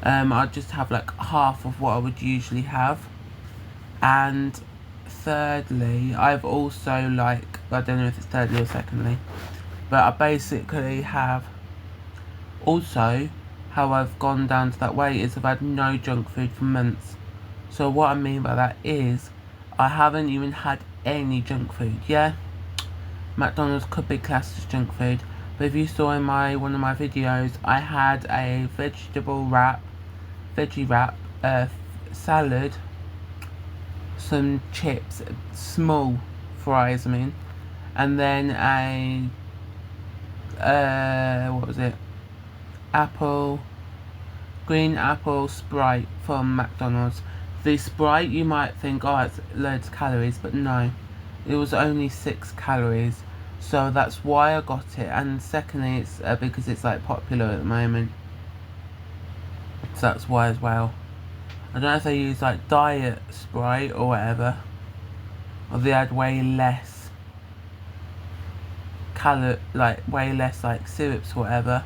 I just have like half of what I would usually have. And thirdly, I've also like, I don't know if it's thirdly or secondly, but I basically have also, how I've gone down to that weight is I've had no junk food for months. So what I mean by that is I haven't even had any junk food. Yeah, McDonald's could be classed as junk food, but if you saw in one of my videos, I had a veggie wrap, salad, some chips, small fries I mean, and then what was it? Green apple Sprite from McDonald's. The Sprite, you might think, oh, it's loads of calories, but no, it was only 6 calories. So that's why I got it. And secondly, it's because it's like popular at the moment. So that's why as well. I don't know if they use like diet Sprite or whatever, or they add way less way less like syrups or whatever,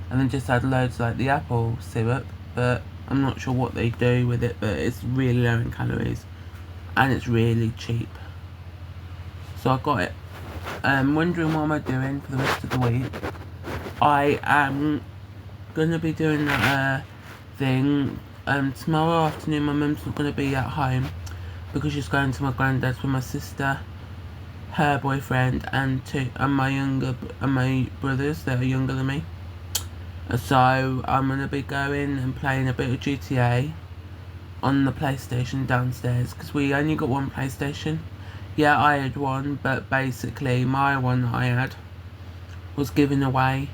and then just add loads like the apple syrup, but I'm not sure what they do with it, but it's really low in calories and it's really cheap. So I got it. Wondering what am I doing for the rest of the week. I am gonna be doing that thing. Tomorrow afternoon my mum's not gonna be at home because she's going to my granddad's with my sister, her boyfriend, and my brothers that are younger than me. So I'm gonna be going and playing a bit of GTA on the PlayStation downstairs because we only got one PlayStation. Yeah, I had one, but basically my one that I had was given away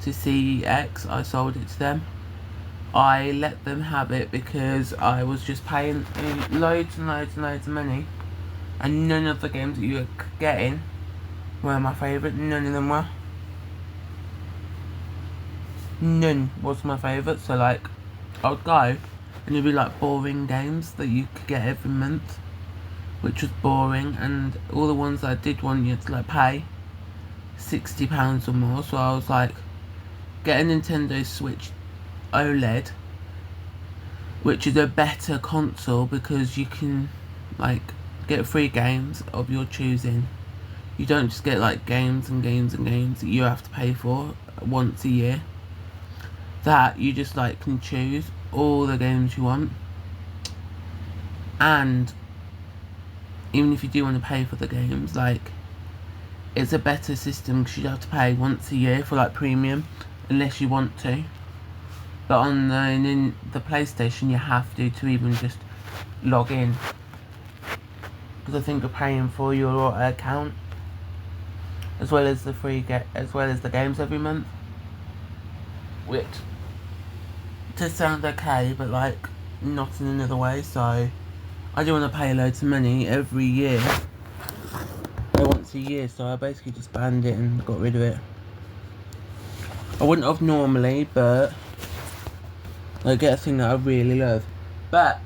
to CEX. I sold it to them. I let them have it because I was just paying loads and loads and loads of money, and none of the games that you were getting were my favourite. None of them were. None was my favourite. So like, I would go and it'd be like boring games that you could get every month, which was boring, and all the ones that I did want you to like pay £60 or more. So I was like, get a Nintendo Switch OLED, which is a better console because you can like get free games of your choosing. You don't just get like games and games and games that you have to pay for once a year. That you just like can choose all the games you want, and even if you do want to pay for the games, like, it's a better system because you have to pay once a year for like premium unless you want to. But on the PlayStation you have to even just log in, because I think you're paying for your account as well as the the games every month, which does sound okay, but like not in another way. So I do want to pay loads of money every year, once a year, so I basically just banned it and got rid of it. I wouldn't have normally, but I get a thing that I really love. But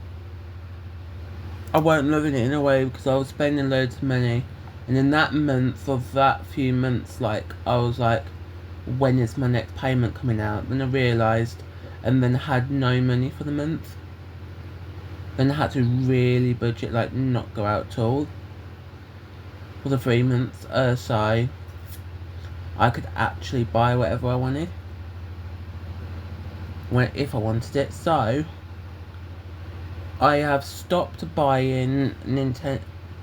I wasn't loving it in a way because I was spending loads of money, and in that month of that few months, like, I was like, when is my next payment coming out? Then I realised, and then had no money for the month. Then I had to really budget, like not go out at all for the 3 months, so I could actually buy whatever I wanted if I wanted it. So I have stopped buying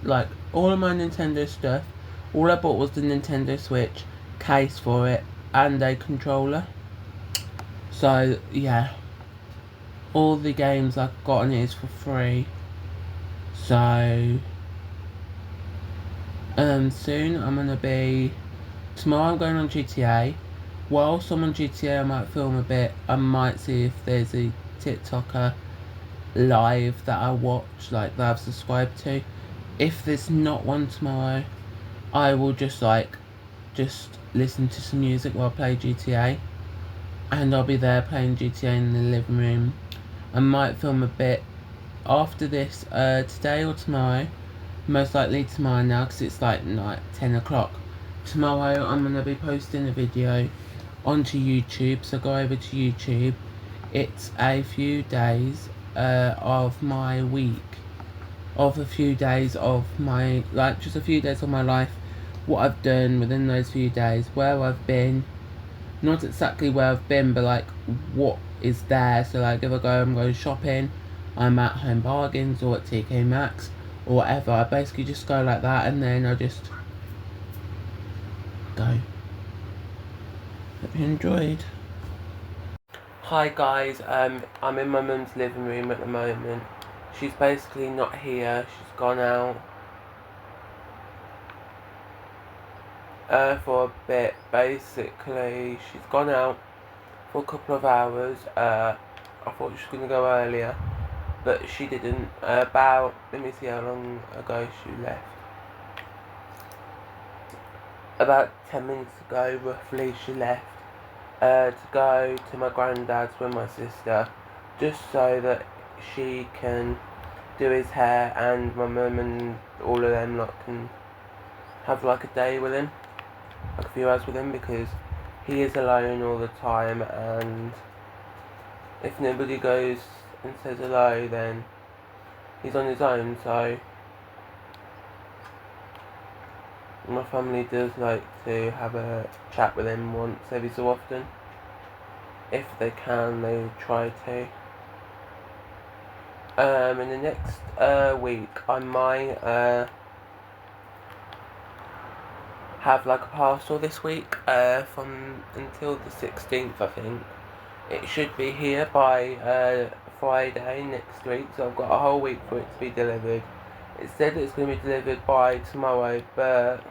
like all of my Nintendo stuff. All I bought was the Nintendo Switch, case for it, and a controller. So yeah, all the games I've got on it is for free. So soon I'm gonna be, tomorrow I'm going on GTA. Whilst I'm on GTA I might film a bit. I might see if there's a TikToker live that I watch, like that I've subscribed to. If there's not one tomorrow, I will just listen to some music while I play GTA, and I'll be there playing GTA in the living room. I might film a bit after this today or tomorrow, most likely tomorrow now because it's like 10 o'clock. Tomorrow I'm going to be posting a video onto YouTube, so go over to YouTube. It's a few days of my week, of a few days of my, just a few days of my life, what I've done within those few days, where I've been, not exactly where I've been, but like what is there. So like if I'm going shopping, I'm at Home Bargains or at TK Maxx or whatever. I basically just go like that, and then I just go. Hope you enjoyed. Hi guys, I'm in my mum's living room at the moment. She's basically not here, she's gone out for a bit. Basically, she's gone out for a couple of hours. I thought she was going to go earlier, but she didn't. Let me see how long ago she left. About 10 minutes ago, roughly, she left to go to my granddad's with my sister, just so that she can do his hair, and my mum and all of them can have like a day with him, like a few hours with him, because he is alone all the time, and if nobody goes and says hello, then he's on his own. So my family does like to have a chat with him once every so often. If they can, they try to. In the next week, I might have like a parcel this week from until the 16th, I think. It should be here by Friday next week, so I've got a whole week for it to be delivered. It said it's going to be delivered by tomorrow, but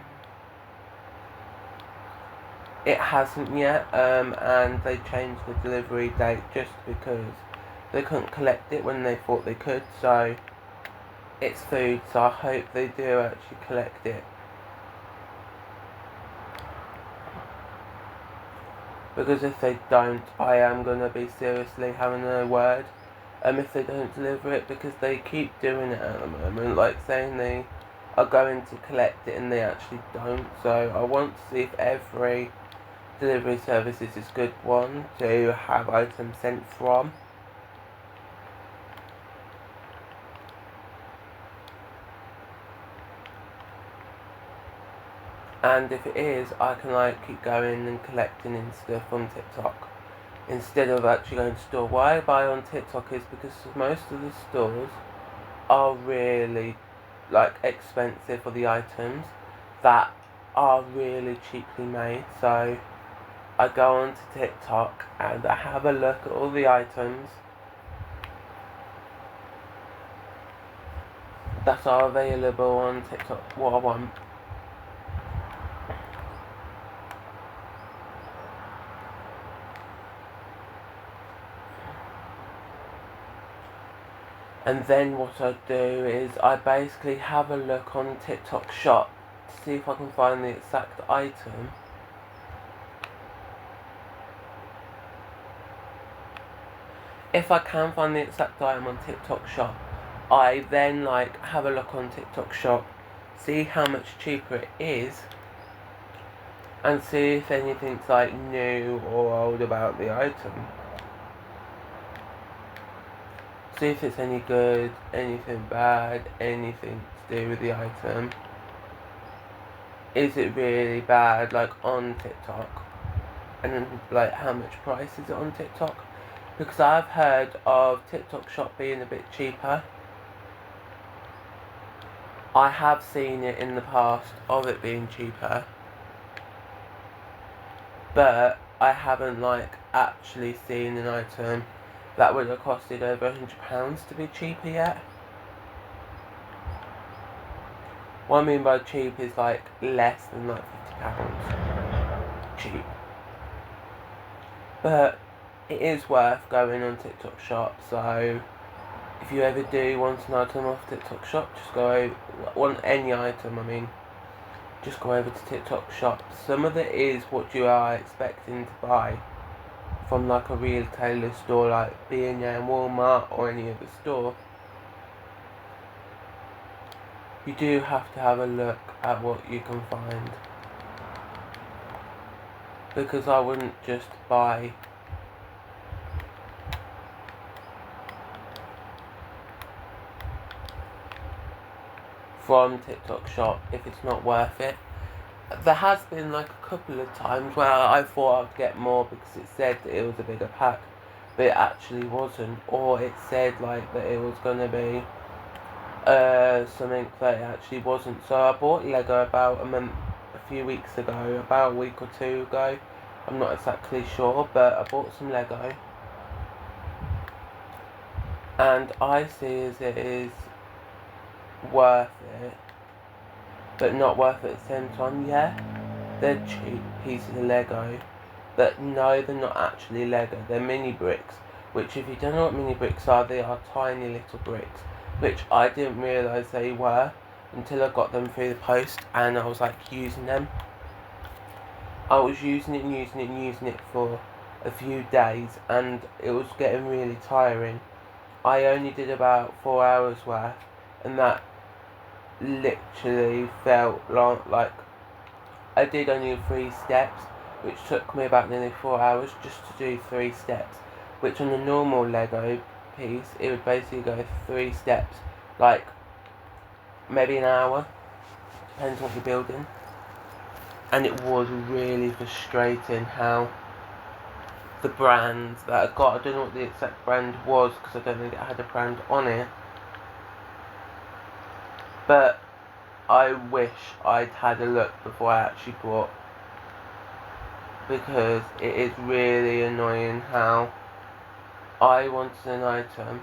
it hasn't yet, and they changed the delivery date just because they couldn't collect it when they thought they could. So it's food, so I hope they do actually collect it, because if they don't, I am going to be seriously having a word if they don't deliver it, because they keep doing it at the moment, like saying they are going to collect it and they actually don't. So I want to see if every delivery service is a good one to have items sent from. And if it is, I can like keep going and collecting and stuff on TikTok instead of actually going to store. Why I buy on TikTok is because most of the stores are really like expensive for the items that are really cheaply made. So I go onto TikTok and I have a look at all the items that are available on TikTok, what I want. And then what I do is I basically have a look on TikTok shop to see if I can find the exact item. If I can find the exact item on TikTok shop, I then like have a look on TikTok shop, see how much cheaper it is, and see if anything's like new or old about the item. See if it's any good, anything bad, anything to do with the item. Is it really bad, like on TikTok? And then like how much price is it on TikTok? Because I've heard of TikTok shop being a bit cheaper. I have seen it in the past of it being cheaper, but I haven't like actually seen an item that would have costed over £100 to be cheaper yet. What I mean by cheap is like less than like £50 cheap. But it is worth going on TikTok shop, so if you ever do want an item off TikTok shop, just go want any item, I mean, just go over to TikTok Shop. Some of it is what you are expecting to buy from like a retailer store like B&M, Walmart or any other store. You do have to have a look at what you can find, because I wouldn't just buy from TikTok Shop if it's not worth it. There has been like a couple of times where I thought I'd get more because it said that it was a bigger pack, but it actually wasn't, or it said like that it was gonna be something that it actually wasn't. So I bought Lego about a few weeks ago, about a week or two ago. I'm not exactly sure, but I bought some Lego, and I see as it is worth it, but not worth it at the same time. Yeah, they're cheap pieces of Lego, but no, they're not actually Lego. They're mini bricks, which if you don't know what mini bricks are, they are tiny little bricks, which I didn't realise they were until I got them through the post and I was like using them. I was using it for a few days and it was getting really tiring. I only did about 4 hours worth, and that literally felt like I did only 3 steps, which took me about nearly 4 hours just to do 3 steps, which on a normal Lego piece it would basically go 3 steps like maybe an hour, depends what you're building. And it was really frustrating how the brand that I got, I don't know what the exact brand was because I don't think it had a brand on it, but I wish I'd had a look before I actually bought, because it is really annoying how I wanted an item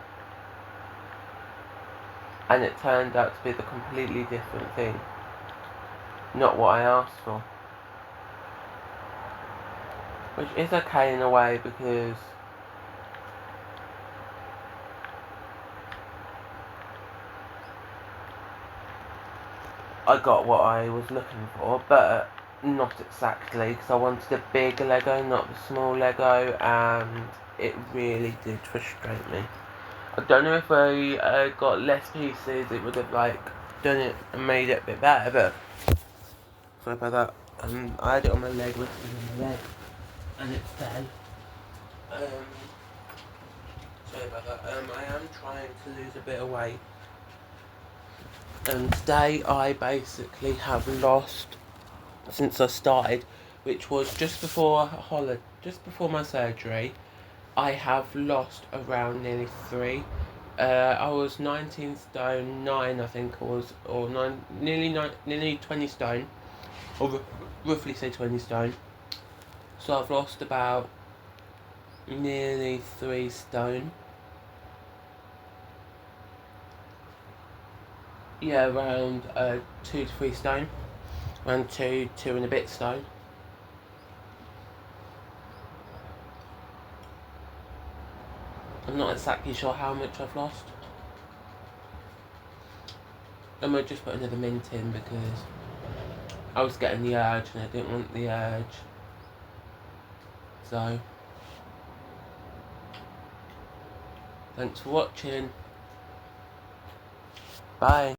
and it turned out to be the completely different thing, not what I asked for. Which is okay in a way, because I got what I was looking for, but not exactly, because I wanted a big Lego, not the small Lego, and it really did frustrate me. I don't know if I got less pieces, it would have like done it and made it a bit better, but sorry about that. I had it on my leg, resting on my leg, and it fell. Sorry about that. I am trying to lose a bit of weight. And today I basically have lost, since I started, which was just before my surgery, I have lost around nearly 3. I was 19 stone 9, I think it was, or nearly 20 stone, or roughly say 20 stone. So I've lost about nearly 3 stone. Yeah, around 2 to 3 stone, around 2 and a bit stone. I'm not exactly sure how much I've lost. I might just put another mint in because I was getting the urge and I didn't want the urge. So, thanks for watching. Bye.